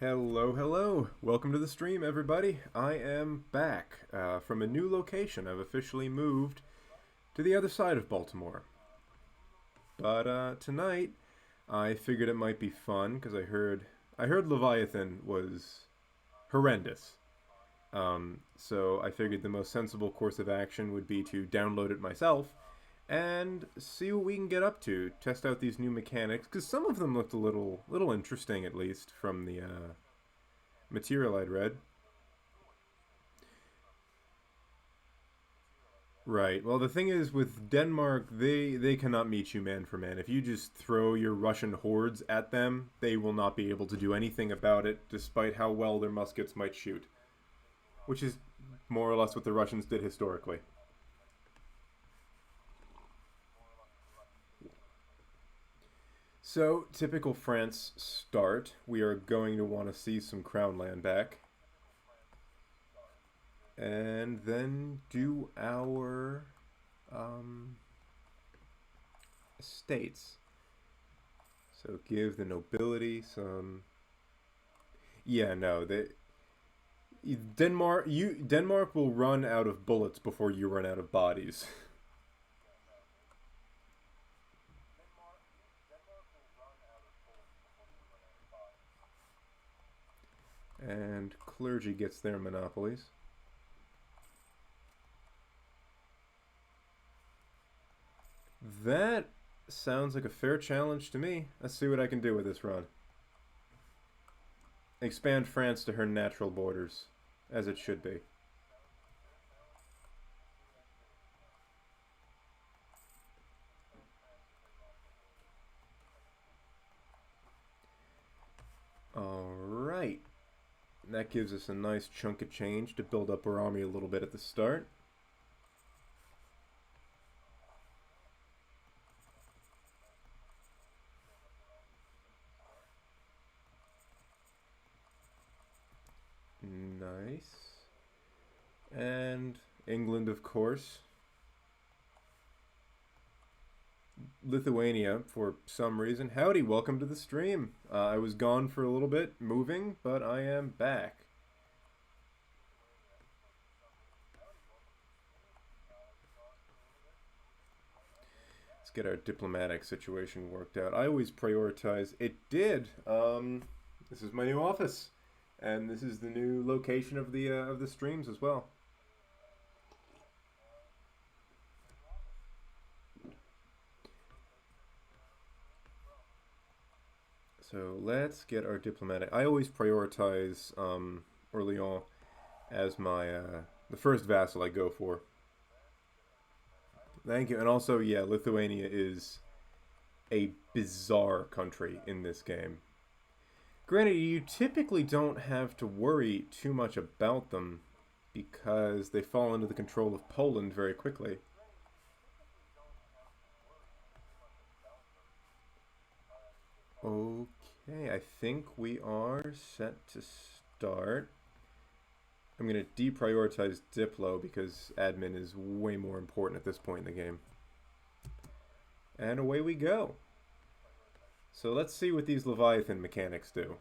Hello, hello. Welcome to the stream, everybody. I am back from a new location. I've officially moved to the other side of Baltimore. But tonight, I figured it might be fun because I heard Leviathan was horrendous. So I figured the most sensible course of action would be to download it myself and see what we can get up to. Test out these new mechanics because some of them looked a little interesting, at least from the material I'd read. Right. Well, the thing is, with Denmark, they cannot meet you man for man. If you just throw your Russian hordes at them, they will not be able to do anything about it, despite how well their muskets might shoot. Which is more or less what the Russians did historically. So, typical France start. We are going to want to see some crown land back. And then do our estates. So give the nobility some. Yeah, no, Denmark will run out of bullets before you run out of bodies. And clergy gets their monopolies. That sounds like a fair challenge to me. Let's see what I can do with this run. Expand France to her natural borders, as it should be. Alright. That gives us a nice chunk of change to build up our army a little bit at the start. Nice. And England, of course. Lithuania, for some reason. Howdy, welcome to the stream. I was gone for a little bit, moving, but I am back. Let's get our diplomatic situation worked out. I always prioritize. It did. This is my new office, and this is the new location of the streams as well. So let's get our diplomatic. I always prioritize Orléans as my the first vassal I go for. Thank you. And also, yeah, Lithuania is a bizarre country in this game. Granted, you typically don't have to worry too much about them because they fall under the control of Poland very quickly. Okay, I think we are set to start. I'm going to deprioritize Diplo because admin is way more important at this point in the game. And away we go. So let's see what these Leviathan mechanics do.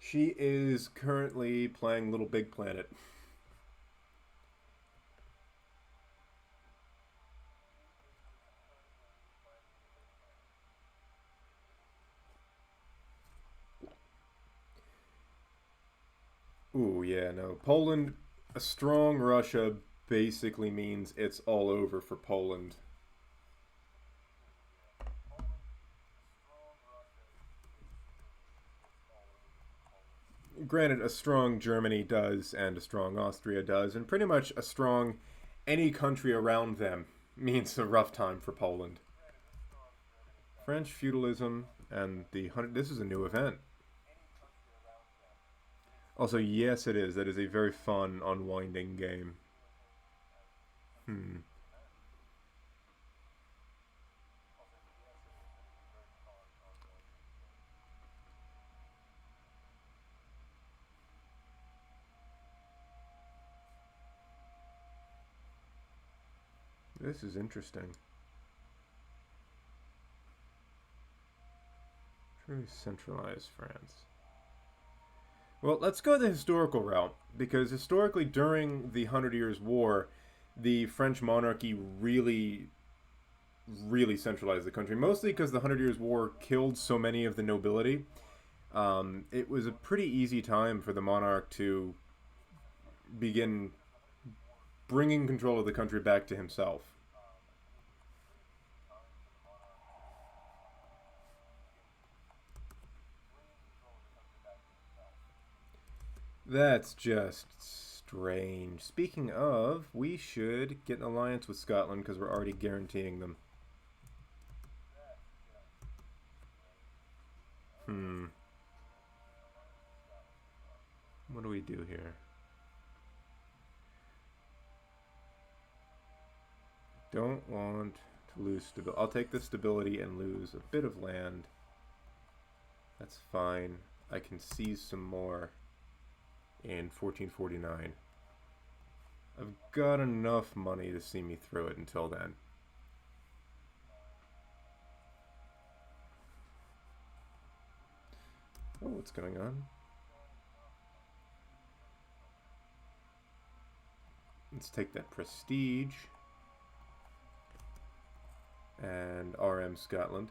She is currently playing Little Big Planet. Ooh, yeah, no. Poland, a strong Russia basically means it's all over for Poland. Granted, a strong Germany does, and a strong Austria does, and pretty much a strong any country around them means a rough time for Poland. French feudalism and the 100... This is a new event. Also, yes, it is. That is a very fun, unwinding game. This is interesting. Truly centralized France. Well, let's go the historical route, because historically during the Hundred Years' War, the French monarchy really centralized the country, mostly because the Hundred Years' War killed so many of the nobility. It was a pretty easy time for the monarch to begin bringing control of the country back to himself. That's just strange. Speaking of, we should get an alliance with Scotland because we're already guaranteeing them. What do we do here? Don't want to lose stability. I'll take the stability and lose a bit of land. That's fine. I can seize some more in 1449. I've got enough money to see me through it until then. Oh, what's going on? Let's take that prestige and RM Scotland.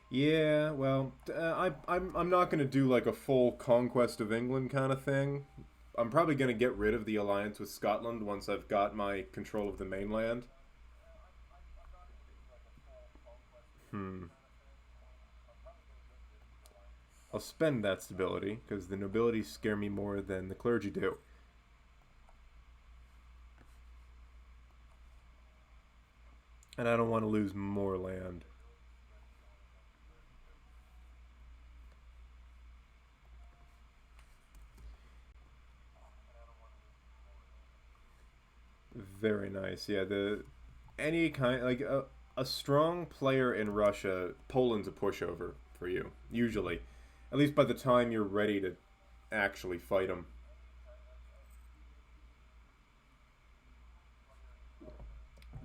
Yeah, well, I'm not going to do like a full conquest of England kind of thing. I'm probably going to get rid of the alliance with Scotland once I've got my control of the mainland. I'll spend that stability, because the nobility scare me more than the clergy do. And I don't want to lose more land. Very nice. Yeah, any kind like a strong player in Russia, Poland's a pushover for you usually. At least by the time you're ready to actually fight them.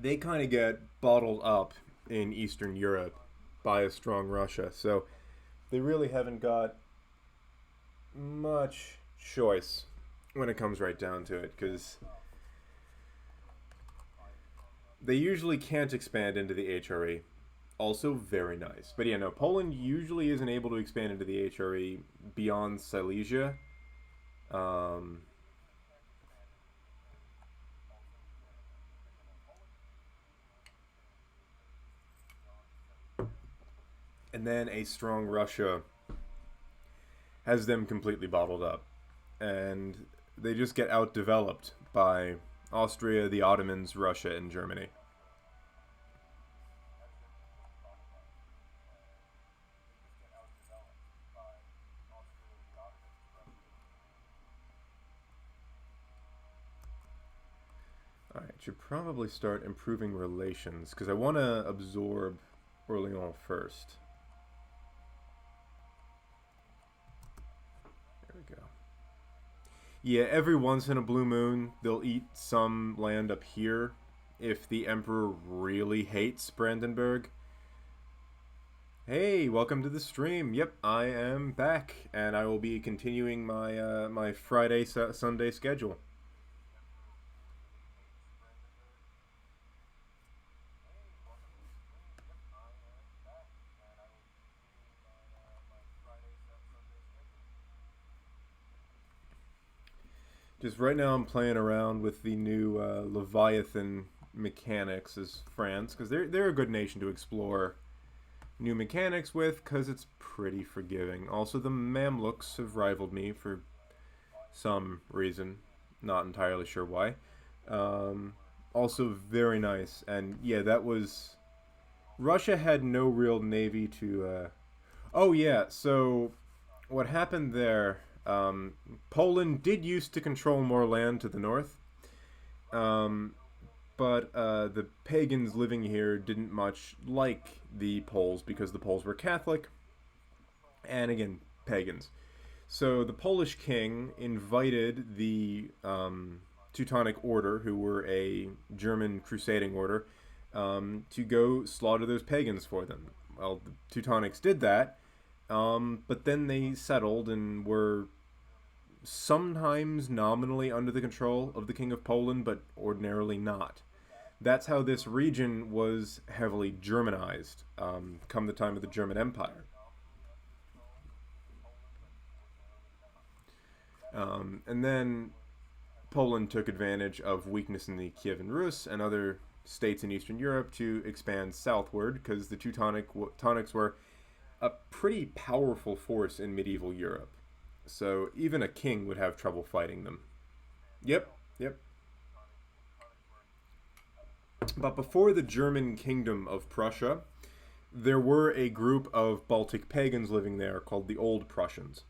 They kind of get bottled up in Eastern Europe by a strong Russia. So they really haven't got much choice when it comes right down to it, because they usually can't expand into the HRE. Also very nice. But yeah, no, Poland usually isn't able to expand into the HRE beyond Silesia. Um, and then a strong Russia has them completely bottled up. And they just get outdeveloped by Austria, the Ottomans, Russia, and Germany. Alright, should probably start improving relations, because I want to absorb Orleans first. There we go. Yeah, every once in a blue moon, they'll eat some land up here if the Emperor really hates Brandenburg. Hey, welcome to the stream. Yep, I am back, and I will be continuing my my Friday Sunday schedule. Just right now, I'm playing around with the new Leviathan mechanics as France, because they're a good nation to explore new mechanics with, because it's pretty forgiving. Also, the Mamluks have rivaled me for some reason, not entirely sure why. Also, very nice, and yeah, that was Russia had no real navy to. Oh yeah, so what happened there? Poland did used to control more land to the north, but the pagans living here didn't much like the Poles because the Poles were Catholic, and again, pagans. So the Polish king invited the Teutonic Order, who were a German crusading order, to go slaughter those pagans for them. Well, the Teutonics did that, but then they settled and were sometimes nominally under the control of the King of Poland, but ordinarily not. That's how this region was heavily Germanized come the time of the German Empire. And then Poland took advantage of weakness in the Kievan Rus and other states in Eastern Europe to expand southward, because the Teutonics were a pretty powerful force in medieval Europe. So even a king would have trouble fighting them. Yep, yep. But before the German Kingdom of Prussia, there were a group of Baltic pagans living there called the Old Prussians.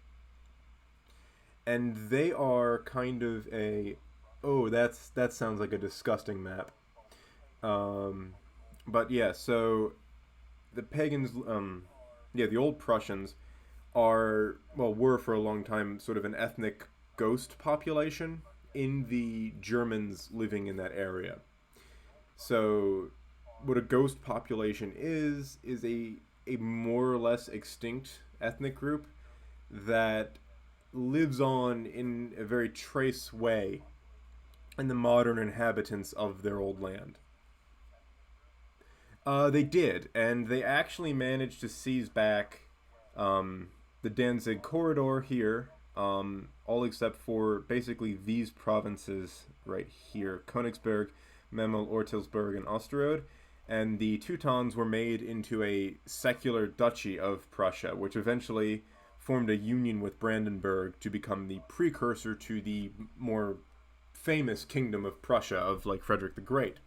And they are kind of a... Oh, that sounds like a disgusting map. But yeah, so the pagans... the Old Prussians were for a long time sort of an ethnic ghost population in the Germans living in that area. So what a ghost population is a more or less extinct ethnic group that lives on in a very trace way in the modern inhabitants of their old land. They did, and they actually managed to seize back the Danzig corridor here, all except for basically these provinces right here, Königsberg, Memel, Ortelsburg, and Osterode, and the Teutons were made into a secular duchy of Prussia, which eventually formed a union with Brandenburg to become the precursor to the more famous kingdom of Prussia of like Frederick the Great.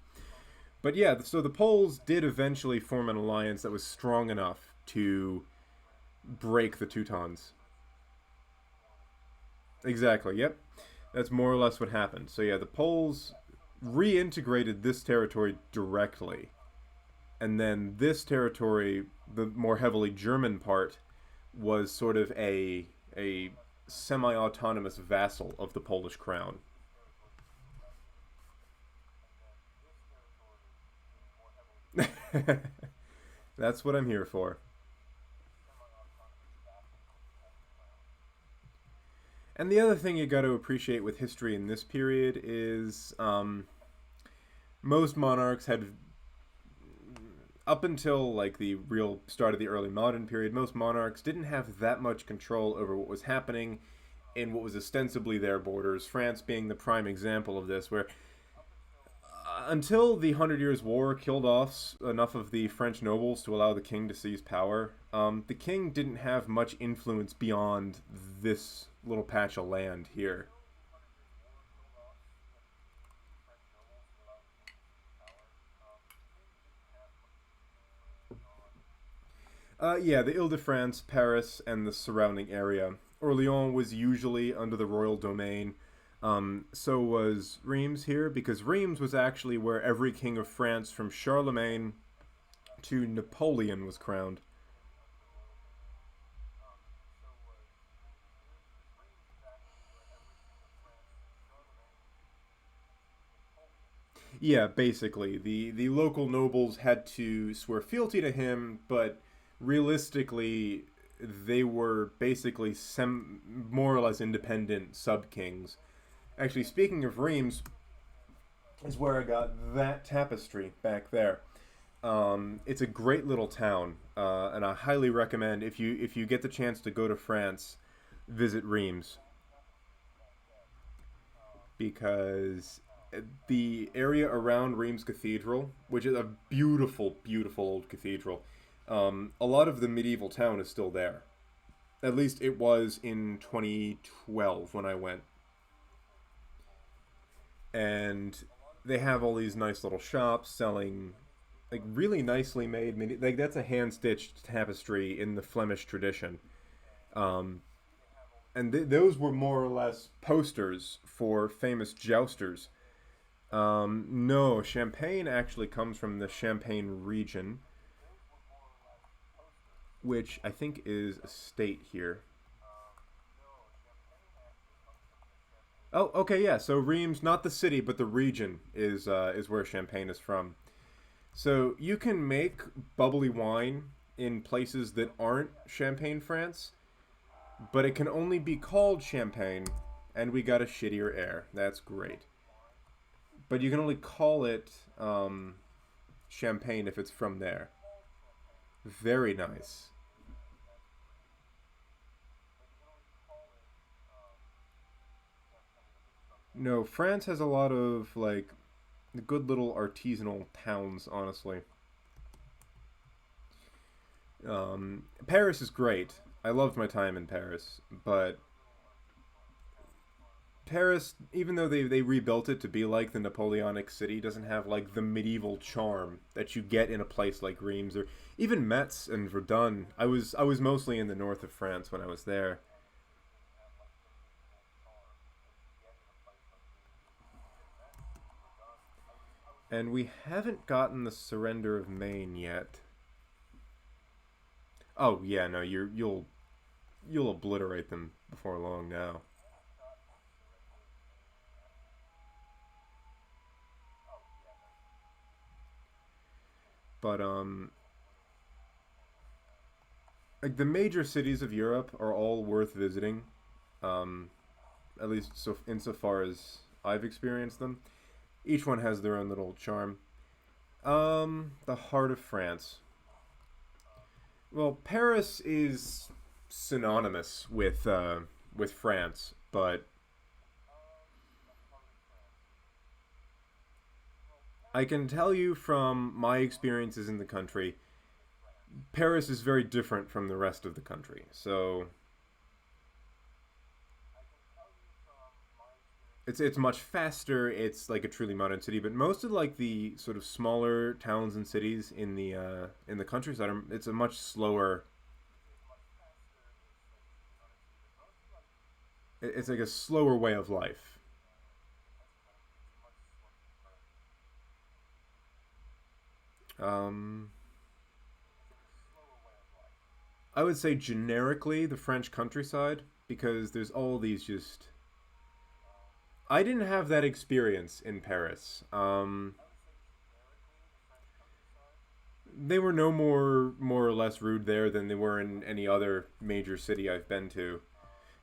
But yeah, so the Poles did eventually form an alliance that was strong enough to break the Teutons. Exactly, yep. That's more or less what happened. So yeah, the Poles reintegrated this territory directly. And then this territory, the more heavily German part, was sort of a semi-autonomous vassal of the Polish crown. That's what I'm here for. And the other thing you got to appreciate with history in this period is most monarchs had, up until like the real start of the early modern period, most monarchs didn't have that much control over what was happening in what was ostensibly their borders. France being the prime example of this, where until the Hundred Years' War killed off enough of the French nobles to allow the king to seize power, the king didn't have much influence beyond this little patch of land here. Yeah, the Ile-de-France, Paris, and the surrounding area. Orléans was usually under the royal domain. So was Reims here, because Reims was actually where every king of France from Charlemagne to Napoleon was crowned. Yeah, basically. The local nobles had to swear fealty to him, but realistically, they were basically more or less independent sub-kings. Actually, speaking of Reims, is where I got that tapestry back there. It's a great little town, and I highly recommend if you get the chance to go to France, visit Reims, because the area around Reims Cathedral, which is a beautiful, beautiful old cathedral, a lot of the medieval town is still there. At least it was in 2012 when I went. And they have all these nice little shops selling like really nicely made like that's a hand stitched tapestry in the Flemish tradition. Um, and those were more or less posters for famous jousters. No, Champagne actually comes from the Champagne region, which I think is a state here. Oh, okay, yeah. So Reims, not the city, but the region is where Champagne is from. So you can make bubbly wine in places that aren't Champagne, France, but it can only be called Champagne, and we got a shittier air. That's great. But you can only call it Champagne if it's from there. Very nice. No, France has a lot of like good little artisanal towns, honestly. Paris is great. I loved my time in Paris, but Paris, even though they rebuilt it to be like the Napoleonic city, doesn't have like the medieval charm that you get in a place like Reims or even Metz and Verdun. I was mostly in the north of France when I was there, and we haven't gotten the surrender of Maine yet. Oh yeah, no, you'll obliterate them before long now. But like the major cities of Europe are all worth visiting. Um, at least so insofar as I've experienced them. Each one has their own little charm. The heart of France. Well, Paris is synonymous with France, but I can tell you from my experiences in the country, Paris is very different from the rest of the country. So it's much faster. It's like a truly modern city, but most of like the sort of smaller towns and cities in the countryside, it's a much slower. It's like a slower way of life. Um, I would say generically the French countryside because there's all these just. I didn't have that experience in Paris. They were no more or less rude there than they were in any other major city I've been to.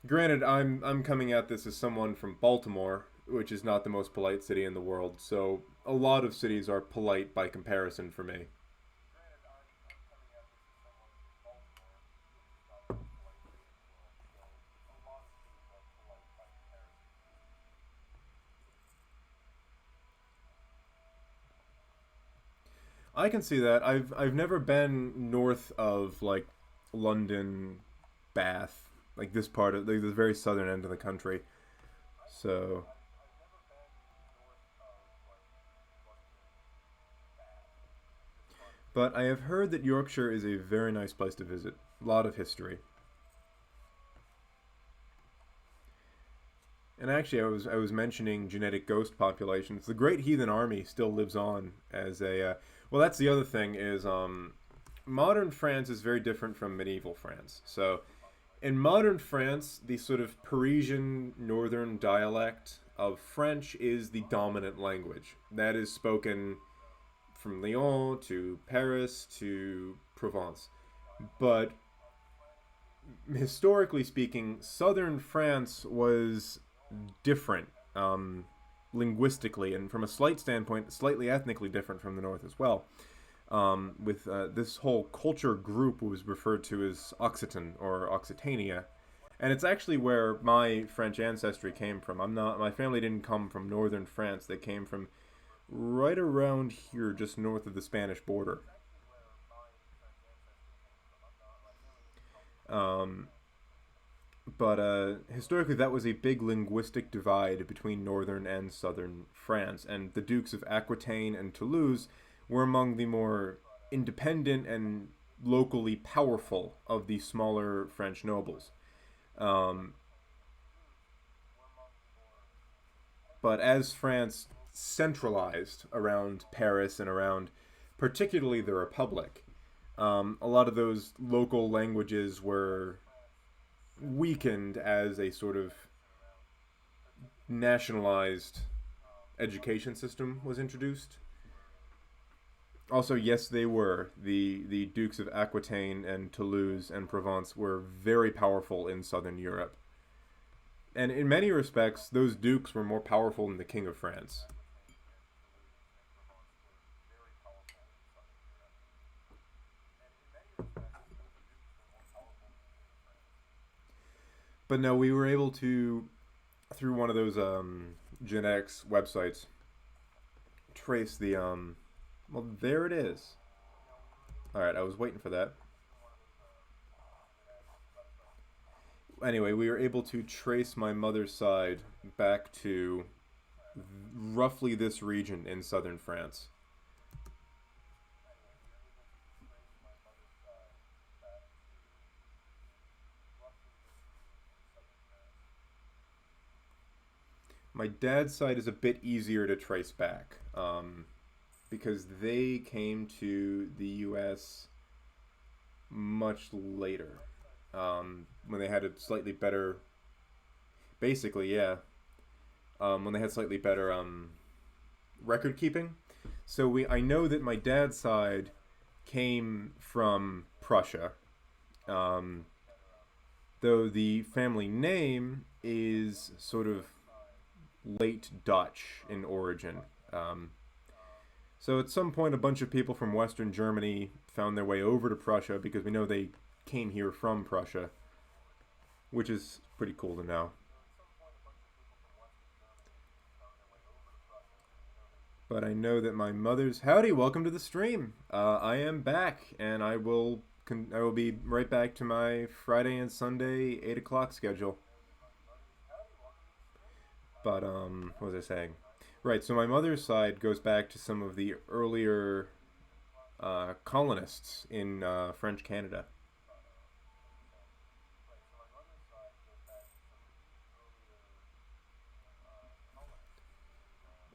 Granted, I'm coming at this as someone from Baltimore, which is not the most polite city in the world. So a lot of cities are polite by comparison for me. I can see that. I've never been north of like London, Bath, like this part of like the very southern end of the country. So, but I have heard that Yorkshire is a very nice place to visit. A lot of history. And actually, I was mentioning genetic ghost populations. The Great Heathen Army still lives on as a. Well, that's the other thing is modern France is very different from medieval France. So in modern France, the sort of Parisian northern dialect of French is the dominant language. That is spoken from Lyon to Paris to Provence. But historically speaking, southern France was different linguistically and from a slight standpoint, slightly ethnically different from the north as well. With this whole culture group was referred to as Occitan or Occitania, and it's actually where my French ancestry came from. I'm not. My family didn't come from northern France. They came from right around here, just north of the Spanish border. Um, but historically, that was a big linguistic divide between northern and southern France, and the Dukes of Aquitaine and Toulouse were among the more independent and locally powerful of the smaller French nobles. Um, but as France centralized around Paris and around particularly the Republic, a lot of those local languages were weakened as a sort of nationalized education system was introduced. Also, yes, they were. The Dukes of Aquitaine and Toulouse and Provence were very powerful in southern Europe. And in many respects, those dukes were more powerful than the King of France. But no, we were able to, through one of those genetics websites, trace the well, there it is. All right, I was waiting for that. Anyway, we were able to trace my mother's side back to roughly this region in southern France. My dad's side is a bit easier to trace back because they came to the U.S. much later when they had a slightly better, basically, yeah, when they had slightly better record keeping. So I know that my dad's side came from Prussia, um, though the family name is sort of late Dutch in origin. Um, so at some point, a bunch of people from Western Germany found their way over to Prussia because we know they came here from Prussia, which is pretty cool to know. But I know that my mother's howdy. Welcome to the stream. I am back, and I will be right back to my Friday and Sunday 8 o'clock schedule. But what was I saying? Right. So my mother's side goes back to some of the earlier colonists in French Canada.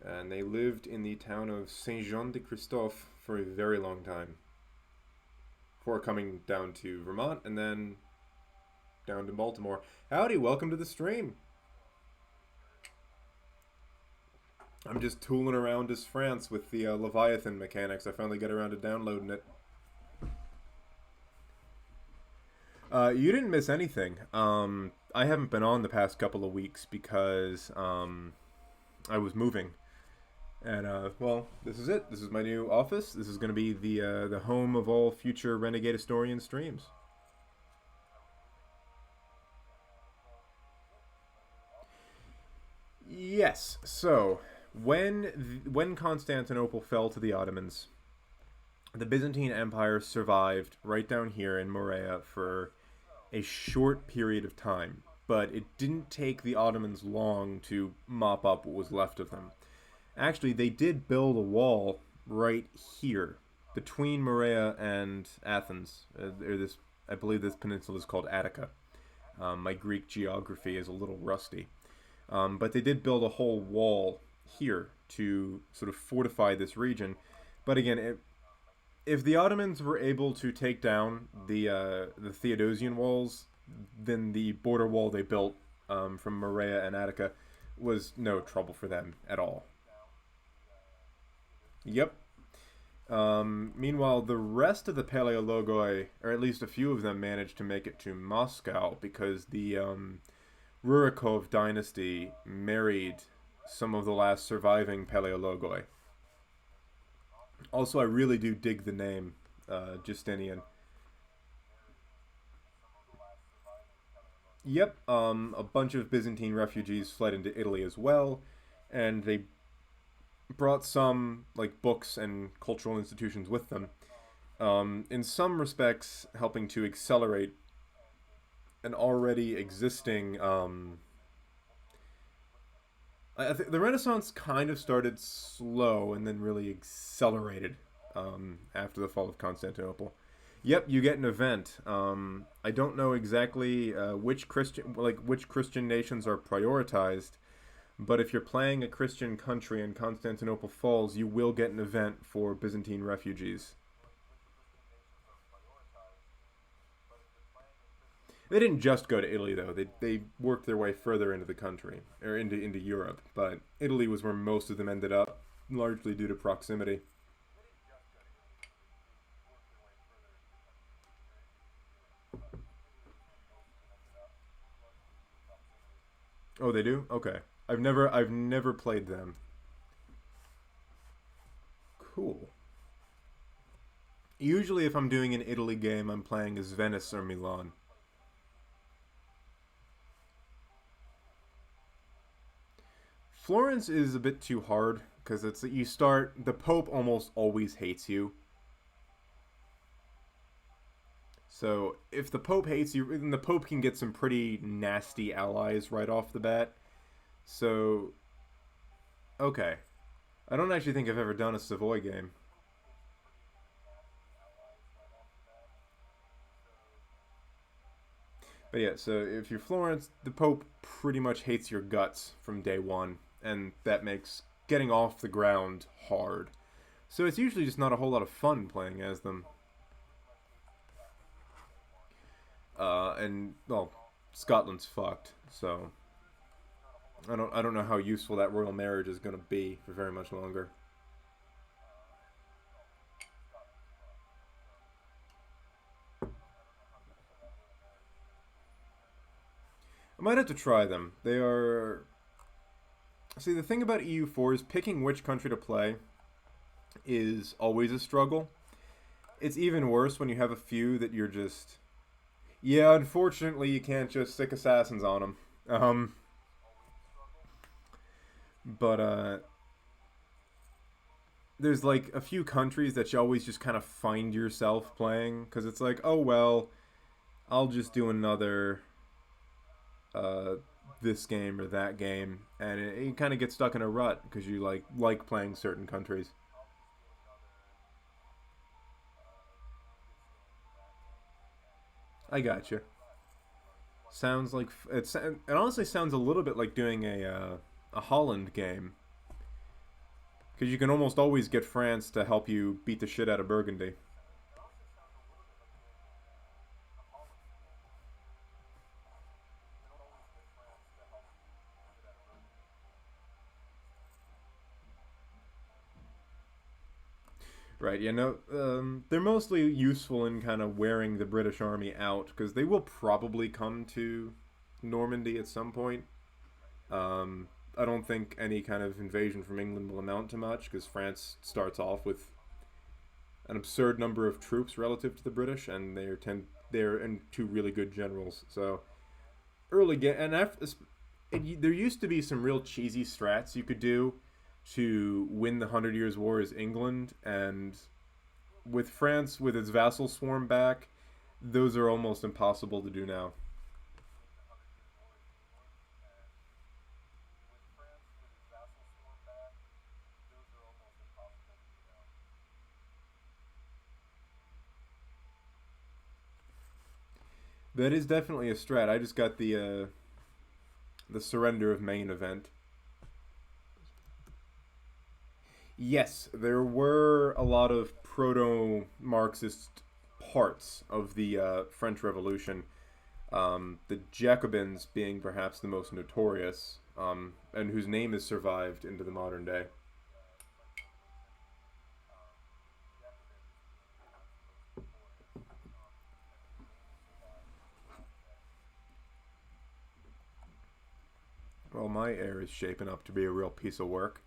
And they lived in the town of Saint Jean de Christophe for a very long time before coming down to Vermont and then down to Baltimore. Howdy, welcome to the stream. I'm just tooling around as France with the Leviathan mechanics. I finally got around to downloading it. You didn't miss anything. I haven't been on the past couple of weeks because I was moving. And well, this is it. This is my new office. This is going to be the home of all future Renegade Historian streams. Yes. So when Constantinople fell to the Ottomans, the Byzantine Empire survived right down here in Morea for a short period of time, but it didn't take the Ottomans long to mop up what was left of them. Actually, they did build a wall right here between Morea and Athens. I believe this peninsula is called Attica. My Greek geography is a little rusty. But they did build a whole wall here to sort of fortify this region. But again, if the Ottomans were able to take down the Theodosian walls, then the border wall they built from Morea and Attica was no trouble for them at all. Yep. Meanwhile, the rest of the Paleologoi, or at least a few of them, managed to make it to Moscow because the Rurikov dynasty married some of the last surviving Paleologoi. Also, I really do dig the name Justinian. Yep, a bunch of Byzantine refugees fled into Italy as well, and they brought some like books and cultural institutions with them. In some respects, helping to accelerate an already existing. I think the Renaissance kind of started slow and then really accelerated after the fall of Constantinople. Yep, you get an event. I don't know exactly which Christian nations are prioritized, but if you're playing a Christian country and Constantinople falls, you will get an event for Byzantine refugees. They didn't just go to Italy though. They worked their way further into the country or into Europe, but Italy was where most of them ended up, largely due to proximity. Oh, they do? Okay. I've never played them. Cool. Usually if I'm doing an Italy game, I'm playing as Venice or Milan. Florence is a bit too hard because it's you start the Pope almost always hates you. So if the Pope hates you, then the Pope can get some pretty nasty allies right off the bat. So okay, I don't actually think I've ever done a Savoy game. But yeah, so if you're Florence, the Pope pretty much hates your guts from day one, and that makes getting off the ground hard. So it's usually just not a whole lot of fun playing as them. And well, Scotland's fucked, so I don't know how useful that royal marriage is going to be for very much longer. I might have to try them. They are see the thing about EU4 is picking which country to play is always a struggle. It's even worse when you have a few that you're just yeah. Unfortunately, you can't just stick assassins on them. But there's like a few countries that you always just kind of find yourself playing because it's like, oh well, I'll just do another uh, this game or that game, and you kind of get stuck in a rut because you like playing certain countries. I got you. Sounds like it honestly sounds a little bit like doing a Holland game because you can almost always get France to help you beat the shit out of Burgundy. Right, they're mostly useful in kind of wearing the British army out because they will probably come to Normandy at some point. I don't think any kind of invasion from England will amount to much because France starts off with an absurd number of troops relative to the British, and they're in two really good generals. So early game and after, there used to be some real cheesy strats you could do to win the Hundred Years' War as England, and with France with its vassal swarm back, those are almost impossible to do now. That is definitely a strat. I just got the surrender of Maine event. Yes, there were a lot of proto Marxist parts of the French Revolution. The Jacobins being perhaps the most notorious, and whose name has survived into the modern day. Well, my heir is shaping up to be a real piece of work.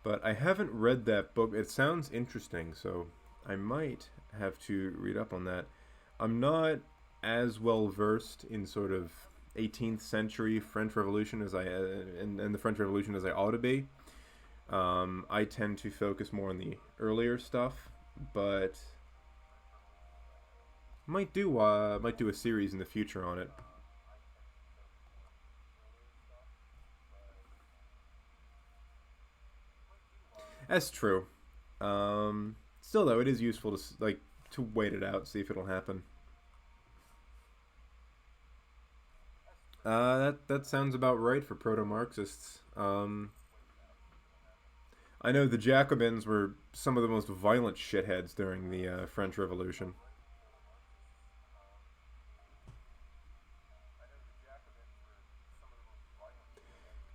But I haven't read that book. It sounds interesting, so I might have to read up on that. I'm not as well versed in sort of 18th century French Revolution as I and the French Revolution as I ought to be. I tend to focus more on the earlier stuff, but might do a series in the future on it. That's true. Still though, it is useful to to wait it out, see if it'll happen. That sounds about right for proto Marxists. I know the Jacobins were some of the most violent shitheads during the French Revolution.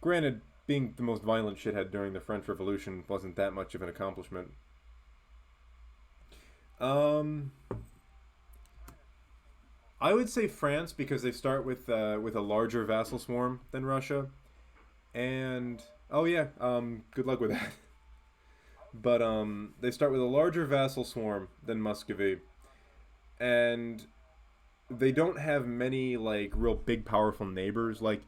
Granted, being the most violent shithead during the French Revolution wasn't that much of an accomplishment. Um, I would say France because they start with a larger vassal swarm than Russia, and oh yeah, good luck with that. But they start with a larger vassal swarm than Muscovy, and they don't have many like real big powerful neighbors. Like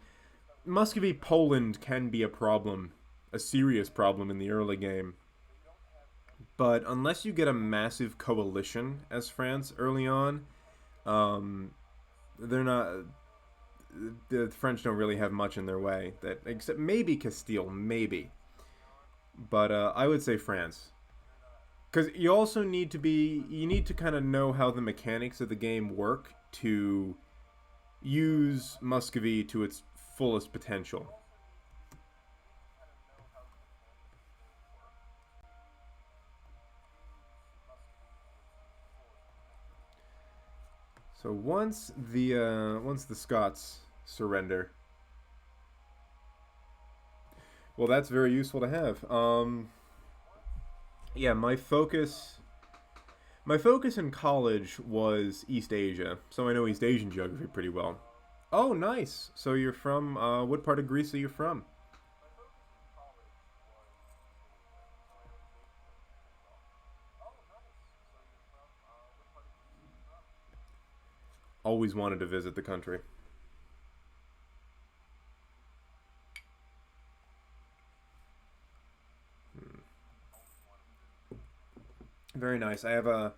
Muscovy, Poland can be a problem, a serious problem in the early game. But unless you get a massive coalition as France early on, um, they're not. The French don't really have much in their way. That except maybe Castile, maybe. But I would say France, because you also need to be. You need to kind of know how the mechanics of the game work to use Muscovy to its fullest potential. So once the Scots surrender, well, that's very useful to have. Yeah, my focus in college was East Asia, so I know East Asian geography pretty well. Oh, nice. So you're from what part of Greece are you from? Always wanted to visit the country. Very nice. I have a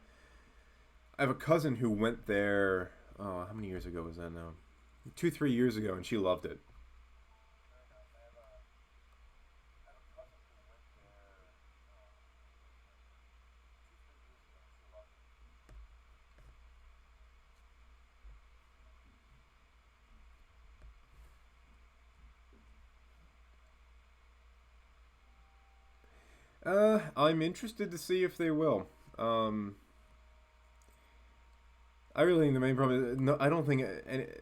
cousin who went there. Oh, how many years ago was that now? 2 3 years ago, and she loved it. I'm interested to see if they will. Um, I really think the main problem is no. I don't think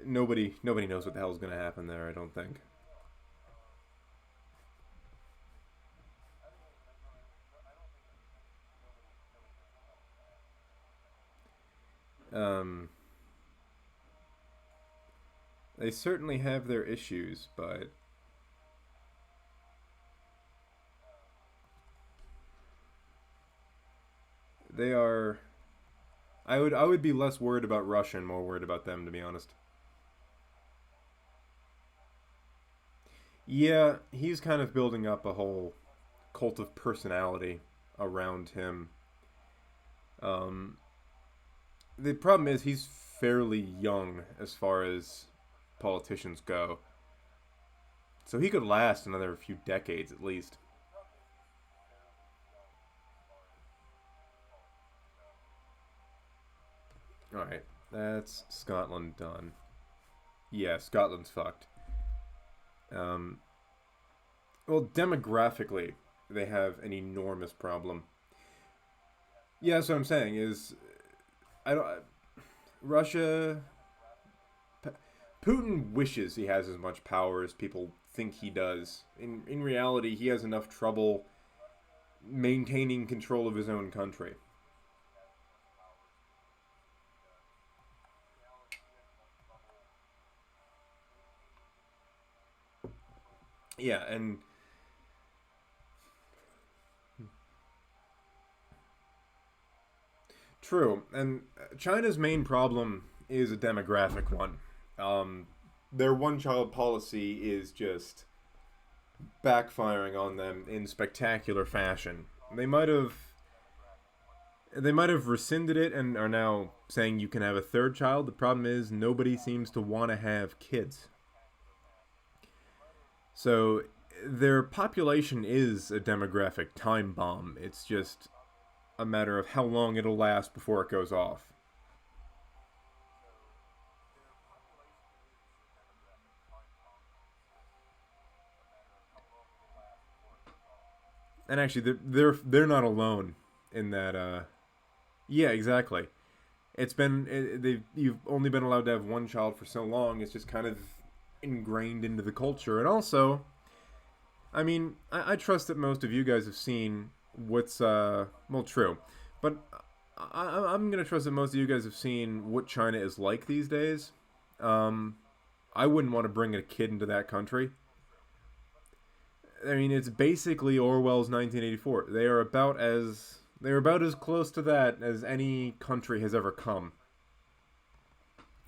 nobody knows what the hell's going to happen there. I don't think. Um, they certainly have their issues, but they are. I would be less worried about Russia and more worried about them, to be honest. Yeah, he's kind of building up a whole cult of personality around him. Um, the problem is he's fairly young as far as politicians go, so he could last another few decades at least. All right, that's Scotland done. Yeah, Scotland's fucked. Um, well, demographically, they have an enormous problem. Yeah, that's what I'm saying. Is I don't Russia. Putin wishes he has as much power as people think he does. In reality, he has enough trouble maintaining control of his own country. Yeah, and true. And China's main problem is a demographic one. Um, their one-child policy is just backfiring on them in spectacular fashion. They might have rescinded it and are now saying you can have a third child. The problem is nobody seems to want to have kids. So their population is a demographic time bomb. It's just a matter of how long it'll last before it goes off. And actually, they're not alone in that. Yeah, exactly. It's been they you've only been allowed to have one child for so long. It's just kind of ingrained into the culture, and also, I mean, I trust that most of you guys have seen what's well, true, but I'm gonna trust that most of you guys have seen what China is like these days. Um, I wouldn't want to bring a kid into that country. I mean, it's basically Orwell's 1984. They're about as close to that as any country has ever come.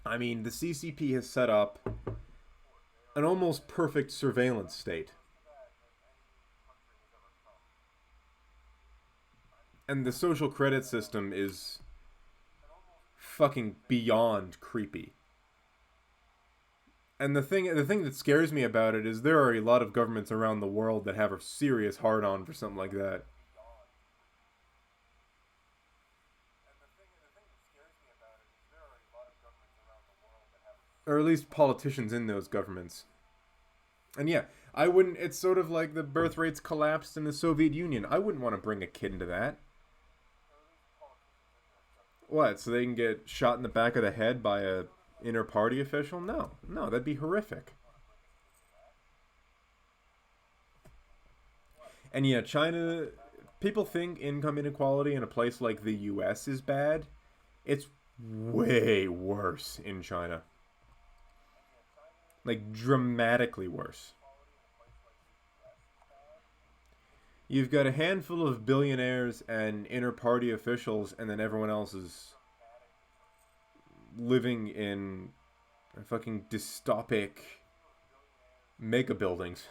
I mean, the CCP has set up an almost perfect surveillance state. And the social credit system is fucking beyond creepy. And the thing that scares me about it is there are a lot of governments around the world that have a serious hard on for something like that. Or at least politicians in those governments. And yeah, I wouldn't it's sort of like the birth rates collapsed in the Soviet Union. I wouldn't want to bring a kid into that. What? So they can get shot in the back of the head by a inner party official? No. No, that'd be horrific. And yeah, China people think income inequality in a place like the US is bad. It's way worse in China. Like dramatically worse. You've got a handful of billionaires and inner party officials, and then everyone else is living in fucking dystopic mega buildings.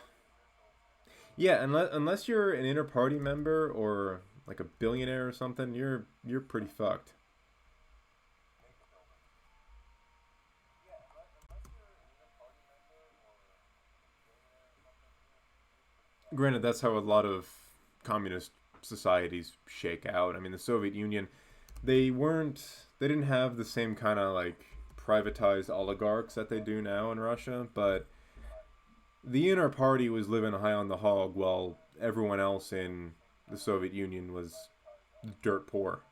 Yeah, unless you're an inner party member or like a billionaire or something, you're pretty fucked. Granted, that's how a lot of communist societies shake out. I mean, the Soviet Union, they didn't have the same kind of like privatized oligarchs that they do now in Russia, but the inner party was living high on the hog while everyone else in the Soviet Union was dirt poor.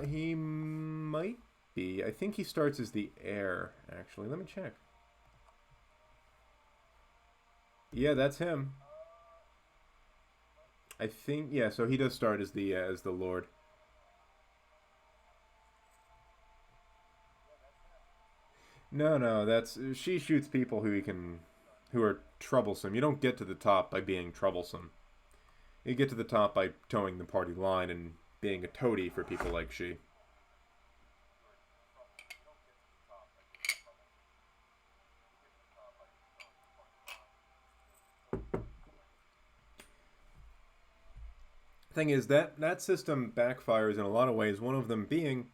He might be. I think he starts as the heir, actually. Let me check. Yeah, that's him. I think yeah, so he does start as the lord. No, no, that's she shoots people who are troublesome. You don't get to the top by being troublesome. You get to the top by towing the party line and being a toady for people like she. Thing is that system backfires in a lot of ways. One of them being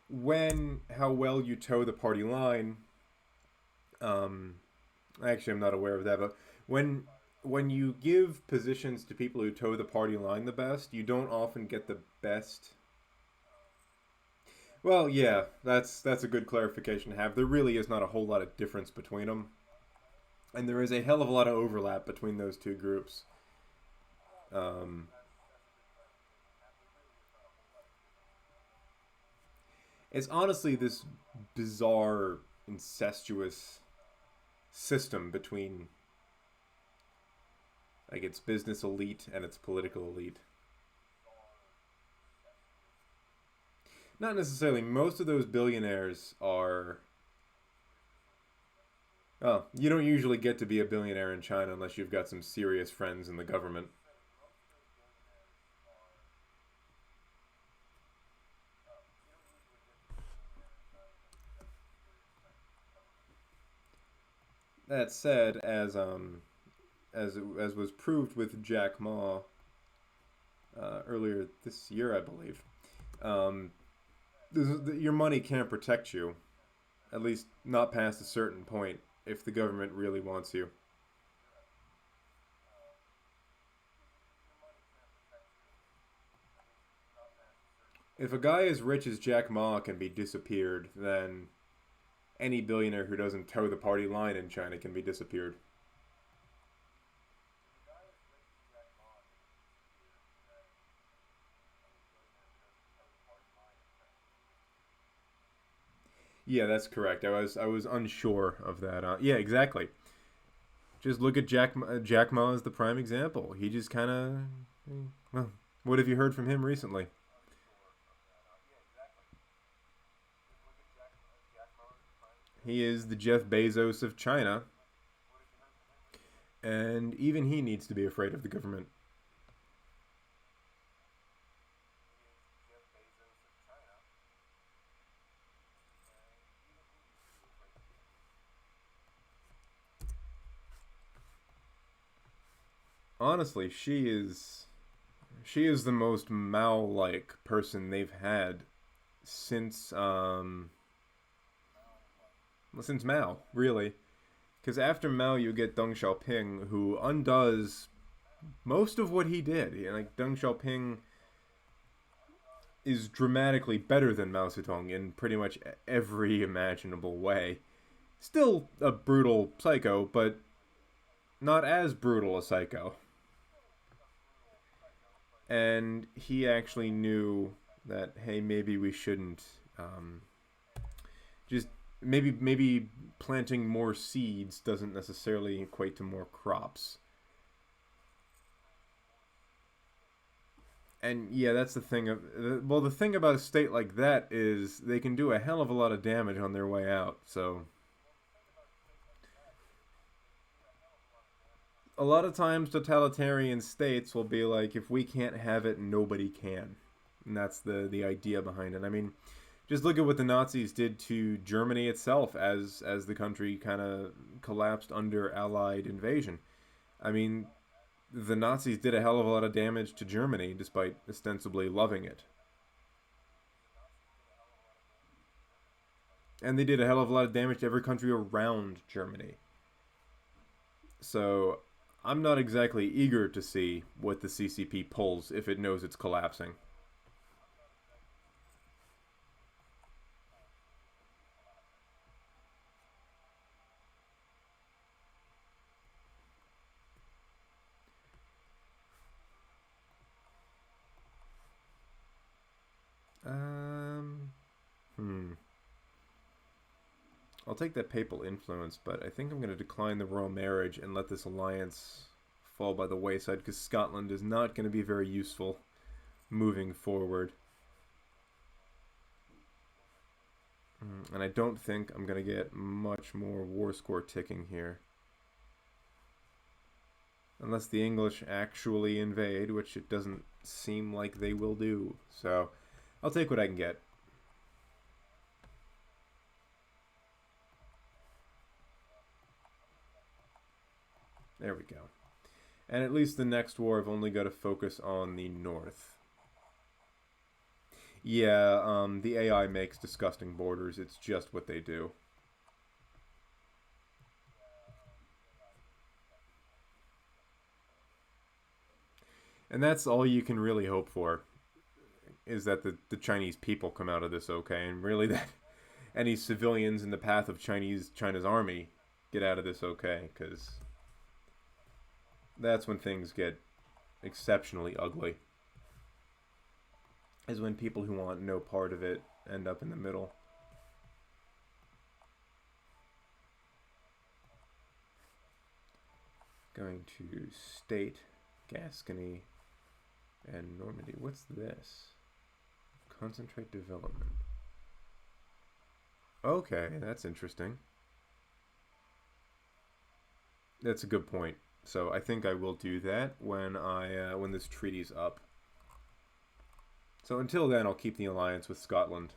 when how well you toe the party line. Um, Actually, I'm not aware of that, but when when you give positions to people who toe the party line the best, you don't often get the best. Well, yeah, that's a good clarification to have. There really is not a whole lot of difference between them, and there is a hell of a lot of overlap between those two groups. Um, it's honestly this bizarre, incestuous system between like its business elite and its political elite. Not necessarily. Most of those billionaires are. Oh, you don't usually get to be a billionaire in China unless you've got some serious friends in the government. That said, as was proved with Jack Ma earlier this year, I believe, um, your money can't protect you, at least not past a certain point, if the government really wants you. If a guy as rich as Jack Ma can be disappeared, then any billionaire who doesn't toe the party line in China can be disappeared. Yeah, that's correct. I was unsure of that. Yeah, exactly. Just look at Jack Ma as the prime example. He just kind of, well, what have you heard from him recently? He is the Jeff Bezos of China, and even he needs to be afraid of the government. Honestly, she is the most Mao-like person they've had since since Mao, really. Because after Mao, you get Deng Xiaoping, who undoes most of what he did. Like Deng Xiaoping is dramatically better than Mao Zedong in pretty much every imaginable way. Still a brutal psycho, but not as brutal a psycho. And he actually knew that, hey, maybe we shouldn't just maybe planting more seeds doesn't necessarily equate to more crops. And yeah, that's the thing. Well, the thing about a state like that is they can do a hell of a lot of damage on their way out. So a lot of times totalitarian states will be like, if we can't have it, nobody can. And that's the idea behind it. I mean, just look at what the Nazis did to Germany itself as the country kind of collapsed under Allied invasion. I mean, the Nazis did a hell of a lot of damage to Germany despite ostensibly loving it. And they did a hell of a lot of damage to every country around Germany. So I'm not exactly eager to see what the CCP pulls if it knows it's collapsing. Um, hmm. I'll take that papal influence, but I think I'm going to decline the royal marriage and let this alliance fall by the wayside because Scotland is not going to be very useful moving forward. And I don't think I'm going to get much more war score ticking here. Unless the English actually invade, which it doesn't seem like they will do. So I'll take what I can get. There we go. And at least the next war, I've only got to focus on the north. Yeah, the AI makes disgusting borders. It's just what they do. And that's all you can really hope for, is that the Chinese people come out of this okay, and really that any civilians in the path of China's army get out of this okay, because that's when things get exceptionally ugly. Is when people who want no part of it end up in the middle. Going to state, Gascony, and Normandy. What's this? Concentrate development. Okay, that's interesting. That's a good point. So I think I will do that when this treaty's up. So until then, I'll keep the alliance with Scotland.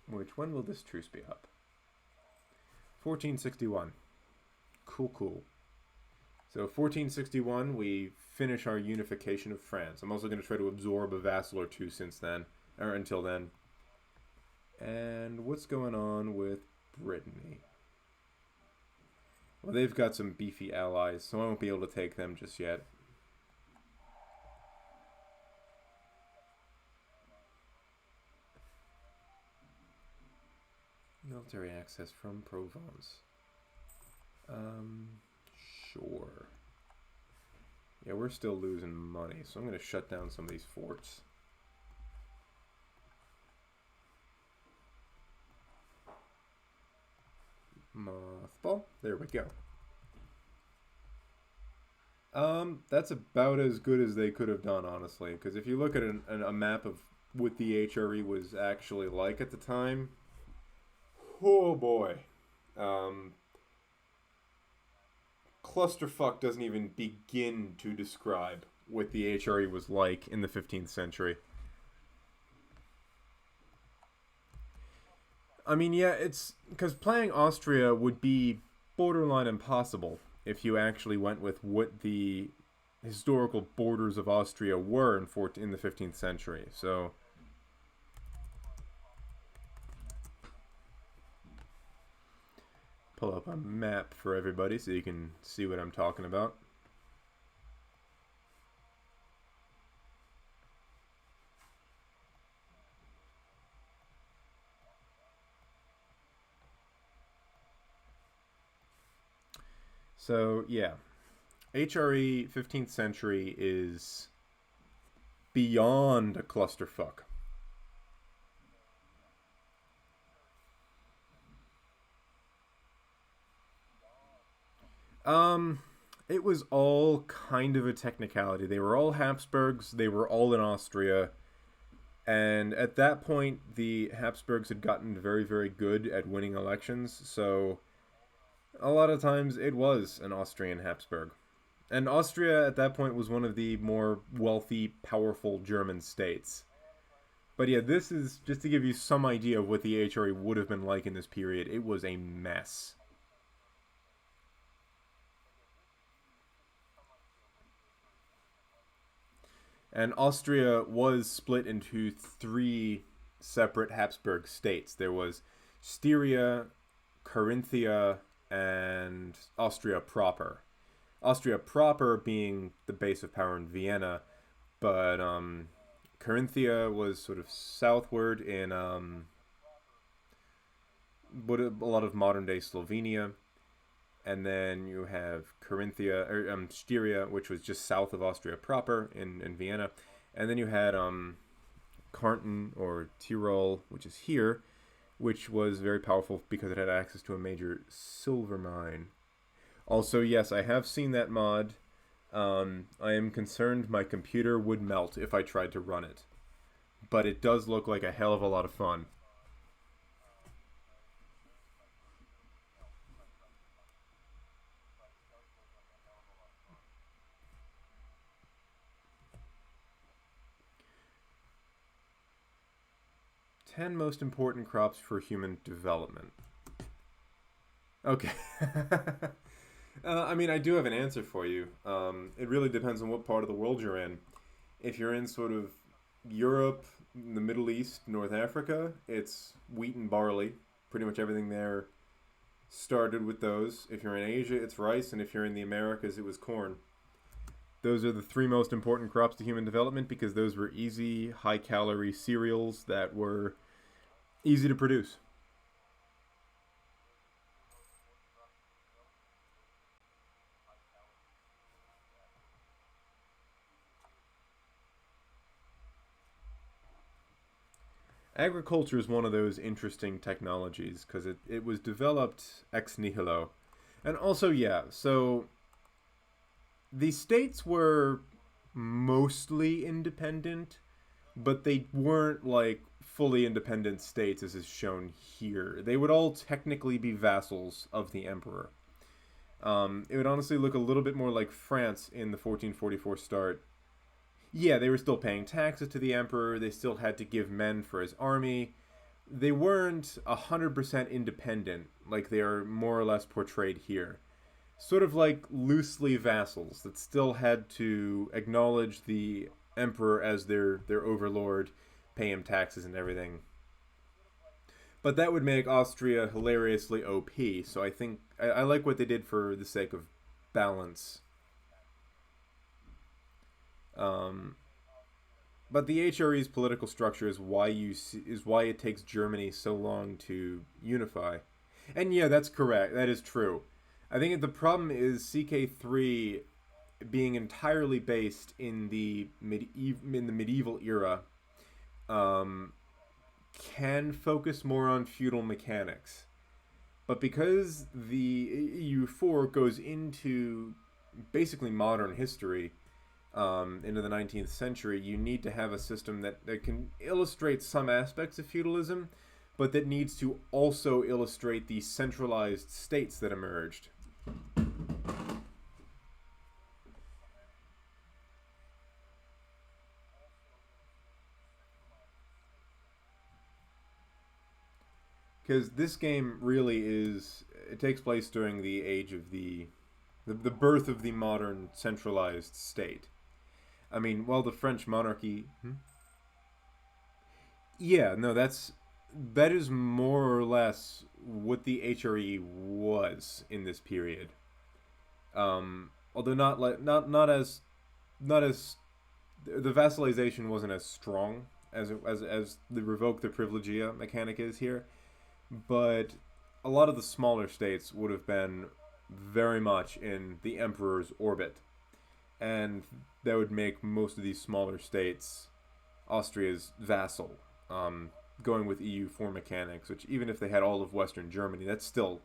Which, when will this truce be up? 1461. Cool, cool. So 1461, we finish our unification of France. I'm also going to try to absorb a vassal or two since then, or until then. And what's going on with Brittany? Well, they've got some beefy allies, so I won't be able to take them just yet. Military access from Provence. Sure. Yeah, we're still losing money, so I'm going to shut down some of these forts. Mothball. There we go. That's about as good as they could have done, honestly. Because if you look at a map of what the HRE was actually like at the time, oh boy. Clusterfuck doesn't even begin to describe what the HRE was like in the 15th century. I mean, yeah, it's because playing Austria would be borderline impossible if you actually went with what the historical borders of Austria were in the 15th century. So, pull up a map for everybody so you can see what I'm talking about. So, yeah. HRE 15th century is beyond a clusterfuck. It was all kind of a technicality. They were all Habsburgs, they were all in Austria, and at that point, the Habsburgs had gotten very, very good at winning elections, so a lot of times it was an Austrian Habsburg. And Austria at that point was one of the more wealthy, powerful German states. But yeah, this is just to give you some idea of what the HRE would have been like in this period. It was a mess. And Austria was split into three separate Habsburg states. There was Styria, Carinthia, and Austria proper. Austria proper being the base of power in Vienna, but Carinthia was sort of southward in a lot of modern day Slovenia, and then you have Styria, which was just south of Austria proper in Vienna, and then you had Kärnten or Tyrol, which is here, which was very powerful because it had access to a major silver mine. Also, yes, I have seen that mod. I am concerned my computer would melt if I tried to run it. But it does look like a hell of a lot of fun. Ten most important crops for human development. Okay. I mean, I do have an answer for you. It really depends on what part of the world you're in. If you're in sort of Europe, the Middle East, North Africa, it's wheat and barley. Pretty much everything there started with those. If you're in Asia, it's rice, and if you're in the Americas, it was corn. Those are the three most important crops to human development because those were easy, high-calorie cereals that were easy to produce. Agriculture is one of those interesting technologies because it was developed ex nihilo. And also, yeah, so the states were mostly independent, but they weren't like fully independent states as is shown here. They would all technically be vassals of the emperor. It would honestly look a little bit more like France in the 1444 start. Yeah, they were still paying taxes to the emperor. They still had to give men for his army. They weren't 100% independent like they are more or less portrayed here. Sort of like loosely vassals that still had to acknowledge the emperor as their overlord, pay him taxes and everything. But that would make Austria hilariously OP. So I think I like what they did for the sake of balance. Um, but the HRE's political structure is why is why it takes Germany so long to unify. And yeah, that's correct. That is true. I think the problem is CK3 being entirely based in the medieval era, um, can focus more on feudal mechanics. But because the EU4 goes into basically modern history, into the 19th century, you need to have a system that can illustrate some aspects of feudalism, but that needs to also illustrate the centralized states that emerged. Because this game really is, it takes place during the age of the birth of the modern centralized state. I mean, while the French monarchy, yeah, no, that is more or less what the HRE was in this period. Although not as the vassalization wasn't as strong as the revoke the privilegia mechanic is here, but a lot of the smaller states would have been very much in the emperor's orbit, and that would make most of these smaller states Austria's vassal. Going with EU4 mechanics, which even if they had all of Western Germany, that's still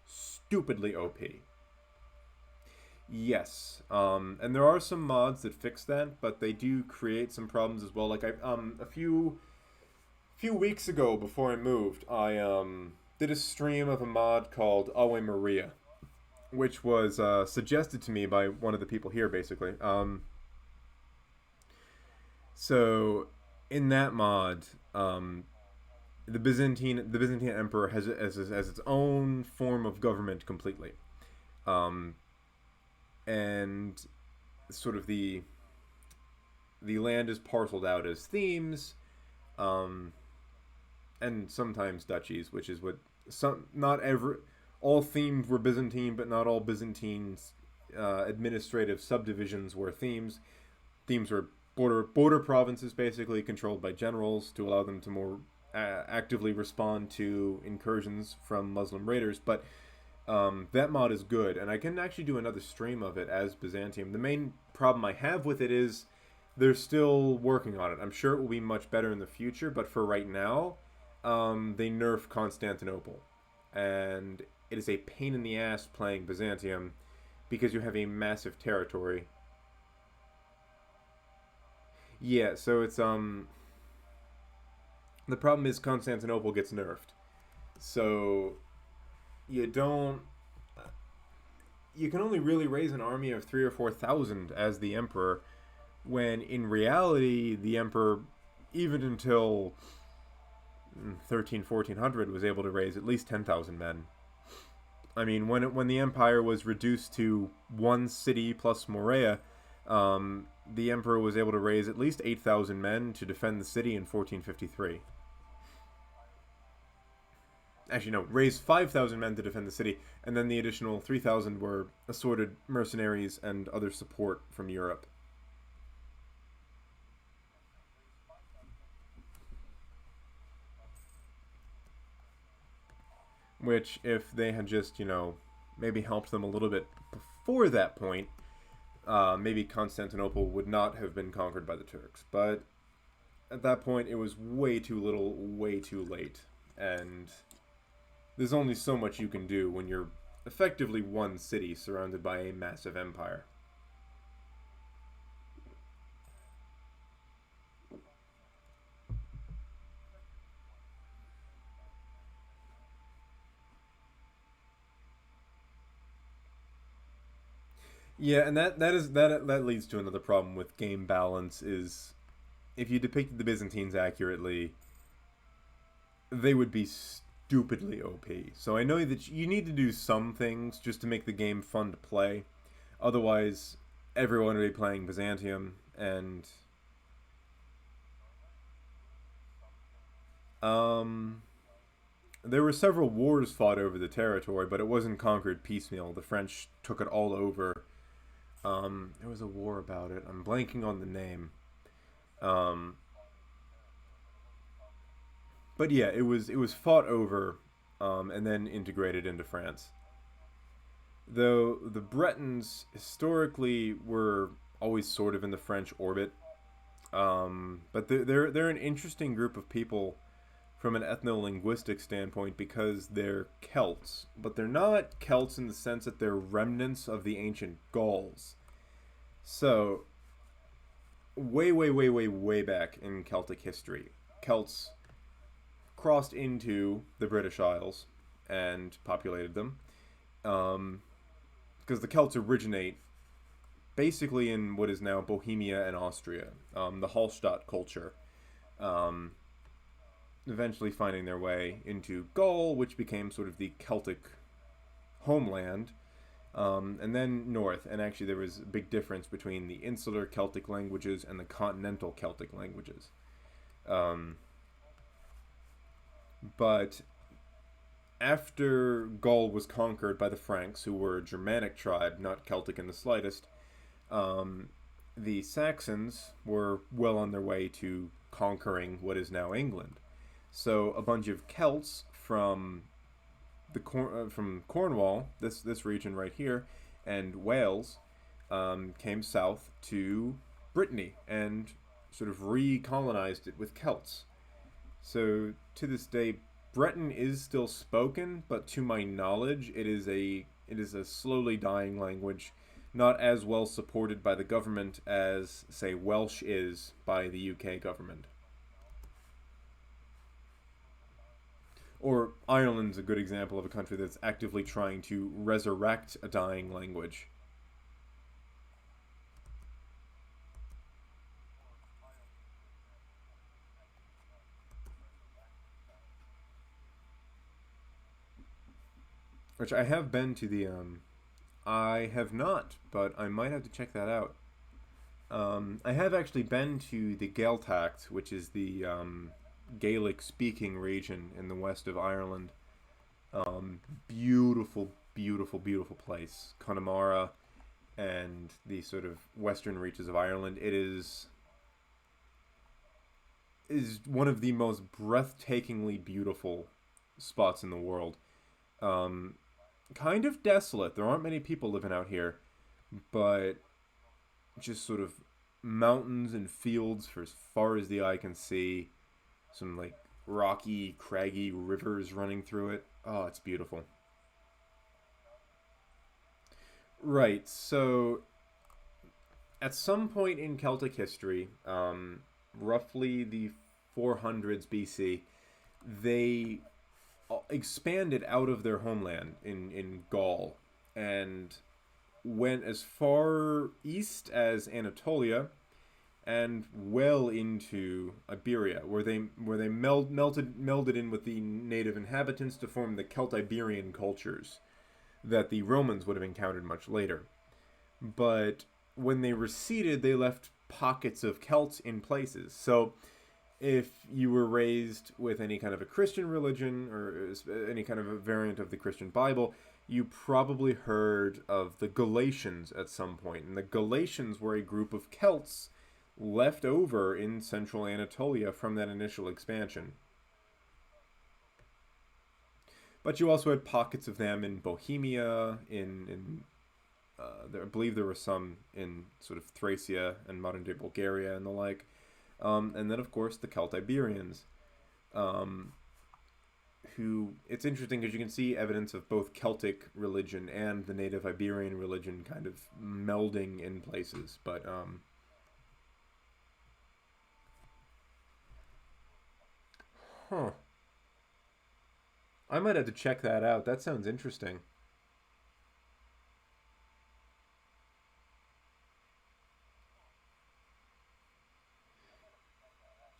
stupidly OP. Yes, and there are some mods that fix that, but they do create some problems as well. Like a few weeks ago, before I moved, I did a stream of a mod called Ave Maria, which was suggested to me by one of the people here, basically. So in that mod, the Byzantine Emperor has its own form of government completely, um, and sort of the land is parceled out as themes, um, and sometimes duchies, which is what some not every all themes were Byzantine, but not all Byzantine's administrative subdivisions were themes. Themes were border provinces, basically controlled by generals to allow them to more actively respond to incursions from Muslim raiders. But that mod is good, and I can actually do another stream of it as Byzantium. The main problem I have with it is they're still working on it. I'm sure it will be much better in the future, but for right now, they nerf Constantinople, and it is a pain in the ass playing Byzantium because you have a massive territory. Yeah, so it's the problem is Constantinople gets nerfed. So you don't you can only really raise an army of 3 or 4,000 as the emperor, when in reality the emperor, even until 1400, was able to raise at least 10,000 men. I mean, when the empire was reduced to one city plus Morea, the emperor was able to raise at least 8,000 men to defend the city in 1453. Actually, no, raised 5,000 men to defend the city, and then the additional 3,000 were assorted mercenaries and other support from Europe. Which, if they had just, maybe helped them a little bit before that point, maybe Constantinople would not have been conquered by the Turks. But at that point, it was way too little, way too late. And there's only so much you can do when you're effectively one city surrounded by a massive empire. Yeah, and that leads to another problem with game balance is if you depicted the Byzantines accurately, they would be stupidly OP. So I know that you need to do some things just to make the game fun to play. Otherwise, everyone would be playing Byzantium, and um there were several wars fought over the territory, but it wasn't conquered piecemeal. The French took it all over. There was a war about it. I'm blanking on the name. Um, but yeah, it was fought over, and then integrated into France. Though the Bretons historically were always sort of in the French orbit, but they're an interesting group of people from an ethno-linguistic standpoint because they're Celts, but they're not Celts in the sense that they're remnants of the ancient Gauls. So, way, way, way, way, way back in Celtic history, Celts crossed into the British Isles and populated them. Because the Celts originate basically in what is now Bohemia and Austria, the Hallstatt culture. Um, Eventually finding their way into Gaul, which became sort of the Celtic homeland, and then north. And actually, there was a big difference between the insular Celtic languages and the continental Celtic languages. But after Gaul was conquered by the Franks, who were a Germanic tribe, not Celtic in the slightest, the Saxons were well on their way to conquering what is now England. So a bunch of Celts from from Cornwall, this region right here, and Wales, came south to Brittany and sort of recolonized it with Celts. So to this day, Breton is still spoken, but to my knowledge, it is a slowly dying language, not as well supported by the government as, say, Welsh is by the UK government. Or Ireland's a good example of a country that's actively trying to resurrect a dying language. Which I have been to the I have not, but I might have to check that out. I have actually been to the Gaeltacht, which is the Gaelic speaking region in the west of Ireland. Beautiful, beautiful, beautiful place. Connemara and the sort of western reaches of Ireland. It is one of the most breathtakingly beautiful spots in the world. Um, Kind of desolate. There aren't many people living out here, but just sort of mountains and fields for as far as the eye can see. Some like rocky, craggy rivers running through it. Oh, it's beautiful. Right. So, at some point in Celtic history, roughly the 400s BC, they expanded out of their homeland in Gaul and went as far east as Anatolia and well into Iberia, where they melded in with the native inhabitants to form the Celtiberian cultures that the Romans would have encountered much later. But when they receded, they left pockets of Celts in places. So if you were raised with any kind of a Christian religion or any kind of a variant of the Christian Bible, you probably heard of the Galatians at some point. And the Galatians were a group of Celts left over in central Anatolia from that initial expansion. But you also had pockets of them in Bohemia, I believe there were some in sort of Thracia and modern-day Bulgaria and the like. And then, of course, the Celtiberians, who, it's interesting because you can see evidence of both Celtic religion and the native Iberian religion kind of melding in places. But, huh. I might have to check that out. That sounds interesting.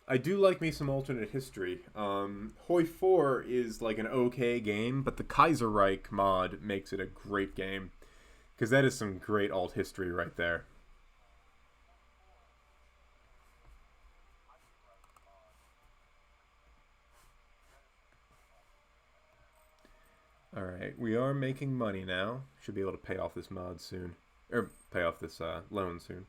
I do like me some alternate history. Hoi 4 is like an okay game, but the Kaiserreich mod makes it a great game. Because that is some great alt history right there. Alright, we are making money now. Should be able to pay off this mod soon. Or pay off this loan soon.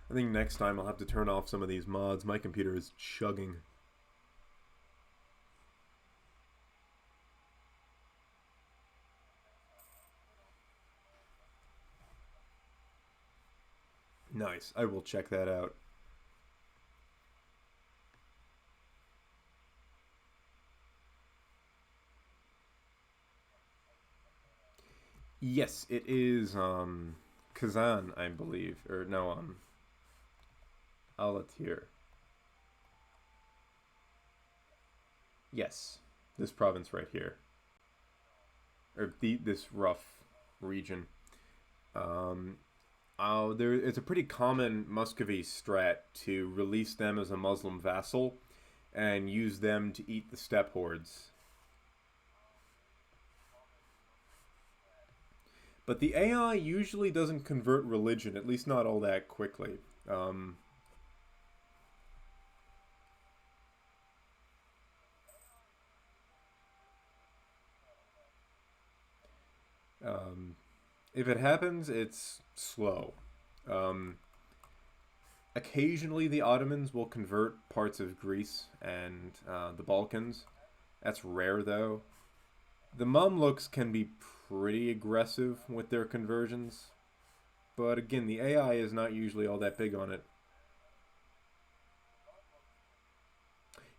I think next time I'll have to turn off some of these mods. My computer is chugging. Nice. I will check that out. Yes, it is Kazan, I believe. Or no, Alatir. Yes. This province right here. Or this rough region. It's a pretty common Muscovy strat to release them as a Muslim vassal and use them to eat the steppe hordes. But the AI usually doesn't convert religion, at least not all that quickly. If it happens, it's slow. Um, Occasionally, the Ottomans will convert parts of Greece and the Balkans. That's rare, though. The Mamluks can be pretty aggressive with their conversions, but again, the AI is not usually all that big on it.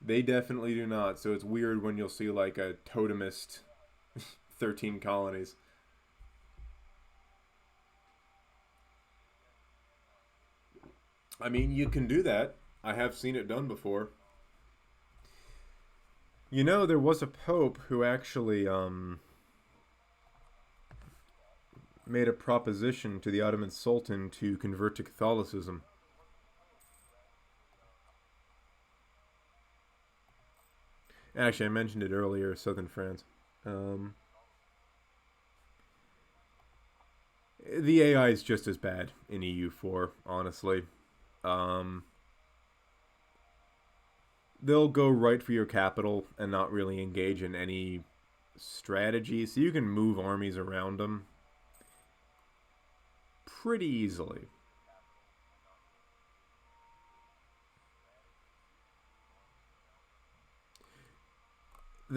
They definitely do not, so it's weird when you'll see like a totemist 13 colonies. I mean, you can do that. I have seen it done before. You know, there was a pope who actually made a proposition to the Ottoman Sultan to convert to Catholicism. Actually, I mentioned it earlier, southern France. Um, the AI is just as bad in EU4, honestly. Um, they'll go right for your capital and not really engage in any strategy, so you can move armies around them pretty easily.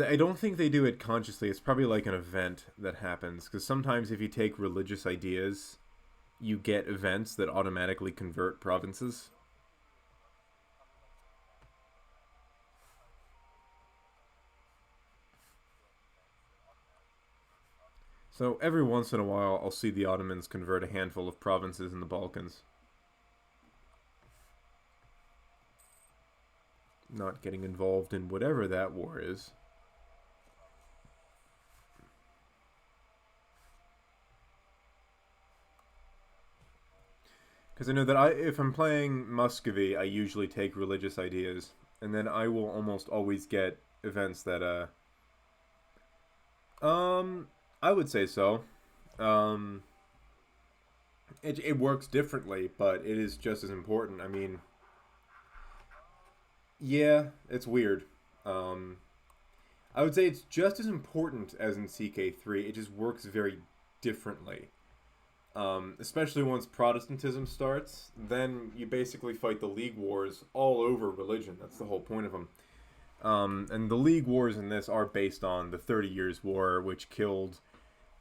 I don't think they do it consciously. It's probably like an event that happens. Because sometimes if you take religious ideas, you get events that automatically convert provinces. So every once in a while, I'll see the Ottomans convert a handful of provinces in the Balkans. Not getting involved in whatever that war is. Because I know that if I'm playing Muscovy, I usually take religious ideas, and then I will almost always get events that um I would say so. Um, it works differently, but it is just as important. I mean, yeah, it's weird. Um, I would say it's just as important as in CK3. It just works very differently. Especially once Protestantism starts, then you basically fight the League Wars all over religion. That's the whole point of them. And the League Wars in this are based on the 30 Years' War, which killed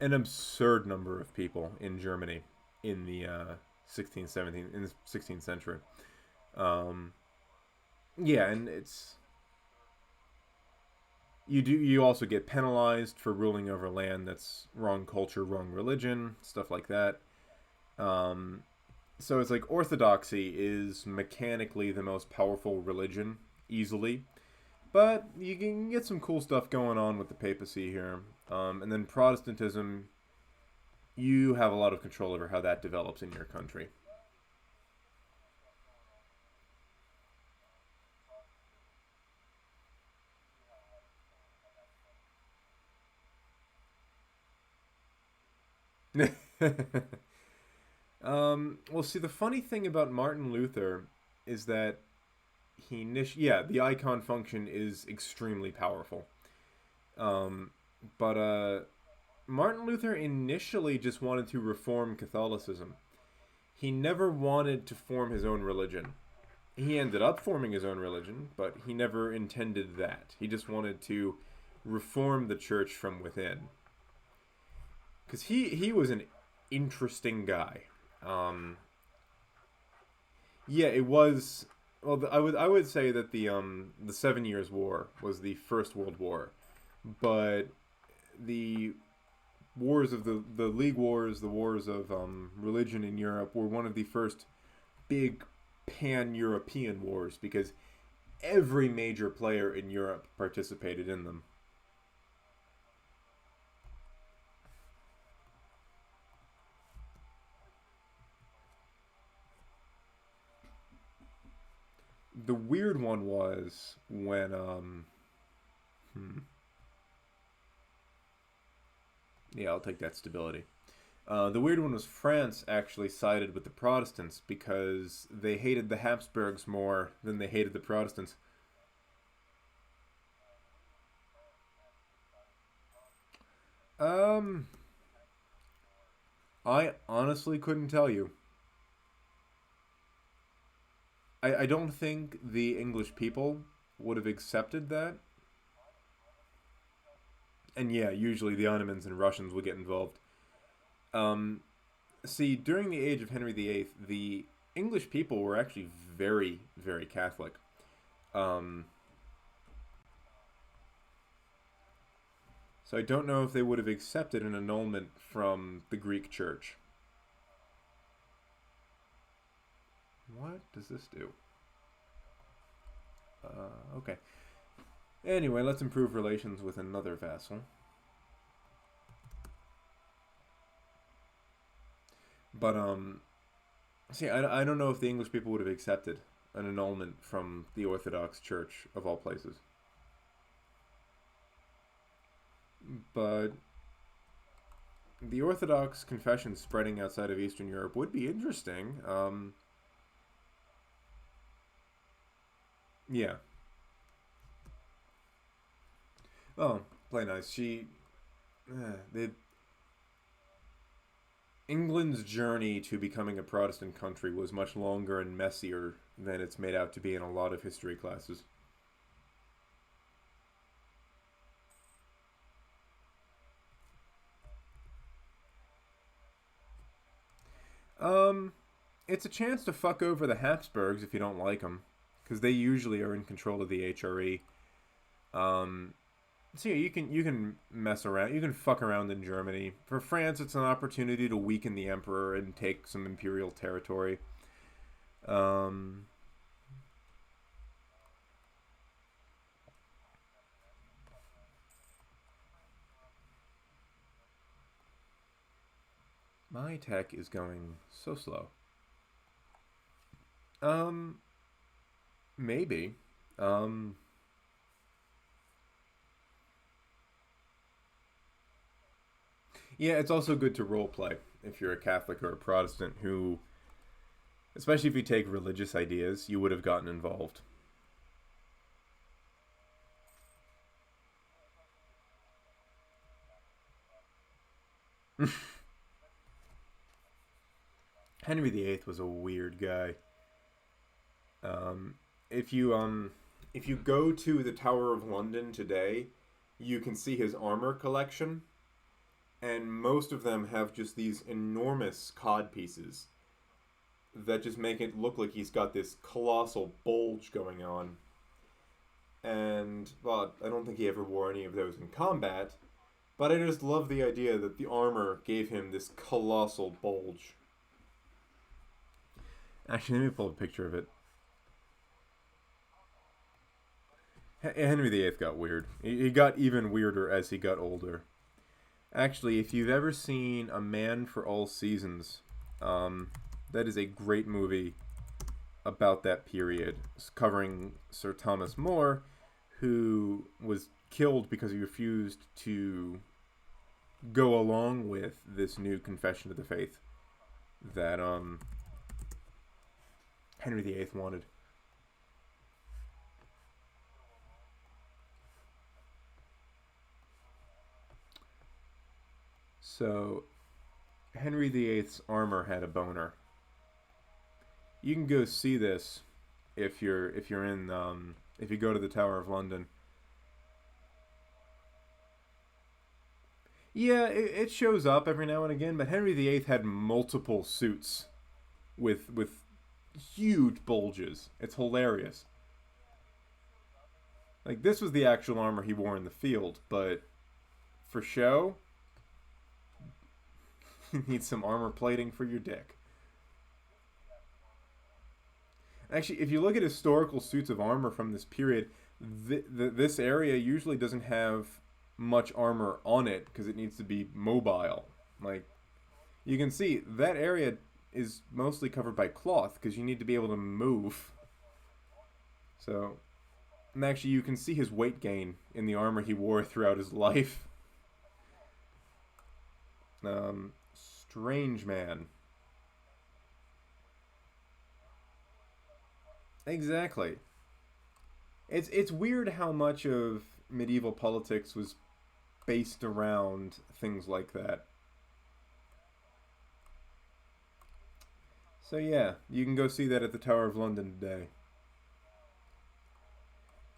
an absurd number of people in Germany in the 16th, 17th, in the 16th century. Um, yeah, and you also get penalized for ruling over land that's wrong culture, wrong religion, stuff like that. Um, so it's like orthodoxy is mechanically the most powerful religion easily, but you can get some cool stuff going on with the papacy here. And then Protestantism, you have a lot of control over how that develops in your country. Well, see, the funny thing about Martin Luther is that yeah, the icon function is extremely powerful. But Martin Luther initially just wanted to reform Catholicism. He never wanted to form his own religion. He ended up forming his own religion, but he never intended that. He just wanted to reform the church from within. Because he was an interesting guy. Yeah, it was. Well, I would say that the 7 Years' War was the First World War, but the wars of the League Wars, the wars of religion in Europe, were one of the first big pan-European wars because every major player in Europe participated in them. The weird one was when yeah, I'll take that stability. The weird one was France actually sided with the Protestants because they hated the Habsburgs more than they hated the Protestants. Um, I honestly couldn't tell you. I don't think the English people would have accepted that. And yeah, usually the Ottomans and Russians would get involved. Um, See, during the age of Henry VIII, the English people were actually very, very Catholic. Um, so I don't know if they would have accepted an annulment from the Greek Church. What does this do? Okay. Anyway, let's improve relations with another vassal. But, see, I don't know if the English people would have accepted an annulment from the Orthodox Church, of all places. But the Orthodox confession spreading outside of Eastern Europe would be interesting. Yeah. Oh, play nice. The England's journey to becoming a Protestant country was much longer and messier than it's made out to be in a lot of history classes. Um, it's a chance to fuck over the Habsburgs if you don't like them, because they usually are in control of the HRE. Um, so yeah, you can mess around, you can fuck around in Germany. For France, it's an opportunity to weaken the emperor and take some imperial territory. Um, my tech is going so slow. Um, Maybe. Um, yeah, it's also good to role play if you're a Catholic or a Protestant who, especially if you take religious ideas, you would have gotten involved. Henry VIII was a weird guy. Um, if you if you go to the Tower of London today, you can see his armor collection, and most of them have just these enormous cod pieces that just make it look like he's got this colossal bulge going on. And well, I don't think he ever wore any of those in combat, but I just love the idea that the armor gave him this colossal bulge. Actually, let me pull a picture of it. Henry VIII got weird. He got even weirder as he got older. Actually, if you've ever seen A Man for All Seasons, that is a great movie about that period, covering Sir Thomas More, who was killed because he refused to go along with this new confession of the faith that Henry VIII wanted. So, Henry VIII's armor had a boner. You can go see this if you're in if you go to the Tower of London. Yeah, it shows up every now and again, but Henry VIII had multiple suits with huge bulges. It's hilarious. Like, this was the actual armor he wore in the field, but for show, you need some armor plating for your dick. Actually, if you look at historical suits of armor from this period, this area usually doesn't have much armor on it because it needs to be mobile. Like, you can see that area is mostly covered by cloth because you need to be able to move. So, and actually you can see his weight gain in the armor he wore throughout his life. Strange man. Exactly. It's weird how much of medieval politics was based around things like that. So yeah, you can go see that at the Tower of London today.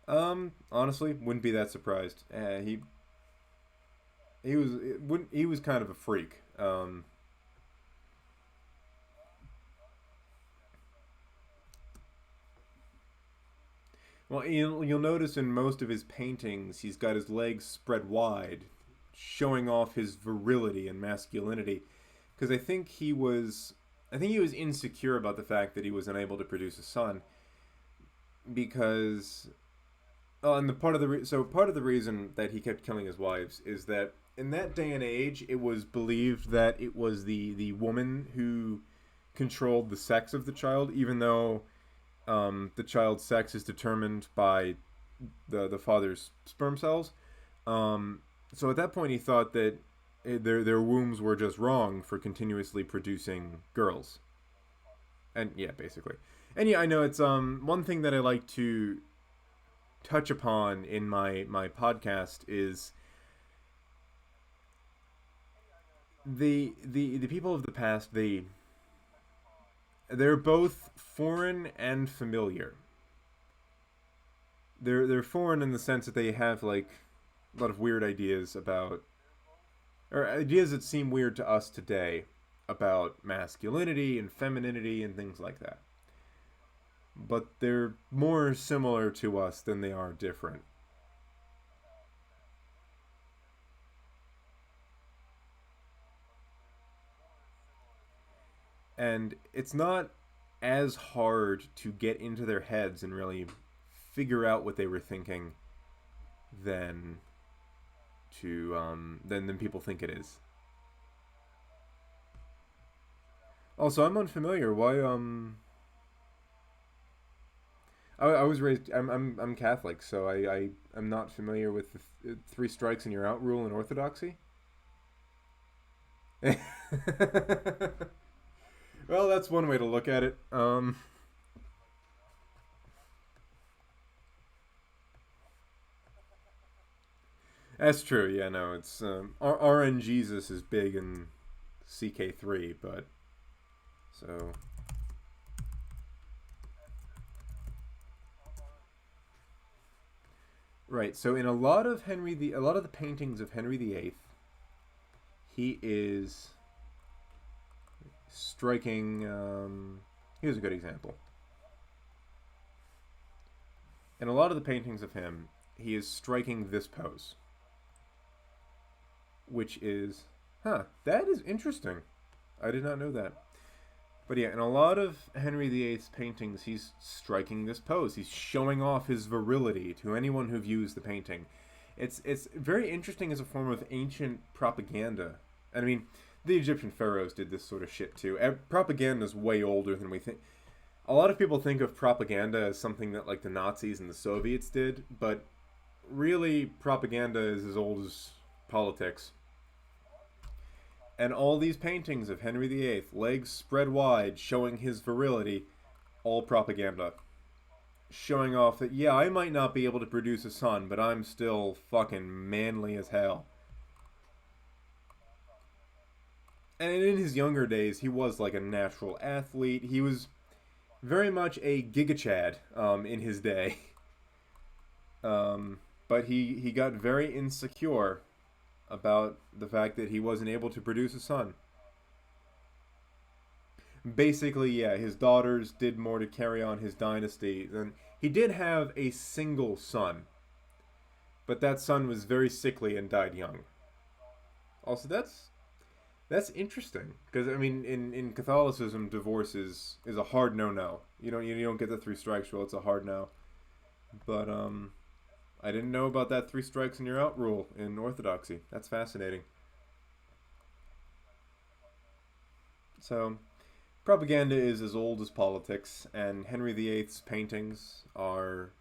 Honestly, wouldn't be that surprised. He was kind of a freak. Well, you'll notice in most of his paintings, he's got his legs spread wide, showing off his virility and masculinity. Because I think he was insecure about the fact that he was unable to produce a son. Because, and part of the reason that he kept killing his wives is that in that day and age, it was believed that it was the woman who controlled the sex of the child, even though the child's sex is determined by the father's sperm cells. So at that point, he thought that their wombs were just wrong for continuously producing girls. And yeah, basically. And yeah, I know it's one thing that I like to touch upon in my podcast is the people of the past. They're both foreign and familiar. They're foreign in the sense that they have like a lot of weird ideas about, or ideas that seem weird to us today about masculinity and femininity and things like that. But they're more similar to us than they are different. And it's not as hard to get into their heads and really figure out what they were thinking than than people think it is. Also, I'm unfamiliar. Why I was raised. I'm Catholic, so I'm not familiar with the three strikes and you're out rule in Orthodoxy. Well, that's one way to look at it. That's true. Yeah, no, it's RN Jesus is big in CK3, but so right. So in a lot of the paintings of Henry VIII, he is striking. Here's a good example. In a lot of the paintings of him, he is striking this pose, which is, that is interesting. I did not know that. But yeah, in a lot of Henry VIII's paintings, he's striking this pose. He's showing off his virility to anyone who views the painting. It's very interesting as a form of ancient propaganda. And I mean, the Egyptian pharaohs did this sort of shit too. Propaganda is way older than we think. A lot of people think of propaganda as something that like the Nazis and the Soviets did, but really propaganda is as old as politics. And all these paintings of Henry VIII, legs spread wide, showing his virility, all propaganda. Showing off that, yeah, I might not be able to produce a son, but I'm still fucking manly as hell. And in his younger days, he was like a natural athlete. He was very much a Giga Chad in his day. But he got very insecure about the fact that he wasn't able to produce a son. Basically, yeah, his daughters did more to carry on his dynasty than he did have a single son, but that son was very sickly and died young. Also, that's interesting because I mean, in Catholicism, divorce is a hard no. You don't get the three strikes rule. It's a hard no. But I didn't know about that three strikes and you're out rule in Orthodoxy. That's fascinating. So, propaganda is as old as politics, and Henry VIII's paintings are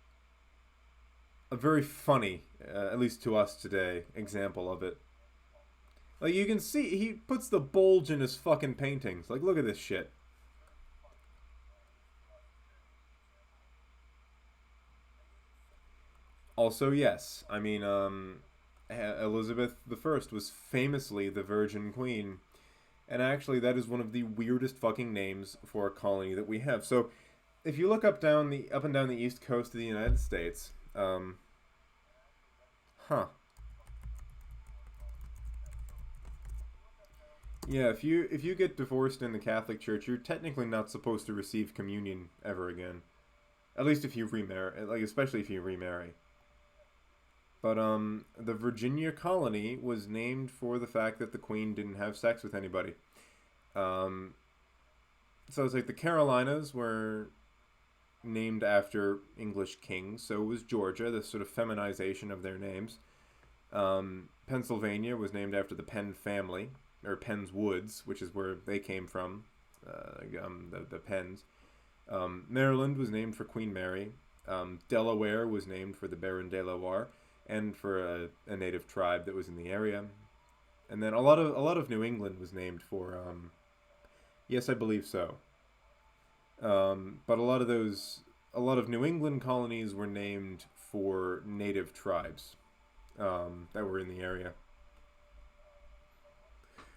a very funny, at least to us today, example of it. Like, you can see, he puts the bulge in his fucking paintings. Like, look at this shit. Also, yes, I mean, Elizabeth I was famously the Virgin Queen. And actually, that is one of the weirdest fucking names for a colony that we have. So, if you look up and down the east coast of the United States, huh? Yeah, if you get divorced in the Catholic Church, you're technically not supposed to receive communion ever again. At least if you remarry, like especially if you remarry. But the Virginia colony was named for the fact that the Queen didn't have sex with anybody. Um, so it's like the Carolinas were named after English kings. So was Georgia, this sort of feminization of their names. Pennsylvania was named after the Penn family, or Penn's Woods, which is where they came from, the Penns. Maryland was named for Queen Mary. Delaware was named for the Baron de la Warr and for a native tribe that was in the area. And then a lot of New England was named for, yes, I believe so. But a lot of New England colonies were named for native tribes that were in the area.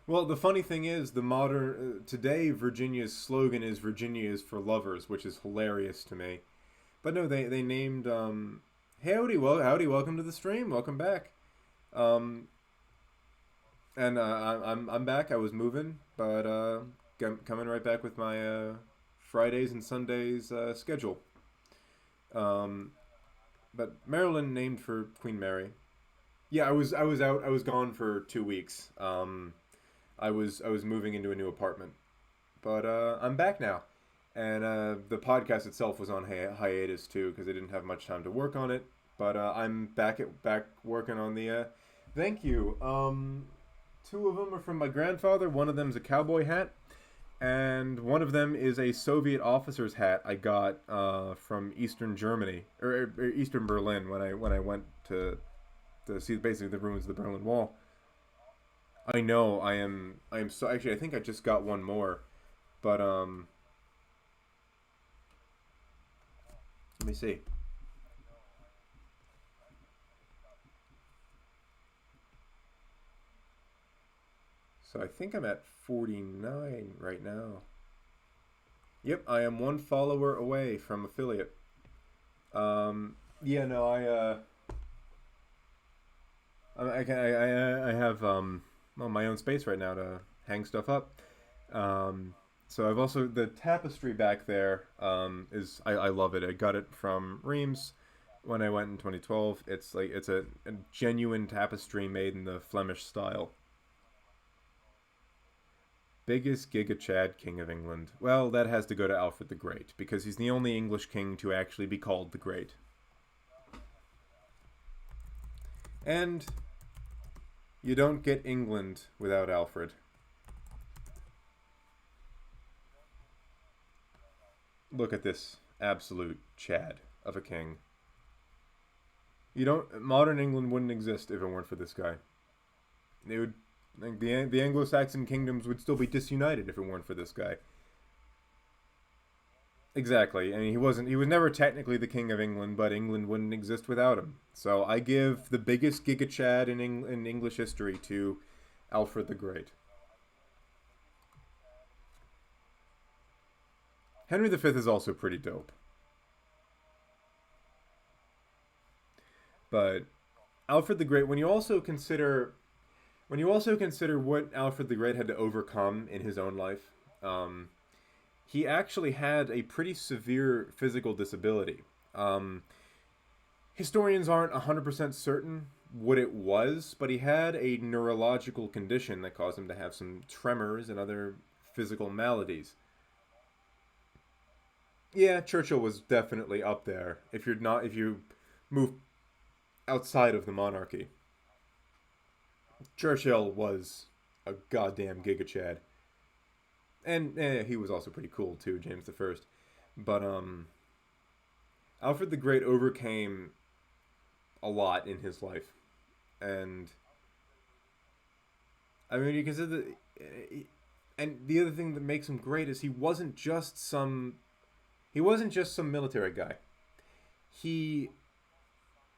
Well, the funny thing is, the modern today Virginia's slogan is "Virginia is for lovers," which is hilarious to me. But no, they named howdy, howdy, welcome to the stream, welcome back. Um, and I'm back. I was moving, but coming right back with my Fridays and Sundays schedule. Um, but Maryland named for Queen Mary. Yeah, I was gone for 2 weeks. I was moving into a new apartment, but I'm back now, and the podcast itself was on hiatus too because I didn't have much time to work on it. But I'm back working on the. Thank you. Two of them are from my grandfather. One of them's a cowboy hat, and one of them is a Soviet officer's hat I got from Eastern Germany or Eastern Berlin when I went to see basically the ruins of the Berlin Wall. I know I am so actually I think I just got one more, but let me see. So I think I'm at 49 right now. Yep, I am one follower away from affiliate. Yeah, no, I have well, my own space right now to hang stuff up. So I've also the tapestry back there is I love it. I got it from Reims when I went in 2012. It's like it's a genuine tapestry made in the Flemish style. Biggest Giga Chad King of England. Well, that has to go to Alfred the Great because he's the only English king to actually be called the Great. And you don't get England without Alfred. Look at this absolute Chad of a king. You don't modern England wouldn't exist if it weren't for this guy. It would like the Anglo-Saxon kingdoms would still be disunited if it weren't for this guy. Exactly. I mean, he was never technically the king of England, but England wouldn't exist without him. So I give the biggest Giga Chad in English history to Alfred the Great. Henry V is also pretty dope. But Alfred the Great, when you also consider what Alfred the Great had to overcome in his own life, um, he actually had a pretty severe physical disability. Um, Historians aren't 100% certain what it was, but he had a neurological condition that caused him to have some tremors and other physical maladies. Yeah, Churchill was definitely up there. If you move outside of the monarchy, Churchill was a goddamn giga chad, and he was also pretty cool too, James the First. But Alfred the Great overcame a lot in his life, and I mean you consider that, and the other thing that makes him great is he wasn't just some military guy. He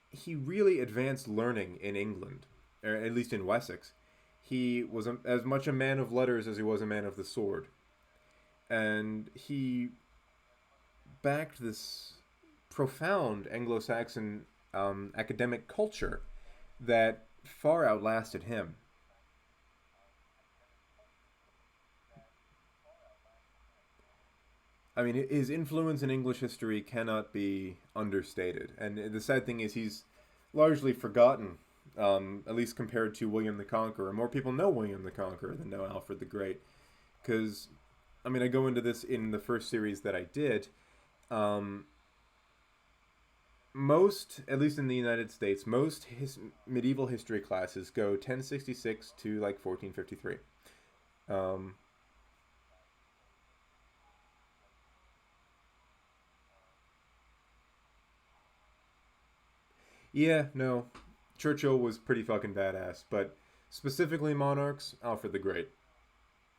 he really advanced learning in England, or at least in Wessex. He was as much a man of letters as he was a man of the sword, and he backed this profound Anglo-Saxon academic culture that far outlasted him. I mean, his influence in English history cannot be understated. And the sad thing is, he's largely forgotten, at least compared to William the Conqueror. More people know William the Conqueror than know Alfred the Great. Because, I mean, I go into this in the first series that I did. Um, Most, at least in the United States, medieval history classes go 1066 to like 1453. Um, Yeah, no. Churchill was pretty fucking badass, but specifically monarchs, Alfred the Great.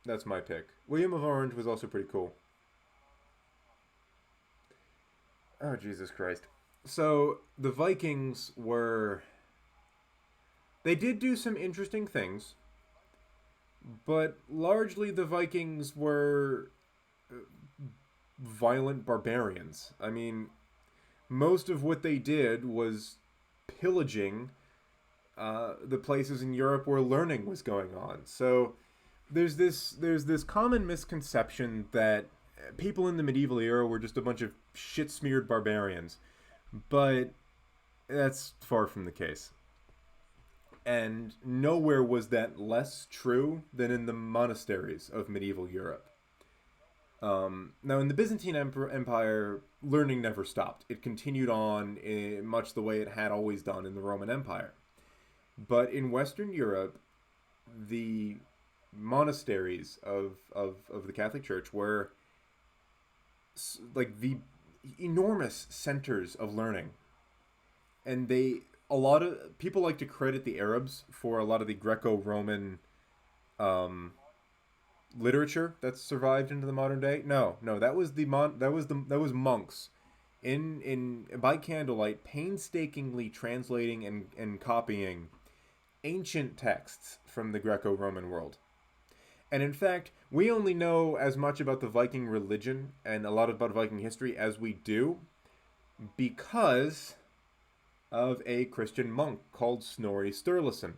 That's my pick. William of Orange was also pretty cool. Oh, Jesus Christ. So, the Vikings were. They did do some interesting things, but largely the Vikings were violent barbarians. I mean, most of what they did was pillaging the places in Europe where learning was going on. So there's this common misconception that people in the medieval era were just a bunch of shit smeared barbarians, but that's far from the case. And nowhere was that less true than in the monasteries of medieval Europe. Now, in the Byzantine Empire, learning never stopped. It continued on in much the way it had always done in the Roman Empire. But in Western Europe, the monasteries of the Catholic Church were like the enormous centers of learning. And a lot of people like to credit the Arabs for a lot of the Greco-Roman um, literature that's survived into the modern day. No, no, that was monks in by candlelight painstakingly translating and copying ancient texts from the Greco-Roman world. And in fact, we only know as much about the Viking religion and a lot about Viking history as we do because of a Christian monk called Snorri Sturluson,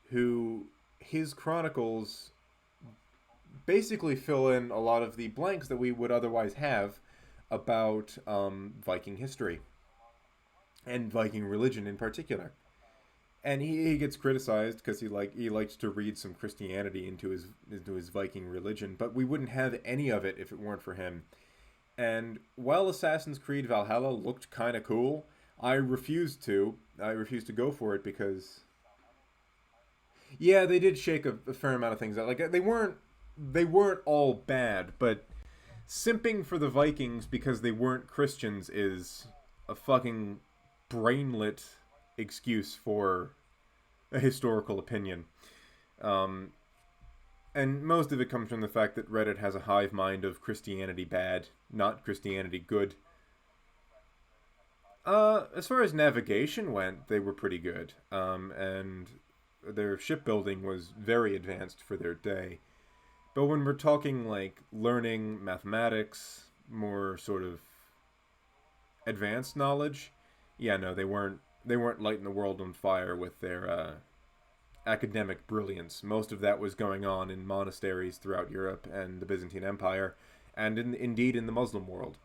who his chronicles basically fill in a lot of the blanks that we would otherwise have about Viking history and Viking religion in particular. And he gets criticized because he likes to read some Christianity into his Viking religion, but we wouldn't have any of it if it weren't for him. And while Assassin's Creed Valhalla looked kind of cool, I refused to go for it because yeah, they did shake a fair amount of things out. Like they weren't all bad, but simping for the Vikings because they weren't Christians is a fucking brainlet excuse for a historical opinion. Um, and most of it comes from the fact that Reddit has a hive mind of Christianity bad, not Christianity good. As far as navigation went, they were pretty good. And their shipbuilding was very advanced for their day. But when we're talking like learning, mathematics, more sort of advanced knowledge, yeah, no, they weren't lighting the world on fire with their academic brilliance. Most of that was going on in monasteries throughout Europe and the Byzantine Empire, and indeed in the Muslim world.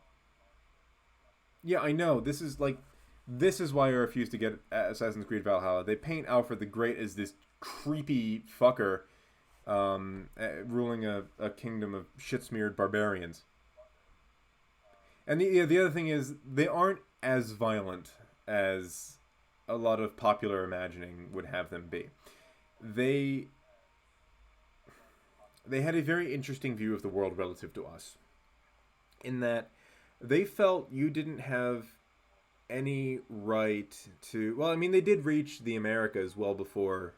Yeah, I know. This is why I refuse to get Assassin's Creed Valhalla. They paint Alfred the Great as this creepy fucker ruling a kingdom of shit-smeared barbarians. And the other thing is, they aren't as violent as a lot of popular imagining would have them be. They they had a very interesting view of the world relative to us, in that they felt you didn't have any right to. Well, I mean, they did reach the Americas well before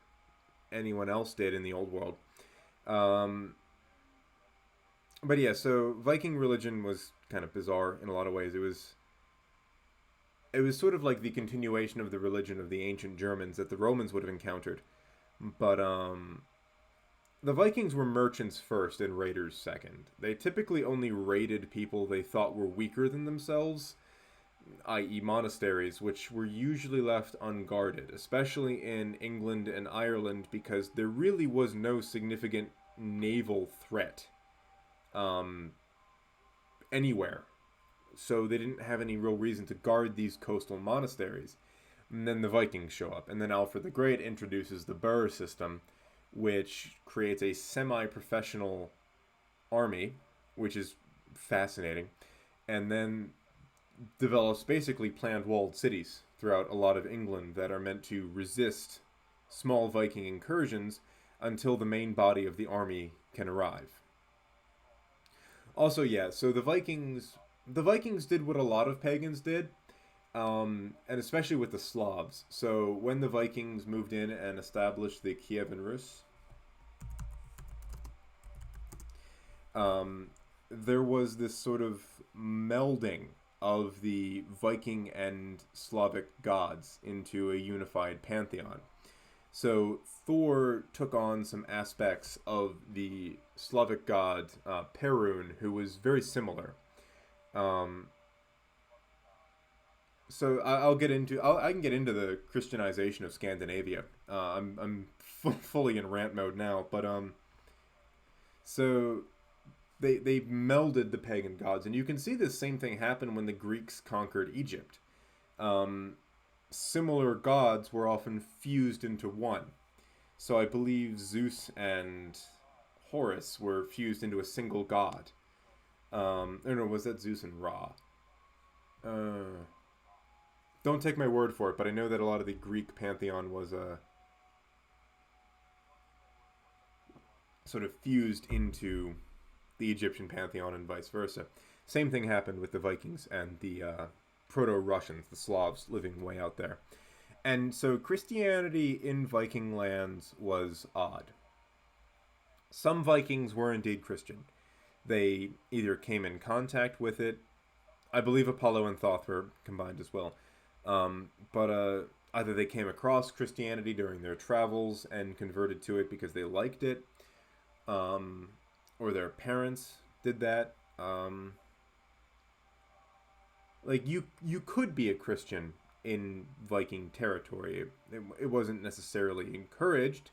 anyone else did in the old world. Um, but yeah, so Viking religion was kind of bizarre in a lot of ways. It was sort of like the continuation of the religion of the ancient Germans that the Romans would have encountered. But the Vikings were merchants first and raiders second. They typically only raided people they thought were weaker than themselves, i.e., monasteries, which were usually left unguarded, especially in England and Ireland, because there really was no significant naval threat um, anywhere. So they didn't have any real reason to guard these coastal monasteries. And then the Vikings show up, and then Alfred the Great introduces the burr system, which creates a semi-professional army, which is fascinating, and then develops basically planned walled cities throughout a lot of England that are meant to resist small Viking incursions until the main body of the army can arrive. Also, yeah, so the Vikings did what a lot of pagans did, and especially with the Slavs. So when the Vikings moved in and established the Kievan Rus, there was this sort of melding of the Viking and Slavic gods into a unified pantheon. So Thor took on some aspects of the Slavic god Perun, who was very similar. Um, I'll get into I can get into the Christianization of Scandinavia. I'm fully in rant mode now, but so they melded the pagan gods, and you can see the same thing happen when the Greeks conquered Egypt. Um, Similar gods were often fused into one. So I believe Zeus and Horus were fused into a single god. I don't know, was that Zeus and Ra? Don't take my word for it, but I know that a lot of the Greek pantheon was sort of fused into the Egyptian pantheon and vice versa. Same thing happened with the Vikings and the Proto-Russians, the Slavs living way out there. And so Christianity in Viking lands was odd. Some Vikings were indeed Christian. They either came in contact with it. I believe Apollo and Thoth were combined as well. But either they came across Christianity during their travels and converted to it because they liked it, or their parents did that. Like you could be a Christian in Viking territory. It wasn't necessarily encouraged,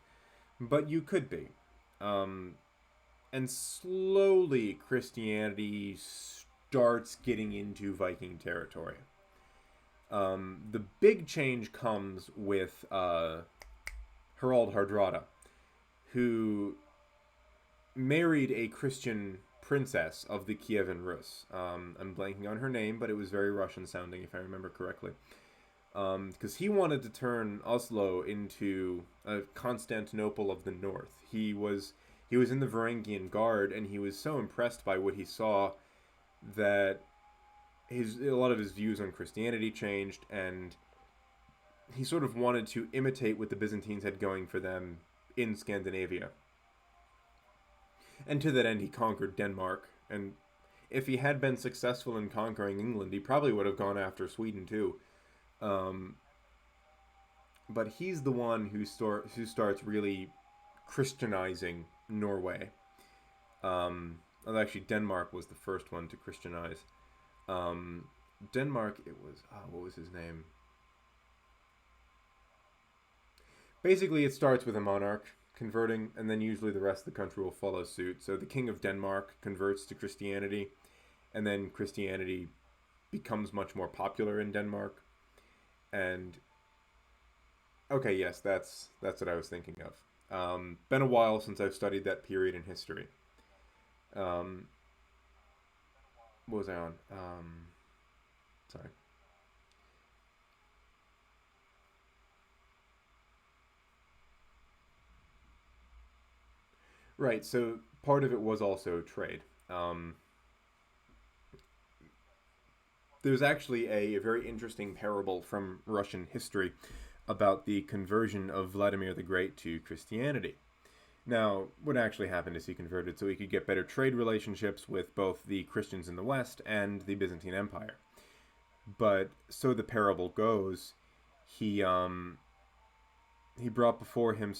but you could be. And slowly Christianity starts getting into Viking territory. The big change comes with Harald Hardrada, who married a Christian princess of the Kievan Rus. I'm blanking on her name, but it was very Russian sounding, if I remember correctly. Because he wanted to turn Oslo into a Constantinople of the north. He was in the Varangian Guard, and he was so impressed by what he saw that a lot of his views on Christianity changed, and he sort of wanted to imitate what the Byzantines had going for them in Scandinavia. And to that end, he conquered Denmark, and if he had been successful in conquering England, he probably would have gone after Sweden too. But he's the one who starts really Christianizing Norway. oh, actually, Denmark was the first one to Christianize. Um, Denmark, it was, what was his name? Basically, it starts with a monarch converting, and then usually the rest of the country will follow suit. So the king of Denmark converts to Christianity, and then Christianity becomes much more popular in Denmark. And okay, yes, that's what I was thinking of. Been a while since I've studied that period in history. Um, what was I on? Sorry. Right. So part of it was also trade. Um, there's actually a very interesting parable from Russian history about the conversion of Vladimir the Great to Christianity. Now, what actually happened is he converted so he could get better trade relationships with both the Christians in the West and the Byzantine Empire. But so the parable goes, he he brought before him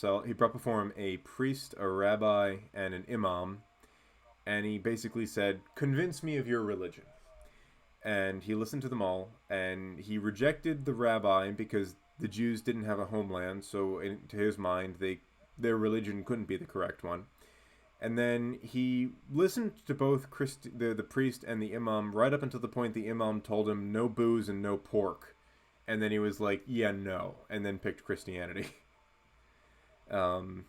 a priest, a rabbi, and an imam, and he basically said, "Convince me of your religion." And he listened to them all, and he rejected the rabbi because the Jews didn't have a homeland, so to his mind, their religion couldn't be the correct one. And then he listened to both the priest and the imam right up until the point the imam told him no booze and no pork. And then he was like, yeah, no, and then picked Christianity. um,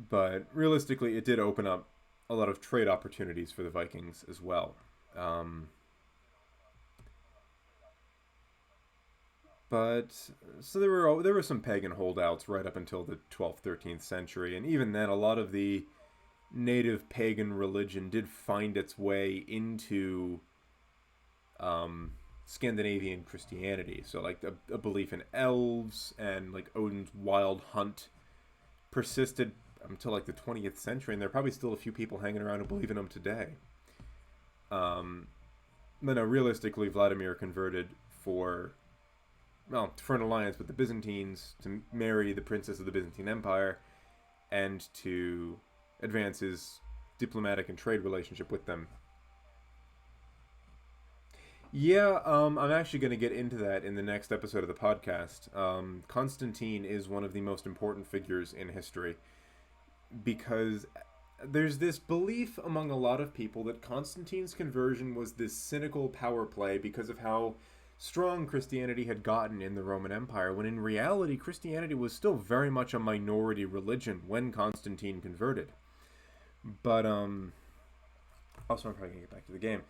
but realistically, it did open up a lot of trade opportunities for the Vikings as well. Um, but so there were some pagan holdouts right up until the 12th, 13th century, and even then, a lot of the native pagan religion did find its way into um, Scandinavian Christianity. So like a belief in elves and like Odin's wild hunt persisted until like the 20th century, and there are probably still a few people hanging around who believe in them today. Um, but no, realistically, Vladimir converted for for an alliance with the Byzantines to marry the princess of the Byzantine Empire and to advance his diplomatic and trade relationship with them. Yeah, I'm actually going to get into that in the next episode of the podcast. Constantine is one of the most important figures in history because there's this belief among a lot of people that Constantine's conversion was this cynical power play because of how strong Christianity had gotten in the Roman Empire, when in reality, Christianity was still very much a minority religion when Constantine converted. But, also, I'm probably going to get back to the game.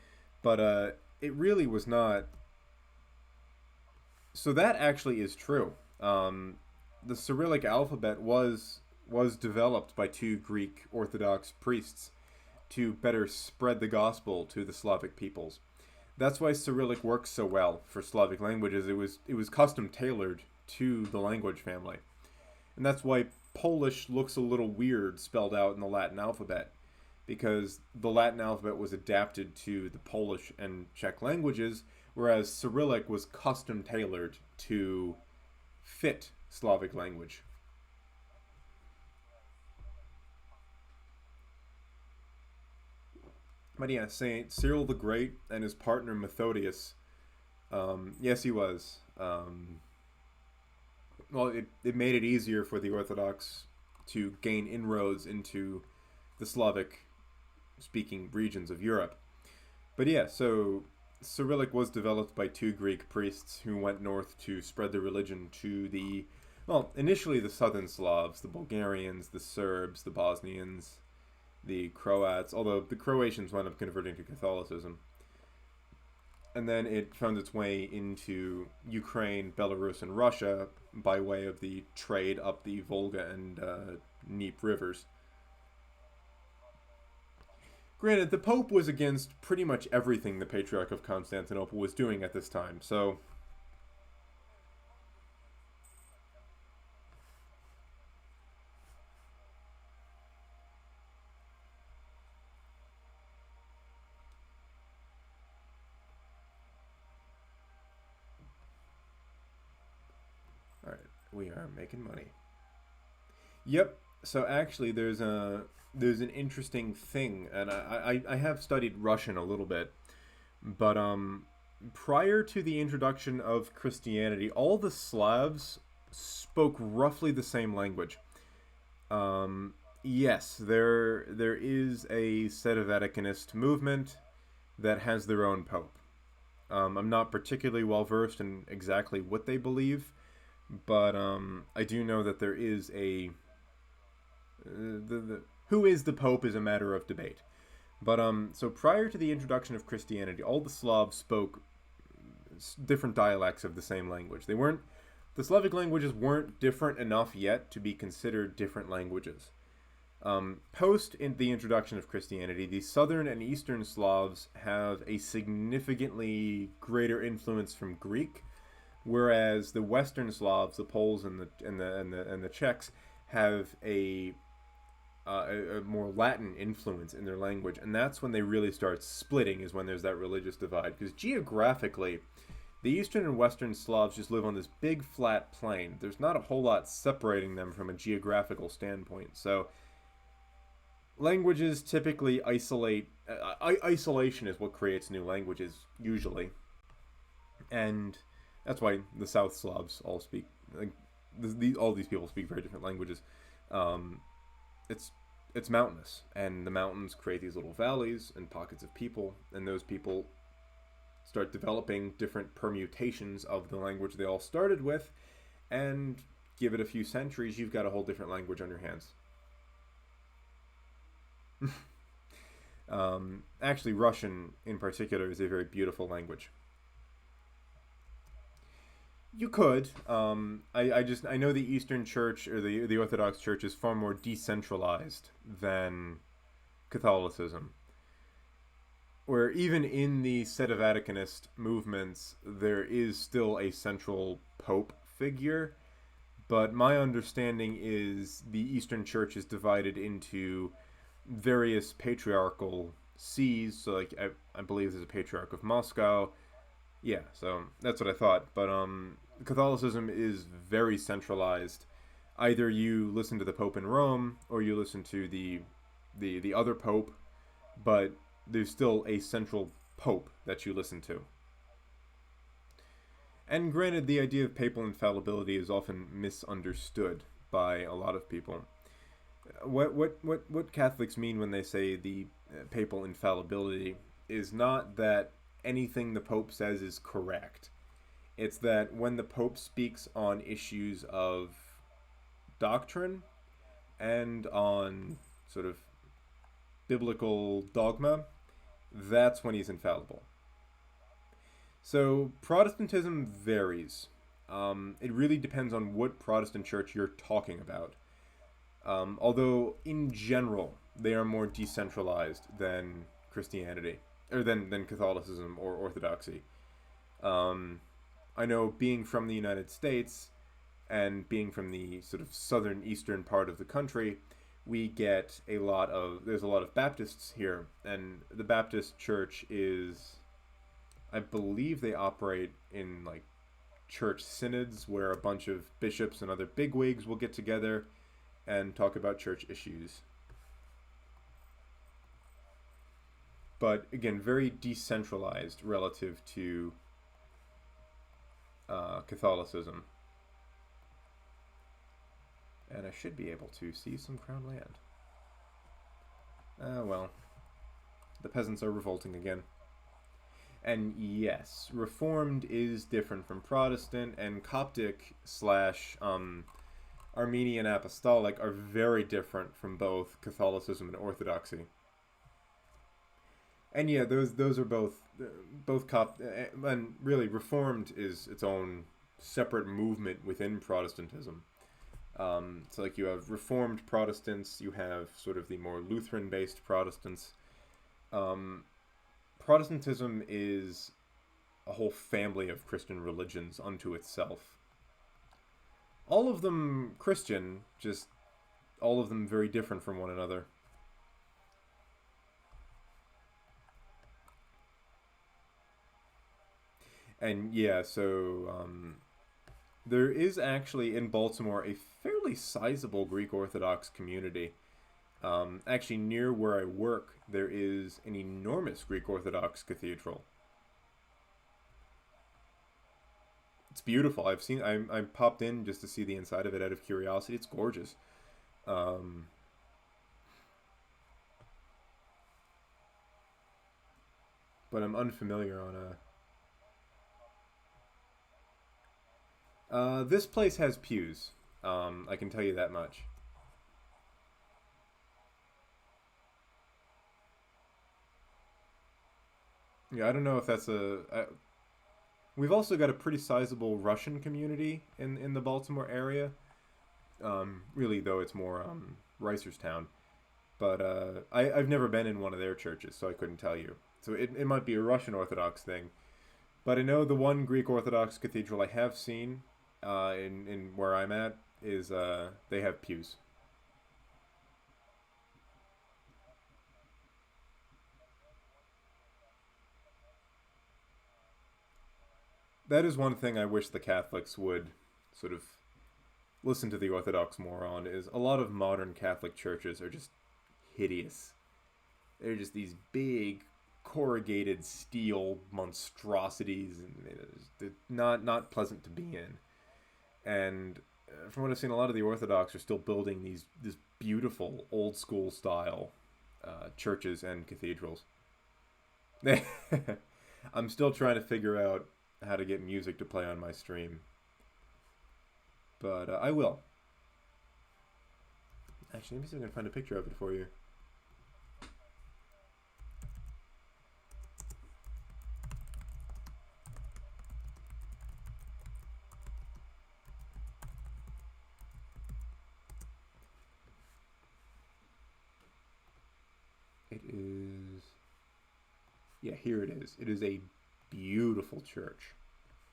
But, it really was not. So that actually is true. The Cyrillic alphabet was developed by two Greek Orthodox priests to better spread the gospel to the Slavic peoples. That's why Cyrillic works so well for Slavic languages. It was custom tailored to the language family, and that's why Polish looks a little weird spelled out in the Latin alphabet, because the Latin alphabet was adapted to the Polish and Czech languages, whereas Cyrillic was custom tailored to fit Slavic language. But yeah, Saint Cyril the Great and his partner Methodius. Yes, he was. Well, it made it easier for the Orthodox to gain inroads into the Slavic speaking regions of Europe. But yeah, so Cyrillic was developed by two Greek priests who went north to spread the religion to initially the southern Slavs, the Bulgarians, the Serbs, the Bosnians, the Croats, although the Croatians wound up converting to Catholicism. And then it found its way into Ukraine, Belarus, and Russia by way of the trade up the Volga and Dnieper rivers. Granted, the Pope was against pretty much everything the Patriarch of Constantinople was doing at this time, so. Alright, we are making money. Yep, So actually, there's an interesting thing, and I have studied Russian a little bit, but prior to the introduction of Christianity, all the Slavs spoke roughly the same language. Yes, there is a Vaticanist movement that has their own pope. I'm not particularly well versed in exactly what they believe, but I do know that there is a the who is the pope is a matter of debate. But so prior to the introduction of Christianity, all the Slavs spoke different dialects of the same language. They weren't the Slavic languages weren't different enough yet to be considered different languages. Post in the introduction of Christianity, the southern and eastern Slavs have a significantly greater influence from Greek, whereas the Western Slavs, the Poles and the Czechs, have a more Latin influence in their language, and that's when they really start splitting. Is when there's that religious divide, because geographically, the Eastern and Western Slavs just live on this big flat plain. There's not a whole lot separating them from a geographical standpoint. So languages typically isolate. Isolation is what creates new languages usually, and that's why the South Slavs all speak. Like, all these people speak very different languages. Um, it's it's mountainous, and the mountains create these little valleys and pockets of people, and those people start developing different permutations of the language they all started with, and give it a few centuries, you've got a whole different language on your hands. Actually, Russian in particular is a very beautiful language. You could. I know the Eastern Church or the Orthodox Church is far more decentralized than Catholicism. Where even in the Vaticanist movements, there is still a central pope figure. But my understanding is the Eastern Church is divided into various patriarchal sees. So, like, I believe there's a Patriarch of Moscow. Yeah, so that's what I thought. But Catholicism is very centralized. Either you listen to the Pope in Rome, or you listen to the other Pope, but there's still a central Pope that you listen to. And granted, the idea of papal infallibility is often misunderstood by a lot of people. What Catholics mean when they say the papal infallibility is not that anything the Pope says is correct. It's that when the Pope speaks on issues of doctrine and on sort of biblical dogma, that's when he's infallible. So Protestantism varies. It really depends on what Protestant church you're talking about. Although, in general, they are more decentralized than Christianity, or than Catholicism or Orthodoxy. I know, being from the United States and being from the sort of southern eastern part of the country, we get there's a lot of Baptists here, and the Baptist church is, I believe they operate in like church synods where a bunch of bishops and other bigwigs will get together and talk about church issues. But again, very decentralized relative to Catholicism. And I should be able to see some crown land. Well, the peasants are revolting again. And yes, Reformed is different from Protestant, and Coptic slash Armenian Apostolic are very different from both Catholicism and Orthodoxy. And yeah, those are both and really Reformed is its own separate movement within Protestantism. So like you have Reformed Protestants, you have sort of the more Lutheran-based Protestants. Protestantism is a whole family of Christian religions unto itself. All of them Christian, just all of them very different from one another. And yeah, so There is actually in Baltimore a fairly sizable Greek Orthodox community. Actually, near where I work, there is an enormous Greek Orthodox cathedral. It's beautiful. I popped in just to see the inside of it out of curiosity. It's gorgeous. Um, but I'm unfamiliar on a. This place has pews. I can tell you that much. Yeah, I don't know if that's we've also got a pretty sizable Russian community in the Baltimore area. Really, though, it's more Reisterstown. But I've never been in one of their churches, so I couldn't tell you. So it might be a Russian Orthodox thing. But I know the one Greek Orthodox cathedral I have seen in where I'm at is they have pews. That is one thing I wish the Catholics would sort of listen to the Orthodox more on, is a lot of modern Catholic churches are just hideous. They're just these big corrugated steel monstrosities, and they're not pleasant to be in. And from what I've seen, a lot of the Orthodox are still building these this beautiful old school style churches and cathedrals. I'm still trying to figure out how to get music to play on my stream, but I will. Actually, let me see if I can find a picture of it for you. It is. Yeah, here it is. It is a beautiful church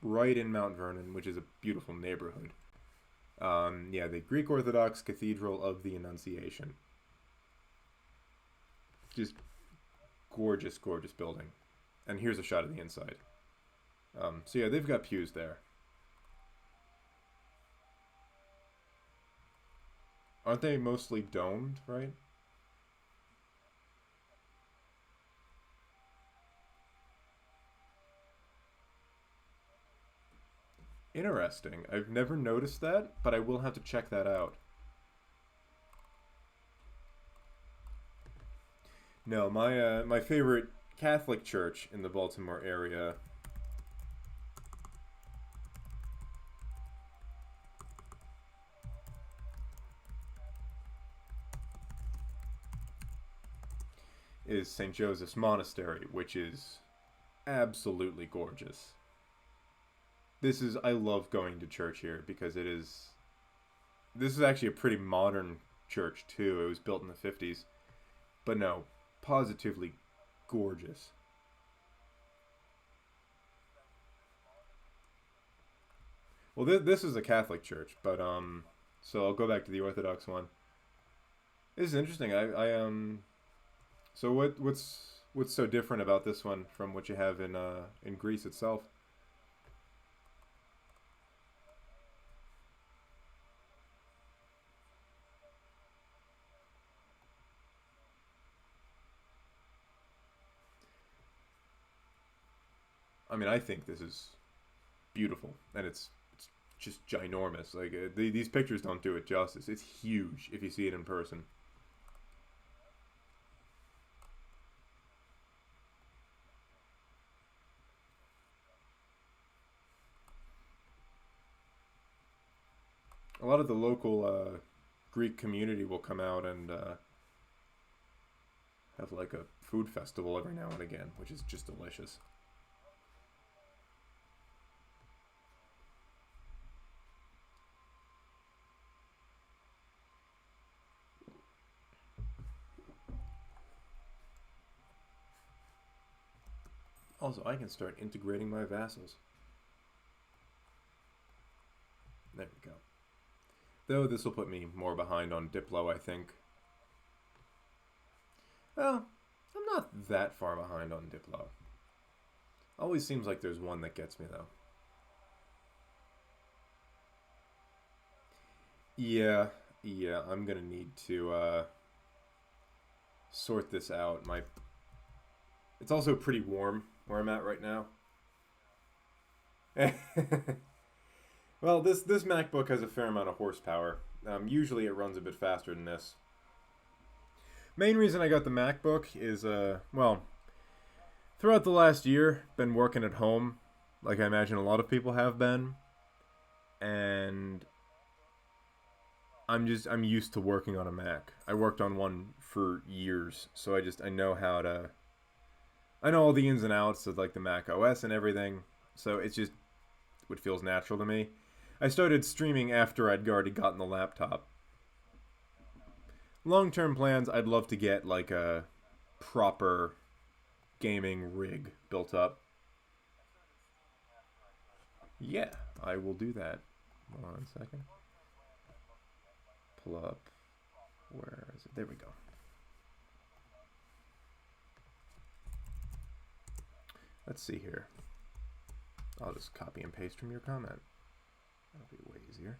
right in Mount Vernon, which is a beautiful neighborhood. Yeah, the Greek Orthodox Cathedral of the Annunciation. Just gorgeous, gorgeous building. And here's a shot of the inside. So yeah, they've got pews there. Aren't they mostly domed, right? Interesting. I've never noticed that, but I will have to check that out. No, my favorite Catholic church in the Baltimore area is St. Joseph's Monastery, which is absolutely gorgeous. I love going to church here because this is actually a pretty modern church too. It was built in the 50s. But no, positively gorgeous. Well, this is a Catholic church, but so I'll go back to the Orthodox one. This is interesting. So what's so different about this one from what you have in Greece itself? I mean, I think this is beautiful, and it's just ginormous. Like these pictures don't do it justice. It's huge if you see it in person. A lot of the local Greek community will come out and have like a food festival every now and again, which is just delicious. Also, I can start integrating my vassals. There we go. Though this will put me more behind on Diplo, I think. Well, I'm not that far behind on Diplo. Always seems like there's one that gets me, though. Yeah, yeah, I'm gonna need to sort this out. My It's also pretty warm where I'm at right now. Well, this MacBook has a fair amount of horsepower. Usually it runs a bit faster than this. Main reason I got the MacBook is well, throughout the last year, been working at home, like I imagine a lot of people have been, and I'm used to working on a Mac. I worked on one for years, so I know how to I know all the ins and outs of like the Mac OS and everything. So it's just what feels natural to me. I started streaming after I'd already gotten the laptop. Long-term plans, I'd love to get like a proper gaming rig built up. Yeah, I will do that. Hold on a second. Pull up. Where is it? There we go. Let's see here. I'll just copy and paste from your comment. That'll be way easier.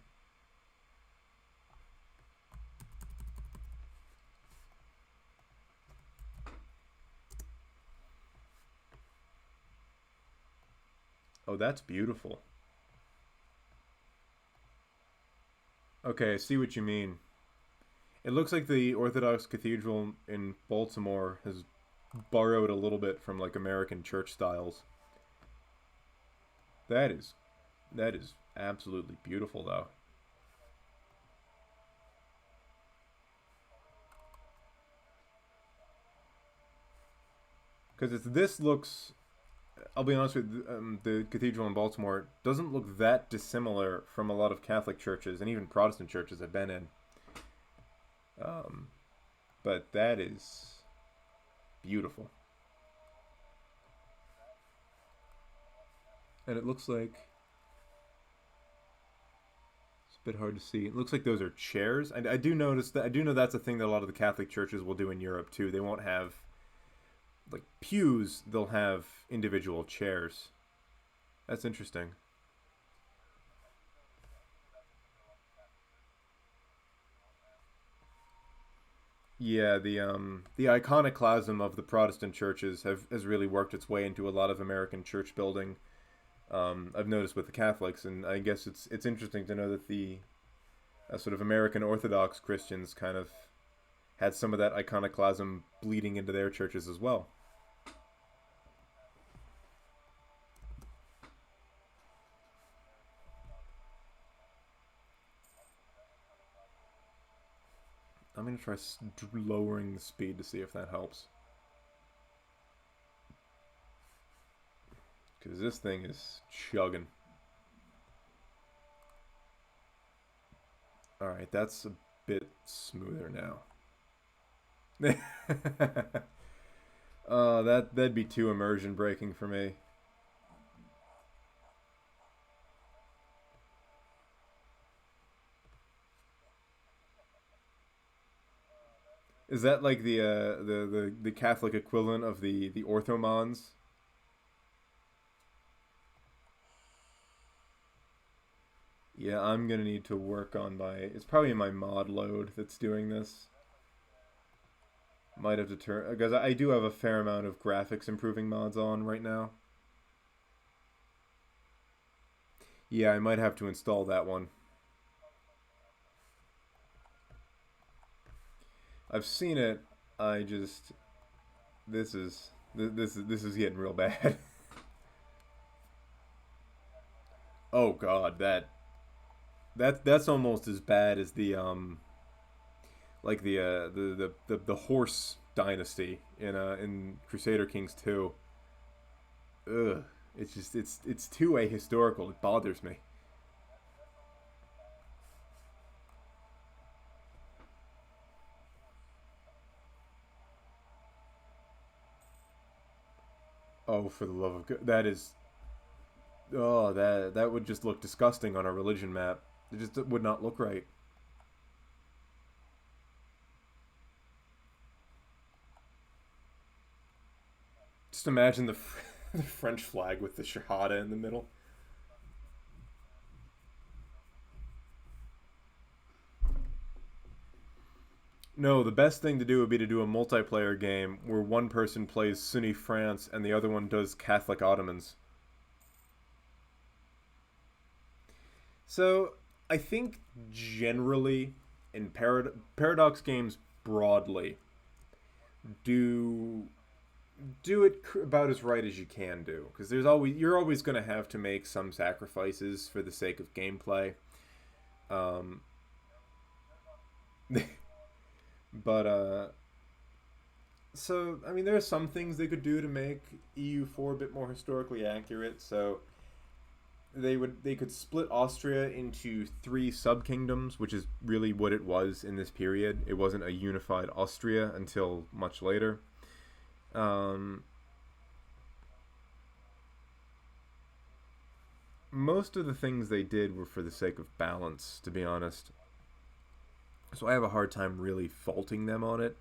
Oh, that's beautiful. Okay, I see what you mean. It looks like the Orthodox Cathedral in Baltimore has borrowed a little bit from like American church styles. That is absolutely beautiful though. Because this looks, I'll be honest with you, the cathedral in Baltimore doesn't look that dissimilar from a lot of Catholic churches and even Protestant churches I've been in. Um, but that is beautiful. And it looks like it's a bit hard to see. It looks like those are chairs. I do notice that I do know that's a thing that a lot of the Catholic churches will do in Europe too. They won't have like pews, they'll have individual chairs. That's interesting. Yeah, the iconoclasm of the Protestant churches has really worked its way into a lot of American church building. I've noticed with the Catholics, and I guess it's interesting to know that the sort of American Orthodox Christians kind of had some of that iconoclasm bleeding into their churches as well. I'm gonna try lowering the speed to see if that helps. Because this thing is chugging. Alright, that's a bit smoother now. That'd be too immersion breaking for me. Is that like the Catholic equivalent of the orthomons? Yeah, I'm gonna need to work on my. It's probably my mod load that's doing this. Might have to turn because I do have a fair amount of graphics improving mods on right now. Yeah, I might have to install that one. I've seen it. I just this is getting real bad. Oh God, that's almost as bad as the like the horse dynasty in Crusader Kings 2. Ugh, it's just it's too ahistorical. It bothers me. Oh, for the love of God, that is oh that would just look disgusting on a religion map. It just would not look right. Just imagine the French flag with the Shahada in the middle. No, the best thing to do would be to do a multiplayer game where one person plays Sunni France and the other one does Catholic Ottomans. So, I think generally in Paradox games broadly do it about as right as you can do, because you're always going to have to make some sacrifices for the sake of gameplay. Um, but so I mean, there are some things they could do to make EU4 a bit more historically accurate. So they could split Austria into three sub-kingdoms, which is really what it was in this period. It wasn't a unified Austria until much later. Um, Most of the things they did were for the sake of balance, to be honest. So I have a hard time really faulting them on it.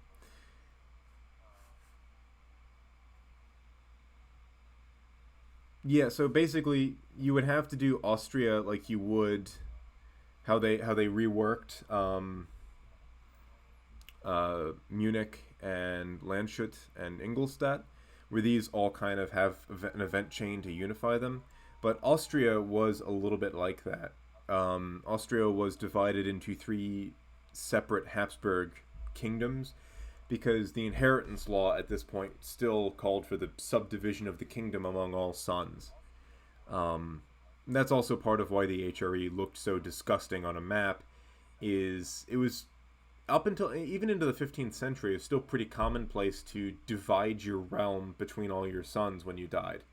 Yeah, so basically you would have to do Austria like you would how they reworked Munich and Landshut and Ingolstadt, where these all kind of have an event chain to unify them. But Austria was a little bit like that. Austria was divided into three separate Habsburg kingdoms because the inheritance law at this point still called for the subdivision of the kingdom among all sons. That's also part of why the HRE looked so disgusting on a map. Is it was up until even into the 15th century, it's still pretty commonplace to divide your realm between all your sons when you died.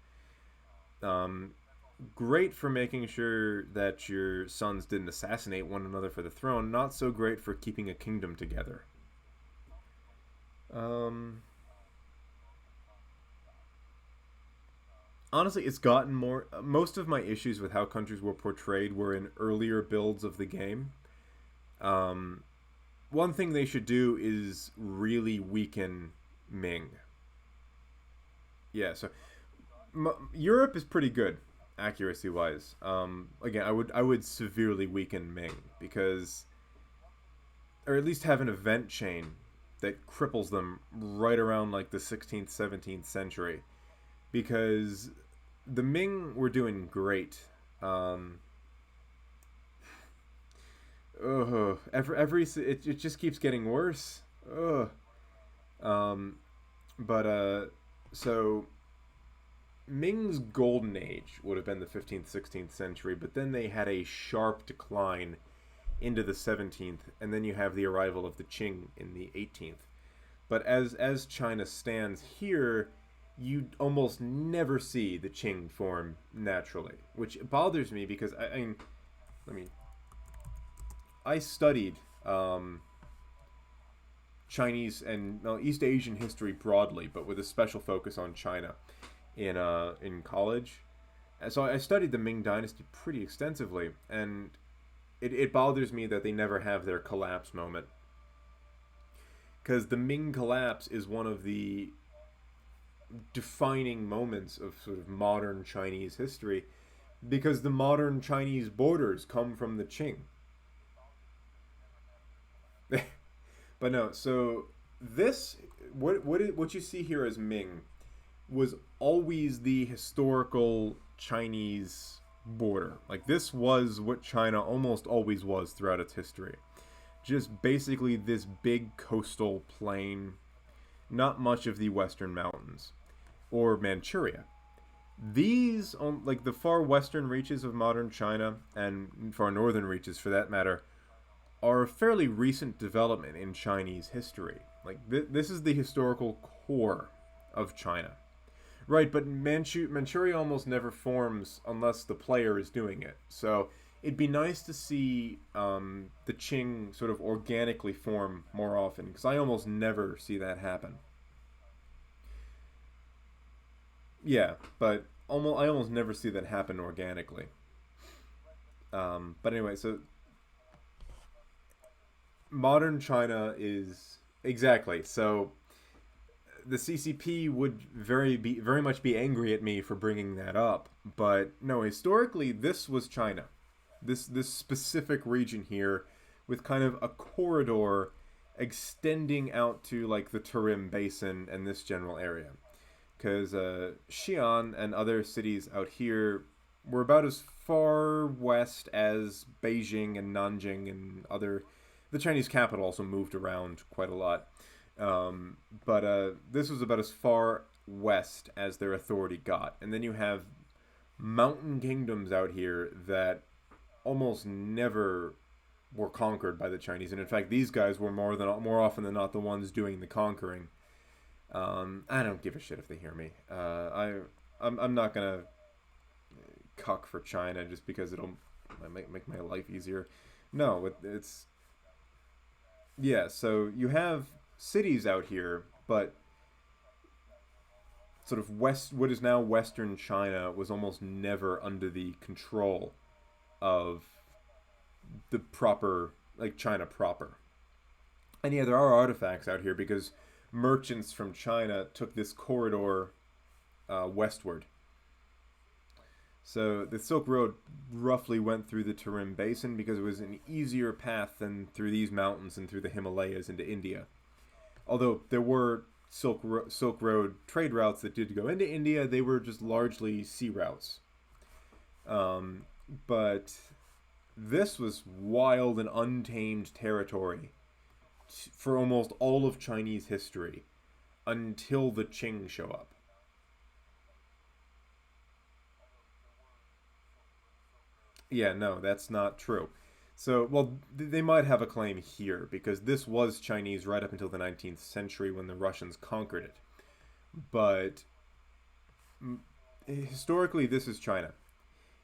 Um, Great for making sure that your sons didn't assassinate one another for the throne. Not so great for keeping a kingdom together. Um, Honestly, it's gotten more. Most of my issues with how countries were portrayed were in earlier builds of the game. Um, One thing they should do is really weaken Ming. Yeah, so Europe is pretty good accuracy wise. Again, I would severely weaken Ming because, or at least have an event chain that cripples them right around like the 16th, 17th century, because the Ming were doing great. Um, it just keeps getting worse. Ugh. Um, but so Ming's golden age would have been the 15th, 16th century, but then they had a sharp decline into the 17th, and then you have the arrival of the Qing in the 18th. But as China stands here, you almost never see the Qing form naturally, which bothers me because I mean, I studied Chinese and East Asian history broadly, but with a special focus on China in college. And so I studied the Ming Dynasty pretty extensively, and it bothers me that they never have their collapse moment, because the Ming collapse is one of the defining moments of sort of modern Chinese history, because the modern Chinese borders come from the Qing. But no, so this what you see here as Ming was always the historical Chinese border. Like, this was what China almost always was throughout its history. Just basically this big coastal plain, not much of the western mountains or Manchuria. These, like the far western reaches of modern China, and far northern reaches for that matter, are a fairly recent development in Chinese history. Like, this is the historical core of China. Right, but Manchuria almost never forms unless the player is doing it. So it'd be nice to see the Qing sort of organically form more often, because I almost never see that happen. Yeah, but I almost never see that happen organically. But anyway, so modern China is exactly so. The CCP would very much be angry at me for bringing that up, but no, historically this was China. This specific region here, with kind of a corridor extending out to like the Tarim Basin and this general area. Because Xi'an and other cities out here were about as far west as Beijing and Nanjing and other. The Chinese capital also moved around quite a lot. But this was about as far west as their authority got. And then you have mountain kingdoms out here that almost never were conquered by the Chinese. And in fact, these guys were more often than not the ones doing the conquering. I don't give a shit if they hear me. I'm not gonna cuck for China just because it'll make my life easier. No, it's yeah. So you have cities out here, but sort of what is now Western China was almost never under the control of the proper, like China proper. And yeah, there are artifacts out here because merchants from China took this corridor westward. So the Silk Road roughly went through the Tarim Basin because it was an easier path than through these mountains and through the Himalayas into India. Although there were Silk Road trade routes that did go into India, they were just largely sea routes. But this was wild and untamed territory for almost all of Chinese history until the Qing show up. Yeah, no, that's not true. So, well, they might have a claim here because this was Chinese right up until the 19th century when the Russians conquered it. But historically, this is China.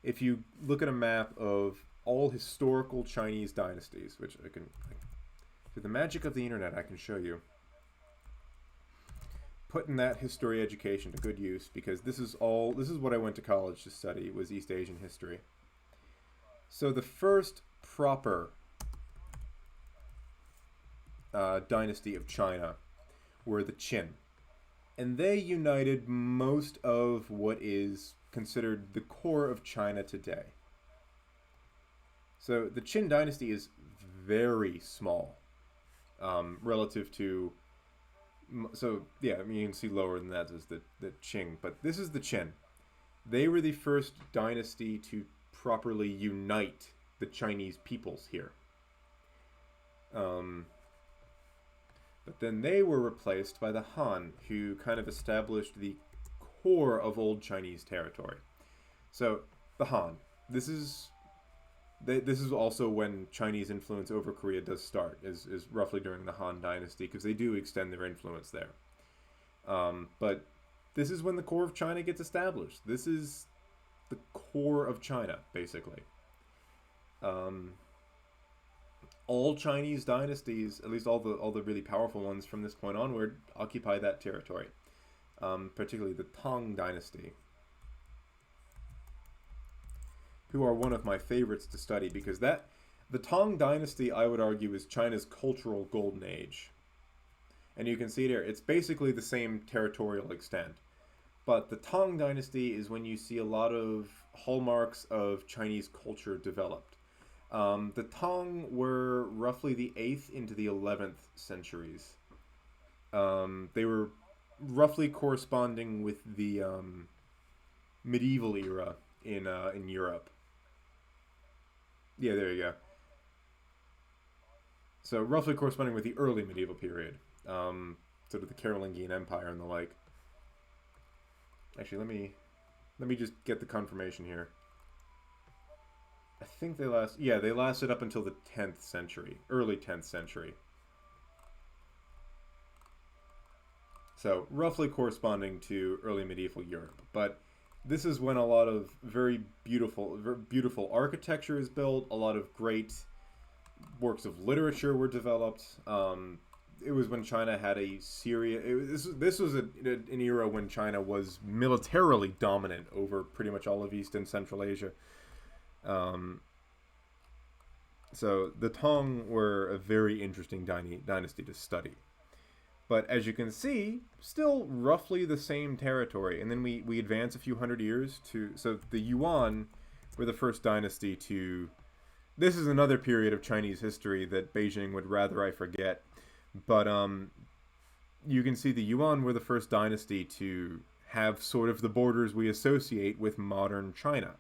If you look at a map of all historical Chinese dynasties, which I can, through the magic of the internet, I can show you. Putting that history education to good use because this is what I went to college to study was East Asian history. So the first proper dynasty of China were the Qin. And they united most of what is considered the core of China today. So the Qin dynasty is very small relative to... So, yeah, I mean, you can see lower than that is the Qing. But this is the Qin. They were the first dynasty to properly unite the Chinese peoples here. But then they were replaced by the Han, who kind of established the core of old Chinese territory. So, the Han. This is also when Chinese influence over Korea does start, is roughly during the Han Dynasty, because they do extend their influence there. But this is when the core of China gets established. This is the core of China, basically. All Chinese dynasties, at least all the really powerful ones from this point onward, occupy that territory. Particularly the Tang Dynasty, who are one of my favorites to study because the Tang Dynasty, I would argue, is China's cultural golden age. And you can see it here. It's basically the same territorial extent. But the Tang Dynasty is when you see a lot of hallmarks of Chinese culture developed. The Tang were roughly the 8th into the 11th centuries. They were roughly corresponding with the medieval era in Europe. Yeah, there you go. So roughly corresponding with the early medieval period, sort of the Carolingian Empire and the like. Actually, let me just get the confirmation here. I think they lasted up until the 10th century, early 10th century. So roughly corresponding to early medieval Europe, but this is when a lot of very beautiful architecture is built. A lot of great works of literature were developed. It was when China had a serious... This was an era when China was militarily dominant over pretty much all of East and Central Asia. So the Tang were a very interesting dynasty to study. But as you can see, still roughly the same territory. And then we advance a few hundred years to... So the Yuan were the first dynasty to... This is another period of Chinese history that Beijing would rather I forget. But you can see the Yuan were the first dynasty to have sort of the borders we associate with modern China.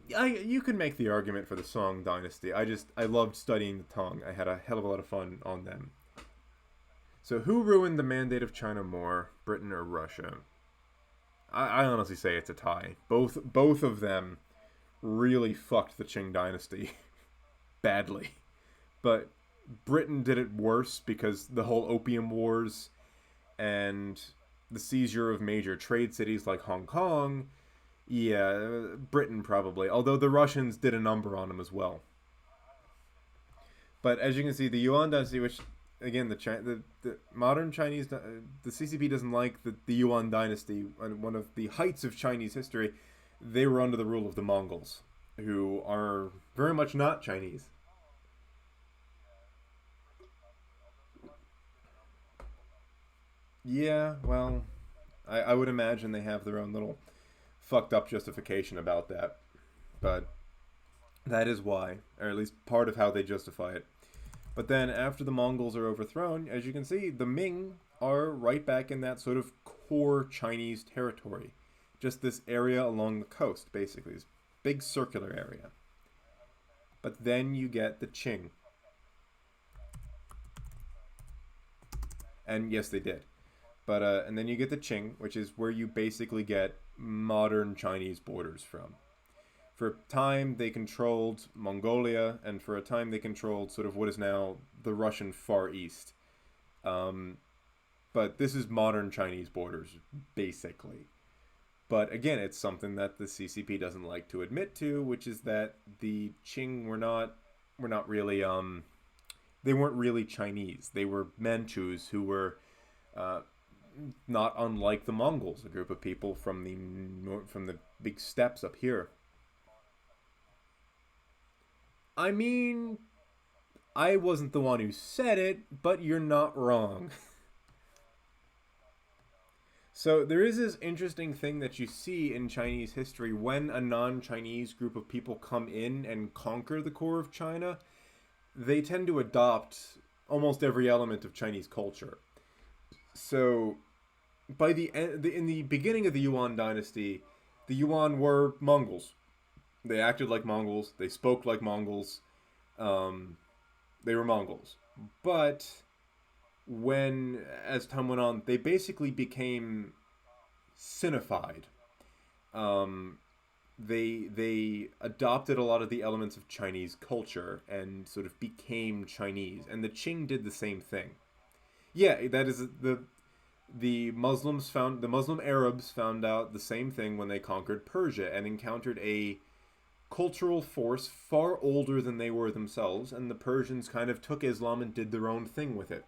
You could make the argument for the Song dynasty. I loved studying the Tang. I had a hell of a lot of fun on them. So who ruined the Mandate of China more, Britain or Russia? I honestly say it's a tie. Both of them really fucked the Qing dynasty badly. But Britain did it worse because the whole Opium Wars and the seizure of major trade cities like Hong Kong. Yeah, Britain probably. Although the Russians did a number on them as well. But as you can see, the Yuan dynasty, which again the modern Chinese, the CCP doesn't like the Yuan dynasty. One of the heights of Chinese history, they were under the rule of the Mongols, who are very much not Chinese. Yeah, well, I would imagine they have their own little fucked up justification about that. But that is why, or at least part of how they justify it. But then after the Mongols are overthrown, as you can see, the Ming are right back in that sort of core Chinese territory. Just this area along the coast, basically. This big circular area. But then you get the Qing. And yes, they did. But and then you get the Qing, which is where you basically get modern Chinese borders from. For a time, they controlled Mongolia, and for a time, they controlled sort of what is now the Russian Far East. But this is modern Chinese borders, basically. But again, it's something that the CCP doesn't like to admit to, which is that the Qing were not really they weren't really Chinese. They were Manchus who were not unlike the Mongols, a group of people from the big steppes up here. I mean, I wasn't the one who said it, but you're not wrong. So there is this interesting thing that you see in Chinese history when a non-Chinese group of people come in and conquer the core of China. They tend to adopt almost every element of Chinese culture. So by in the beginning of the Yuan dynasty, the Yuan were Mongols. They acted like Mongols. They spoke like Mongols. They were Mongols. But as time went on, they basically became Sinified. They adopted a lot of the elements of Chinese culture and sort of became Chinese. And the Qing did the same thing. Yeah, that is the Muslim Arabs found out the same thing when they conquered Persia and encountered a cultural force far older than they were themselves, and the Persians kind of took Islam and did their own thing with it.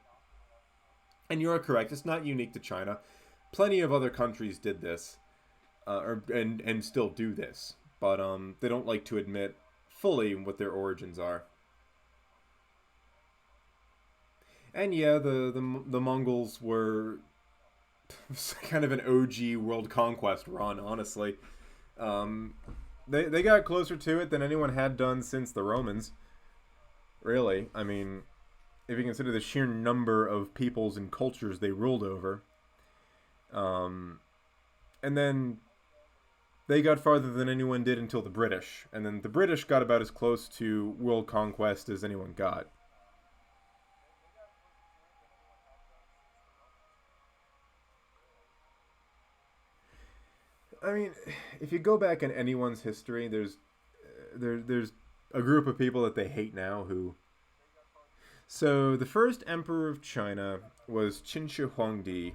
And you are correct, it's not unique to China. Plenty of other countries did this, and still do this, but they don't like to admit fully what their origins are. And yeah, the Mongols were kind of an OG world conquest run, honestly. They got closer to it than anyone had done since the Romans. Really. I mean, if you consider the sheer number of peoples and cultures they ruled over. And then they got farther than anyone did until the British. And then the British got about as close to world conquest as anyone got. I mean, if you go back in anyone's history, there's a group of people that they hate now who. So the first emperor of China was Qin Shi Huangdi,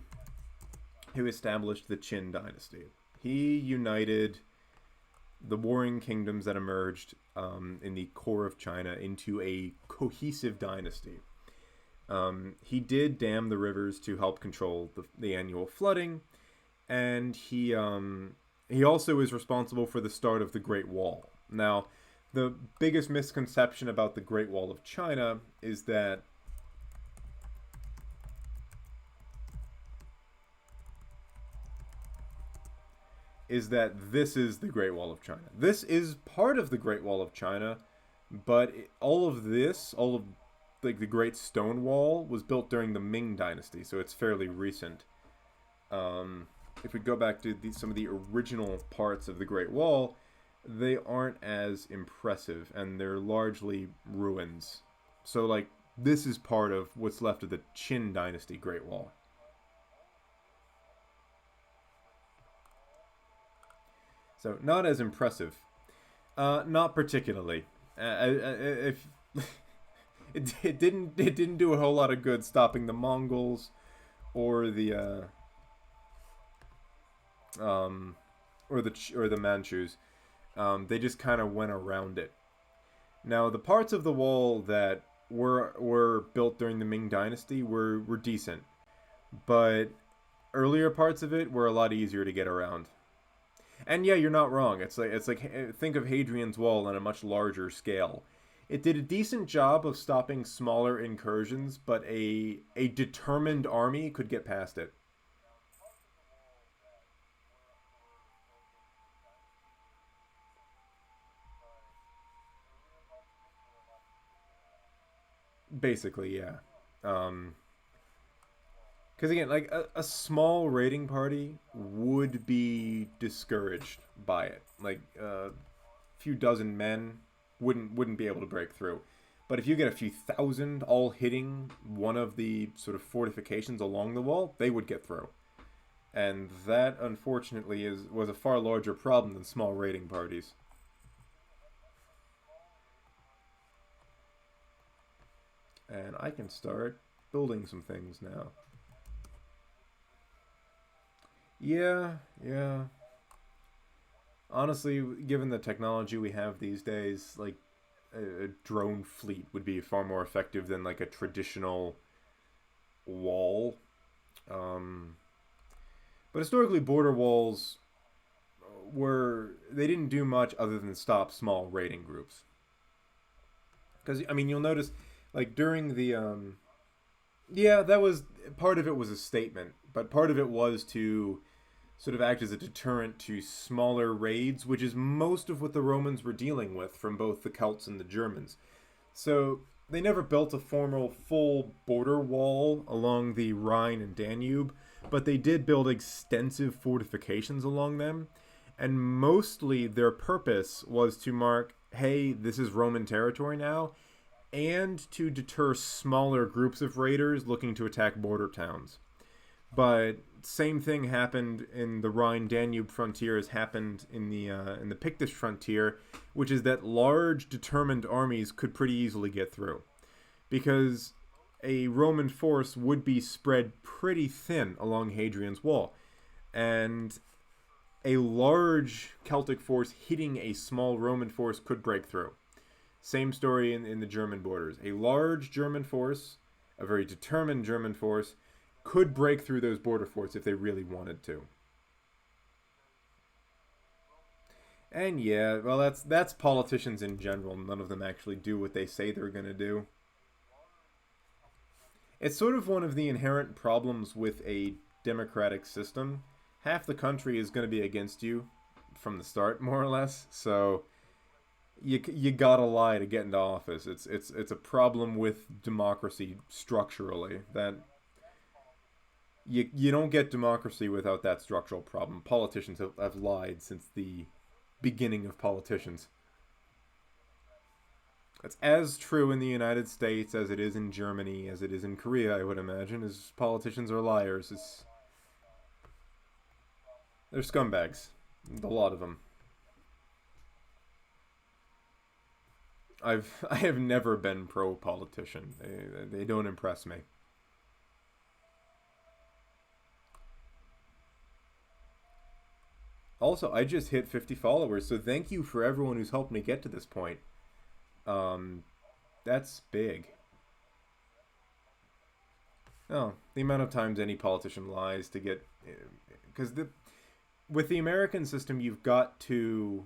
who established the Qin dynasty. He united the warring kingdoms that emerged in the core of China into a cohesive dynasty. He did dam the rivers to help control the annual flooding. And he also is responsible for the start of the Great Wall. Now, the biggest misconception about the Great Wall of China is that this is the Great Wall of China. This is part of the Great Wall of China, but all of like the Great Stone Wall was built during the Ming Dynasty, so it's fairly recent. If we go back to some of the original parts of the Great Wall, they aren't as impressive, and they're largely ruins. So, like, this is part of what's left of the Qin Dynasty Great Wall. So, not as impressive. Not particularly. If it didn't do a whole lot of good stopping the Mongols or the Manchus. They just kind of went around it. Now, the parts of the wall that were built during the Ming Dynasty were decent, but earlier parts of it were a lot easier to get around. And yeah, you're not wrong. It's like think of Hadrian's Wall on a much larger scale. It did a decent job of stopping smaller incursions, but a determined army could get past it. Basically, yeah. Because again, like a small raiding party would be discouraged by it. Like a few dozen men wouldn't be able to break through. But if you get a few thousand all hitting one of the sort of fortifications along the wall, they would get through. And that, unfortunately, was a far larger problem than small raiding parties. And I can start building some things now. Yeah. Honestly, given the technology we have these days, like a drone fleet would be far more effective than like a traditional wall. But historically, border walls they didn't do much other than stop small raiding groups. Because I mean, you'll notice, like during the yeah, that was part of it was a statement, but part of it was to sort of act as a deterrent to smaller raids, which is most of what the Romans were dealing with from both the Celts and the Germans. So they never built a formal full border wall along the Rhine and Danube, but they did build extensive fortifications along them, and mostly their purpose was to mark, hey, this is Roman territory now, and to deter smaller groups of raiders looking to attack border towns. But same thing happened in the Rhine-Danube frontier as happened in the Pictish frontier, which is that large, determined armies could pretty easily get through. Because a Roman force would be spread pretty thin along Hadrian's Wall. And a large Celtic force hitting a small Roman force could break through. Same story in the German borders. A large German force, a very determined German force, could break through those border forts if they really wanted to. And yeah, well, that's politicians in general. None of them actually do what they say they're going to do. It's sort of one of the inherent problems with a democratic system. Half the country is going to be against you from the start, more or less. So you gotta lie to get into office. It's a problem with democracy structurally that you don't get democracy without that structural problem. Politicians have lied since the beginning of politicians. It's as true in the United States as it is in Germany, as it is in Korea, I would imagine, as politicians are liars. They're scumbags. A lot of them. I have never been pro-politician. They don't impress me. Also, I just hit 50 followers, so thank you for everyone who's helped me get to this point. That's big. Oh, the amount of times any politician lies to get... Because with the American system, you've got to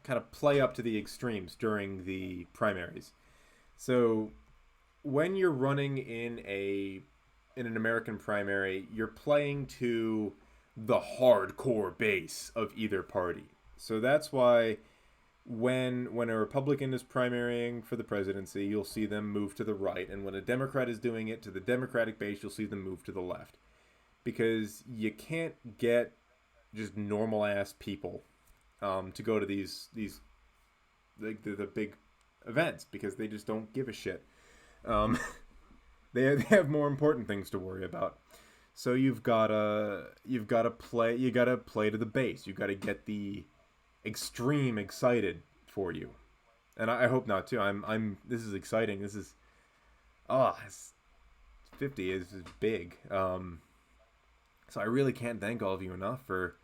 kind of play up to the extremes during the primaries. So when you're running in an American primary, you're playing to the hardcore base of either party. So that's why when a Republican is primarying for the presidency, you'll see them move to the right, and when a Democrat is doing it to the Democratic base, you'll see them move to the left, because you can't get just normal ass people to go to these like the big events, because they just don't give a shit. Um, they have more important things to worry about. So you've gotta play to the base. You've got to get the extreme excited for you, and I hope not too. This is exciting. This is it's 50 is big. So I really can't thank all of you enough for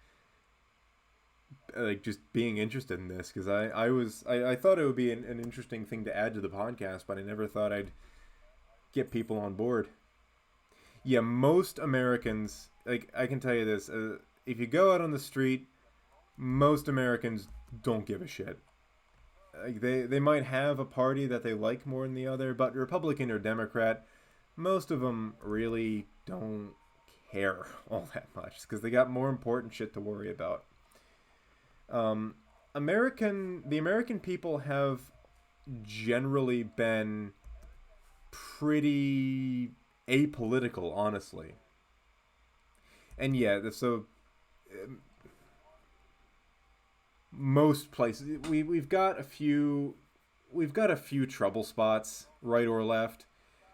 like just being interested in this, because I thought it would be an interesting thing to add to the podcast, but I never thought I'd get people on board. Yeah, most Americans, like, I can tell you this, if you go out on the street, most Americans don't give a shit. Like, they might have a party that they like more than the other, but Republican or Democrat, most of them really don't care all that much, because they got more important shit to worry about. The American people have generally been pretty apolitical, honestly. And yeah, so most places we've got a few trouble spots, right or left.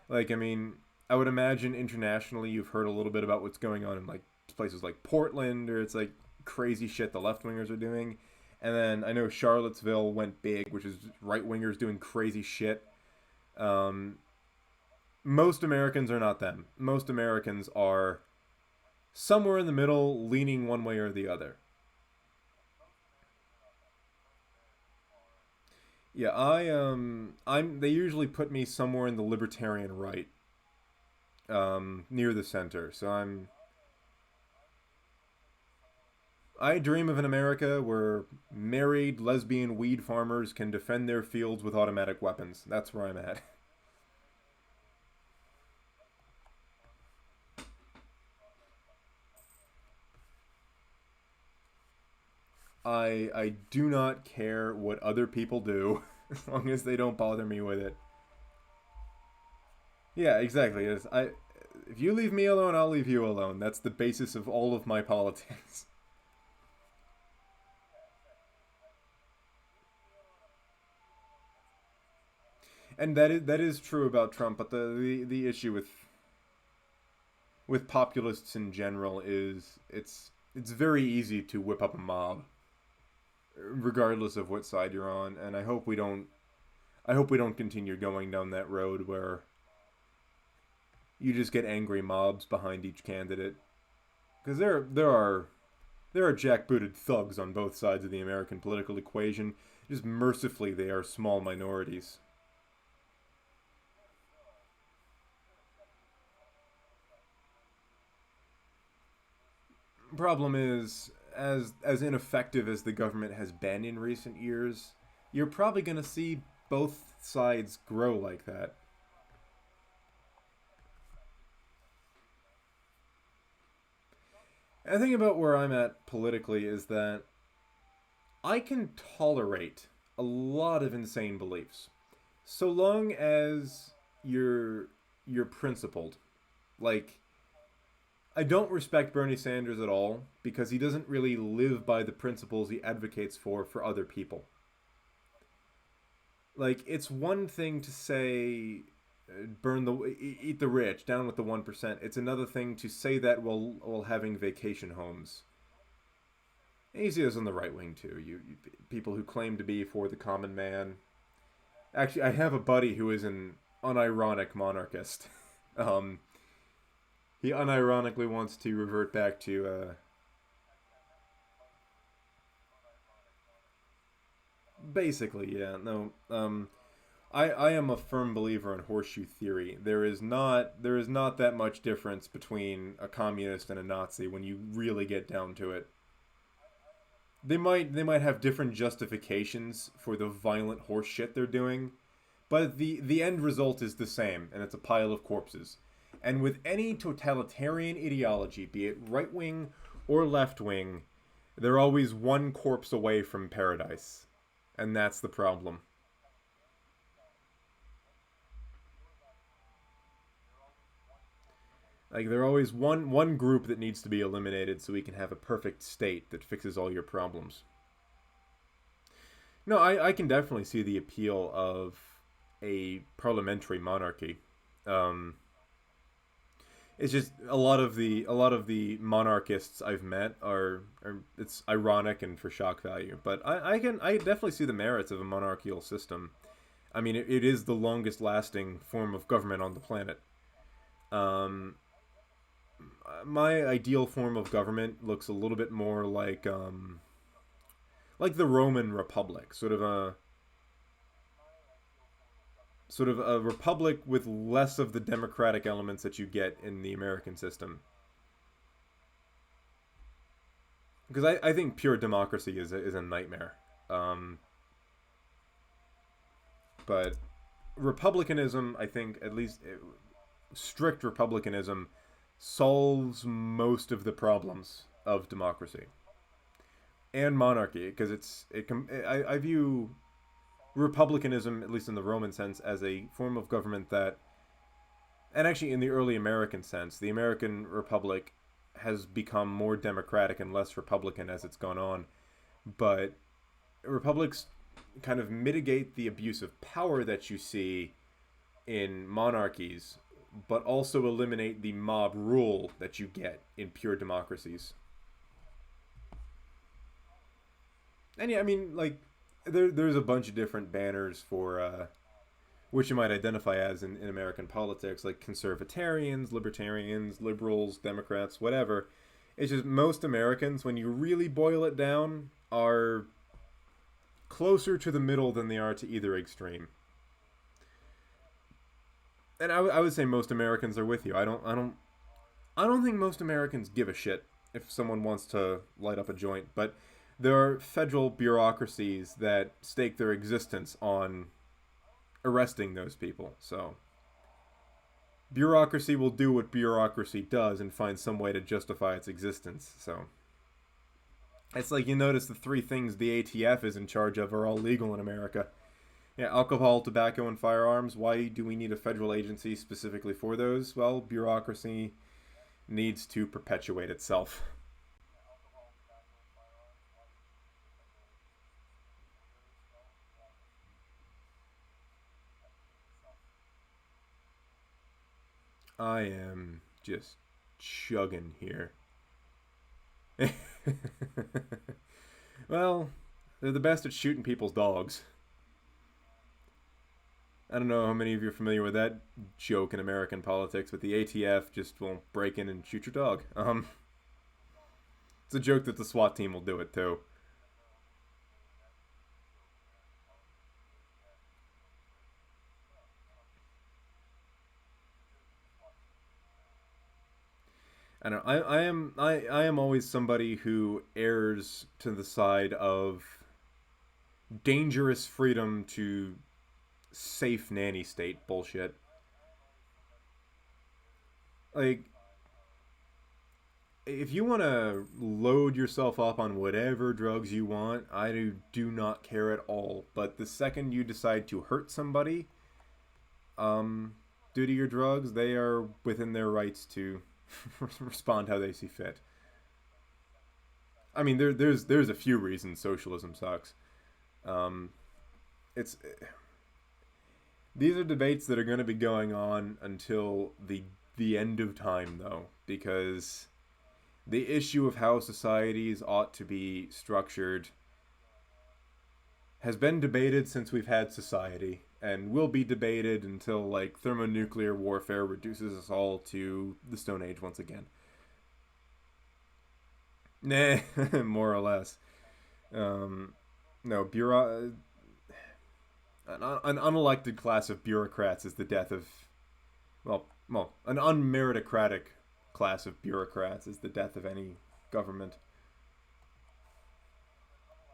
Like, I mean, I would imagine internationally you've heard a little bit about what's going on in like places like Portland, or it's like crazy shit the left wingers are doing. And then I know Charlottesville went big, which is right wingers doing crazy shit. Most Americans are not them. Most Americans are somewhere in the middle, leaning one way or the other. Yeah, they usually put me somewhere in the libertarian right, near the center. So I dream of an America where married lesbian weed farmers can defend their fields with automatic weapons. That's where I'm at. I do not care what other people do as long as they don't bother me with it. Yeah, exactly. If you leave me alone, I'll leave you alone. That's the basis of all of my politics. And that is true about Trump, but the issue with populists in general is it's very easy to whip up a mob, regardless of what side you're on, and I hope we don't continue going down that road where you just get angry mobs behind each candidate, because there are jackbooted thugs on both sides of the American political equation. Just mercifully, they are small minorities. Problem is, as ineffective as the government has been in recent years, you're probably going to see both sides grow like that. And the thing about where I'm at politically is that I can tolerate a lot of insane beliefs, so long as you're principled. Like, I don't respect Bernie Sanders at all because he doesn't really live by the principles he advocates for other people. Like, it's one thing to say eat the rich, down with the 1%. It's another thing to say that while having vacation homes. And you see this on the right wing too. You people who claim to be for the common man. Actually, I have a buddy who is an unironic monarchist. um, he unironically wants to revert back to basically, yeah. No, I am a firm believer in horseshoe theory. There is not that much difference between a communist and a Nazi when you really get down to it. They might have different justifications for the violent horse shit they're doing, but the end result is the same, and it's a pile of corpses. And with any totalitarian ideology, be it right wing or left wing, they're always one corpse away from paradise. And that's the problem. Like, there's always one group that needs to be eliminated so we can have a perfect state that fixes all your problems. No, I can definitely see the appeal of a parliamentary monarchy. Um, it's just a lot of the monarchists I've met are it's ironic and for shock value. But I definitely see the merits of a monarchical system. I mean, it is the longest lasting form of government on the planet. Um, my ideal form of government looks a little bit more like the Roman Republic, sort of a republic with less of the democratic elements that you get in the American system. Because I think pure democracy is a nightmare. Um, but republicanism, I think, at least strict republicanism, solves most of the problems of democracy and monarchy. Because I view republicanism, at least in the Roman sense, as a form of government that, and actually in the early American sense, the American Republic has become more democratic and less republican as it's gone on. But republics kind of mitigate the abuse of power that you see in monarchies, but also eliminate the mob rule that you get in pure democracies. And yeah, I mean, like, there's a bunch of different banners for which you might identify as in American politics, like conservatarians, libertarians, liberals, Democrats, whatever. It's just most Americans, when you really boil it down, are closer to the middle than they are to either extreme. And I would say most Americans are with you. I don't think most Americans give a shit if someone wants to light up a joint, but there are federal bureaucracies that stake their existence on arresting those people. So bureaucracy will do what bureaucracy does and find some way to justify its existence. So it's like, you notice the three things the ATF is in charge of are all legal in America. Yeah, alcohol, tobacco, and firearms. Why do we need a federal agency specifically for those? Well, bureaucracy needs to perpetuate itself. I am just chugging here. Well, they're the best at shooting people's dogs. I don't know how many of you are familiar with that joke in American politics, but the ATF just will break in and shoot your dog. It's a joke that the SWAT team will do it too. I don't know. I am always somebody who errs to the side of dangerous freedom to safe nanny state bullshit. Like, if you want to load yourself up on whatever drugs you want, I do not care at all. But the second you decide to hurt somebody, due to your drugs, they are within their rights to respond how they see fit. I mean, there's a few reasons socialism sucks. Um, it's These are debates that are going to be going on until the end of time, though, because the issue of how societies ought to be structured has been debated since we've had society, and will be debated until, like, thermonuclear warfare reduces us all to the Stone Age once again. Nah, more or less. No, an unelected class of bureaucrats is the death of, an unmeritocratic class of bureaucrats is the death of any government.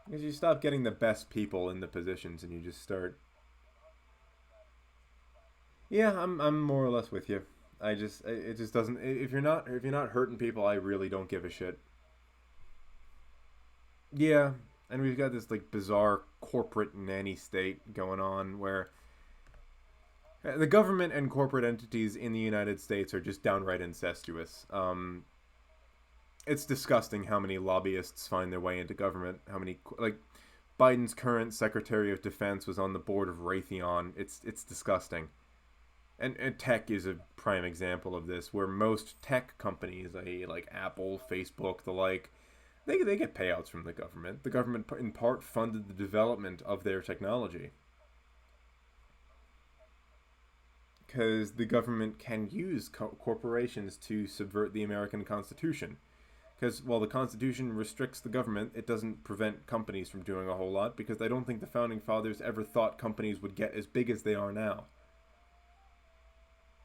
Because you stop getting the best people in the positions and you just start. Yeah, I'm more or less with you. It just doesn't. If you're not hurting people, I really don't give a shit. Yeah, And we've got this like bizarre corporate nanny state going on where the government and corporate entities in the United States are just downright incestuous. It's disgusting how many lobbyists find their way into government. How many like Biden's current Secretary of Defense was on the board of Raytheon. It's disgusting. And tech is a prime example of this, where most tech companies, like Apple, Facebook, the like, they get payouts from the government. The government, in part, funded the development of their technology. Because the government can use corporations to subvert the American Constitution. Because while the Constitution restricts the government, it doesn't prevent companies from doing a whole lot, because I don't think the Founding Fathers ever thought companies would get as big as they are now.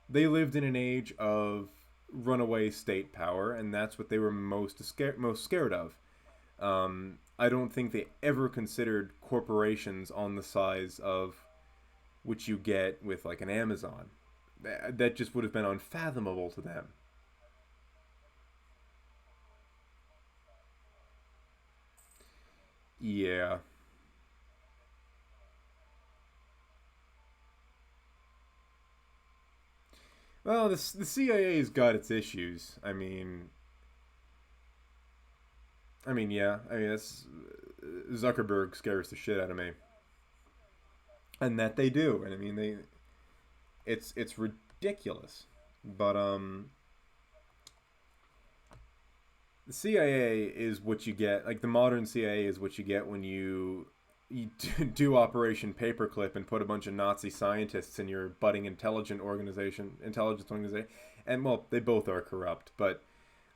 They lived in an age of runaway state power, and that's what they were most scared of. I don't think they ever considered corporations on the size of which you get with like an Amazon. That just would have been unfathomable to them. Yeah. Well, the CIA's got its issues. Yeah. That's Zuckerberg scares the shit out of me, and that they do. And it's ridiculous. But the CIA is what you get. Like the modern CIA is what you get when you do Operation Paperclip and put a bunch of Nazi scientists in your budding intelligence organization, and well, they both are corrupt, but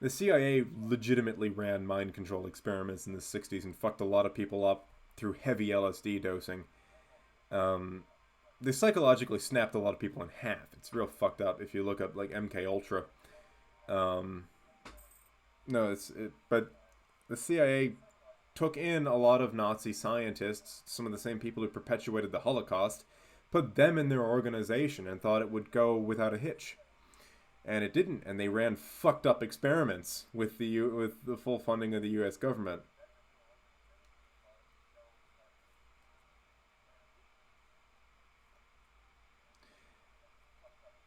the CIA legitimately ran mind control experiments in the '60s and fucked a lot of people up through heavy LSD dosing. Um, they psychologically snapped a lot of people in half. It's real fucked up if you look up like MK Ultra. Um, no, but the CIA took in a lot of Nazi scientists, some of the same people who perpetuated the Holocaust, put them in their organization and thought it would go without a hitch. And it didn't, and they ran fucked up experiments with the full funding of the U.S. government.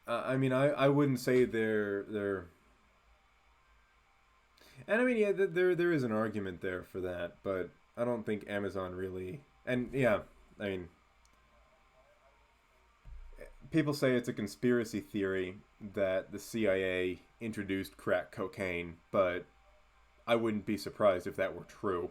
I wouldn't say they're and yeah, there is an argument there for that, but I don't think Amazon really. And yeah, I mean, people say it's a conspiracy theory that the CIA introduced crack cocaine, but I wouldn't be surprised if that were true,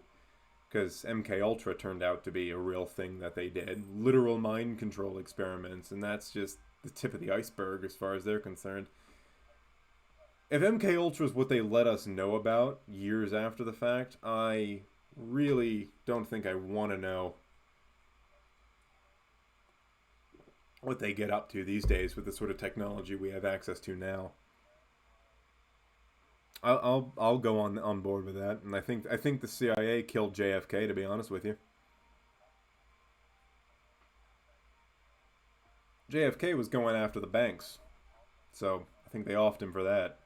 because MK Ultra turned out to be a real thing that they did, literal mind control experiments, and that's just the tip of the iceberg as far as they're concerned. If MK Ultra is what they let us know about years after the fact, I really don't think I want to know what they get up to these days with the sort of technology we have access to now. I'll go on board with that, and I think the CIA killed JFK. To be honest with you, JFK was going after the banks, so I think they offed him for that.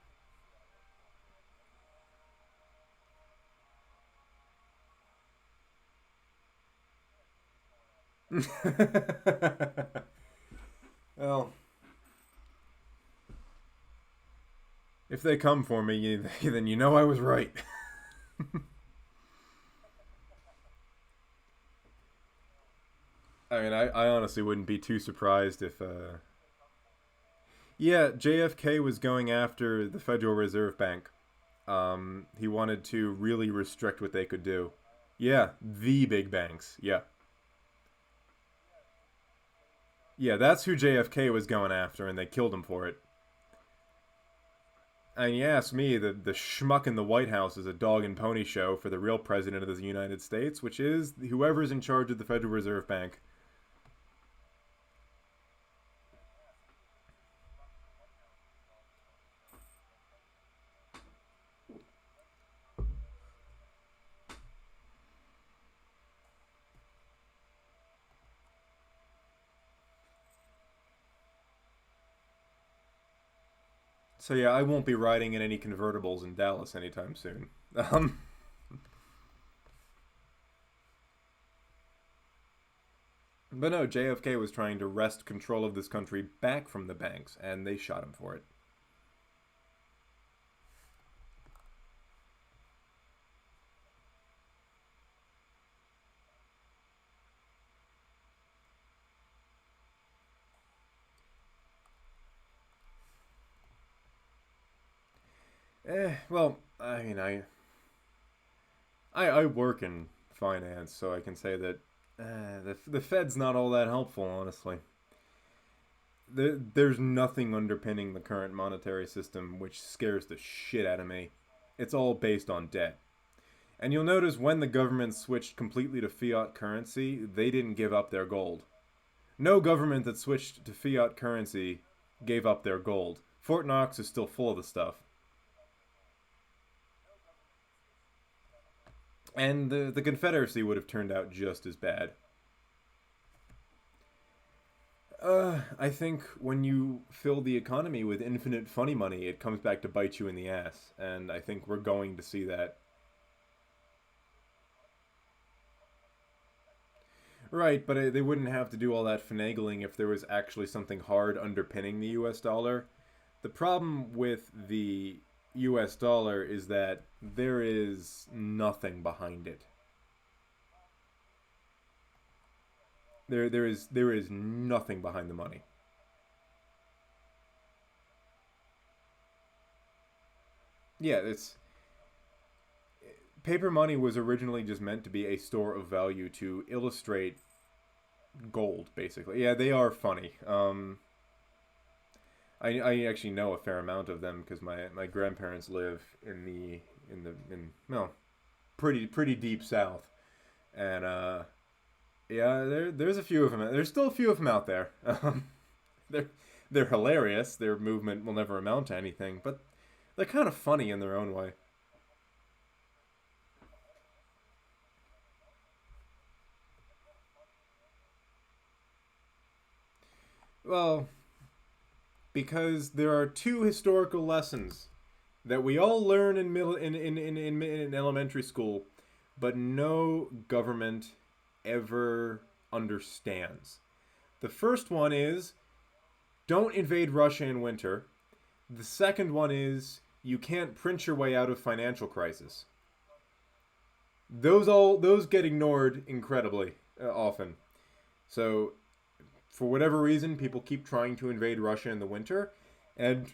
Well, if they come for me, then you know I was right. I honestly wouldn't be too surprised if. Yeah, JFK was going after the Federal Reserve Bank. He wanted to really restrict what they could do. Yeah, the big banks. Yeah. Yeah, that's who JFK was going after, and they killed him for it. And you ask me, the schmuck in the White House is a dog and pony show for the real president of the United States, which is whoever's in charge of the Federal Reserve Bank. So yeah, I won't be riding in any convertibles in Dallas anytime soon. Um, But no, JFK was trying to wrest control of this country back from the banks, and they shot him for it. Well, I mean, I work in finance, so I can say that the Fed's not all that helpful, honestly. There's nothing underpinning the current monetary system which scares the shit out of me. It's all based on debt. And you'll notice when the government switched completely to fiat currency, they didn't give up their gold. No government that switched to fiat currency gave up their gold. Fort Knox is still full of the stuff. And the Confederacy would have turned out just as bad. I think when you fill the economy with infinite funny money, it comes back to bite you in the ass. And I think we're going to see that. Right, but they wouldn't have to do all that finagling if there was actually something hard underpinning the US dollar. The problem with the US dollar is that there is nothing behind it. There is nothing behind the money. Yeah, it's paper money was originally just meant to be a store of value to illustrate gold, basically. Yeah, they are funny. I actually know a fair amount of them because my grandparents live in well, pretty deep south, and yeah, there's a few of them. There's still a few of them out there. They're they're hilarious. Their movement will never amount to anything, but they're kind of funny in their own way. Well, because there are two historical lessons that we all learn in middle in elementary school, but no government ever understands. The first one is don't invade Russia in winter. The second one is you can't print your way out of financial crisis. Those get ignored incredibly often. So for whatever reason, people keep trying to invade Russia in the winter, and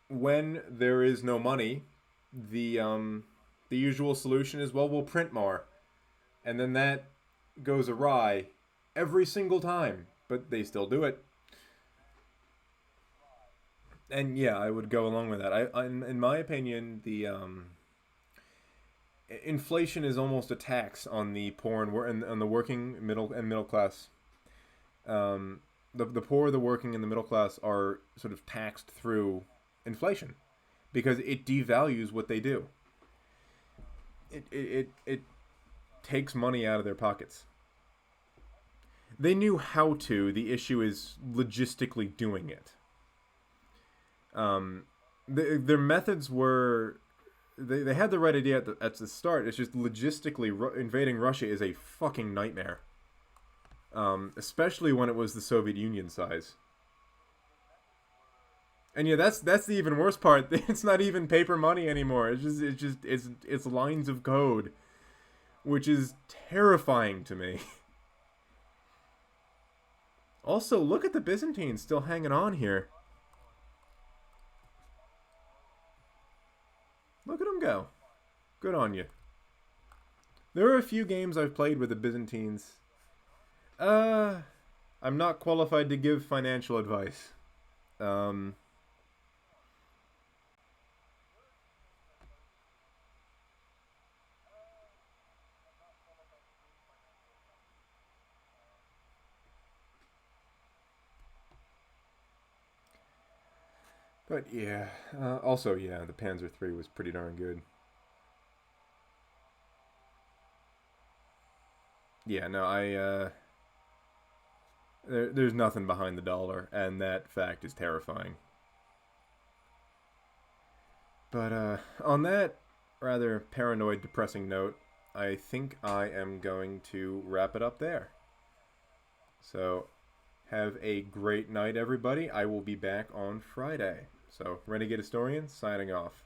when there is no money, the usual solution is, well, we'll print more, and then that goes awry every single time, but they still do it. And yeah, I would go along with that. In my opinion, the inflation is almost a tax on the poor and the working middle class. The poor, the working, and the middle class are sort of taxed through inflation because it devalues what they do. It takes money out of their pockets. They knew how to. The issue is logistically doing it. Their methods were they had the right idea at the start. It's just logistically invading Russia is a fucking nightmare. Especially when it was the Soviet Union size. And yeah, that's the even worse part. It's not even paper money anymore. It's lines of code, which is terrifying to me. Also, look at the Byzantines still hanging on here. Look at them go. Good on you. There are a few games I've played with the Byzantines. I'm not qualified to give financial advice. Um, but yeah, also yeah, the Panzer III was pretty darn good. Yeah, no, there's nothing behind the dollar, and that fact is terrifying. But on that rather paranoid, depressing note, I think I am going to wrap it up there. So have a great night, everybody. I will be back on Friday. So Renegade Historian signing off.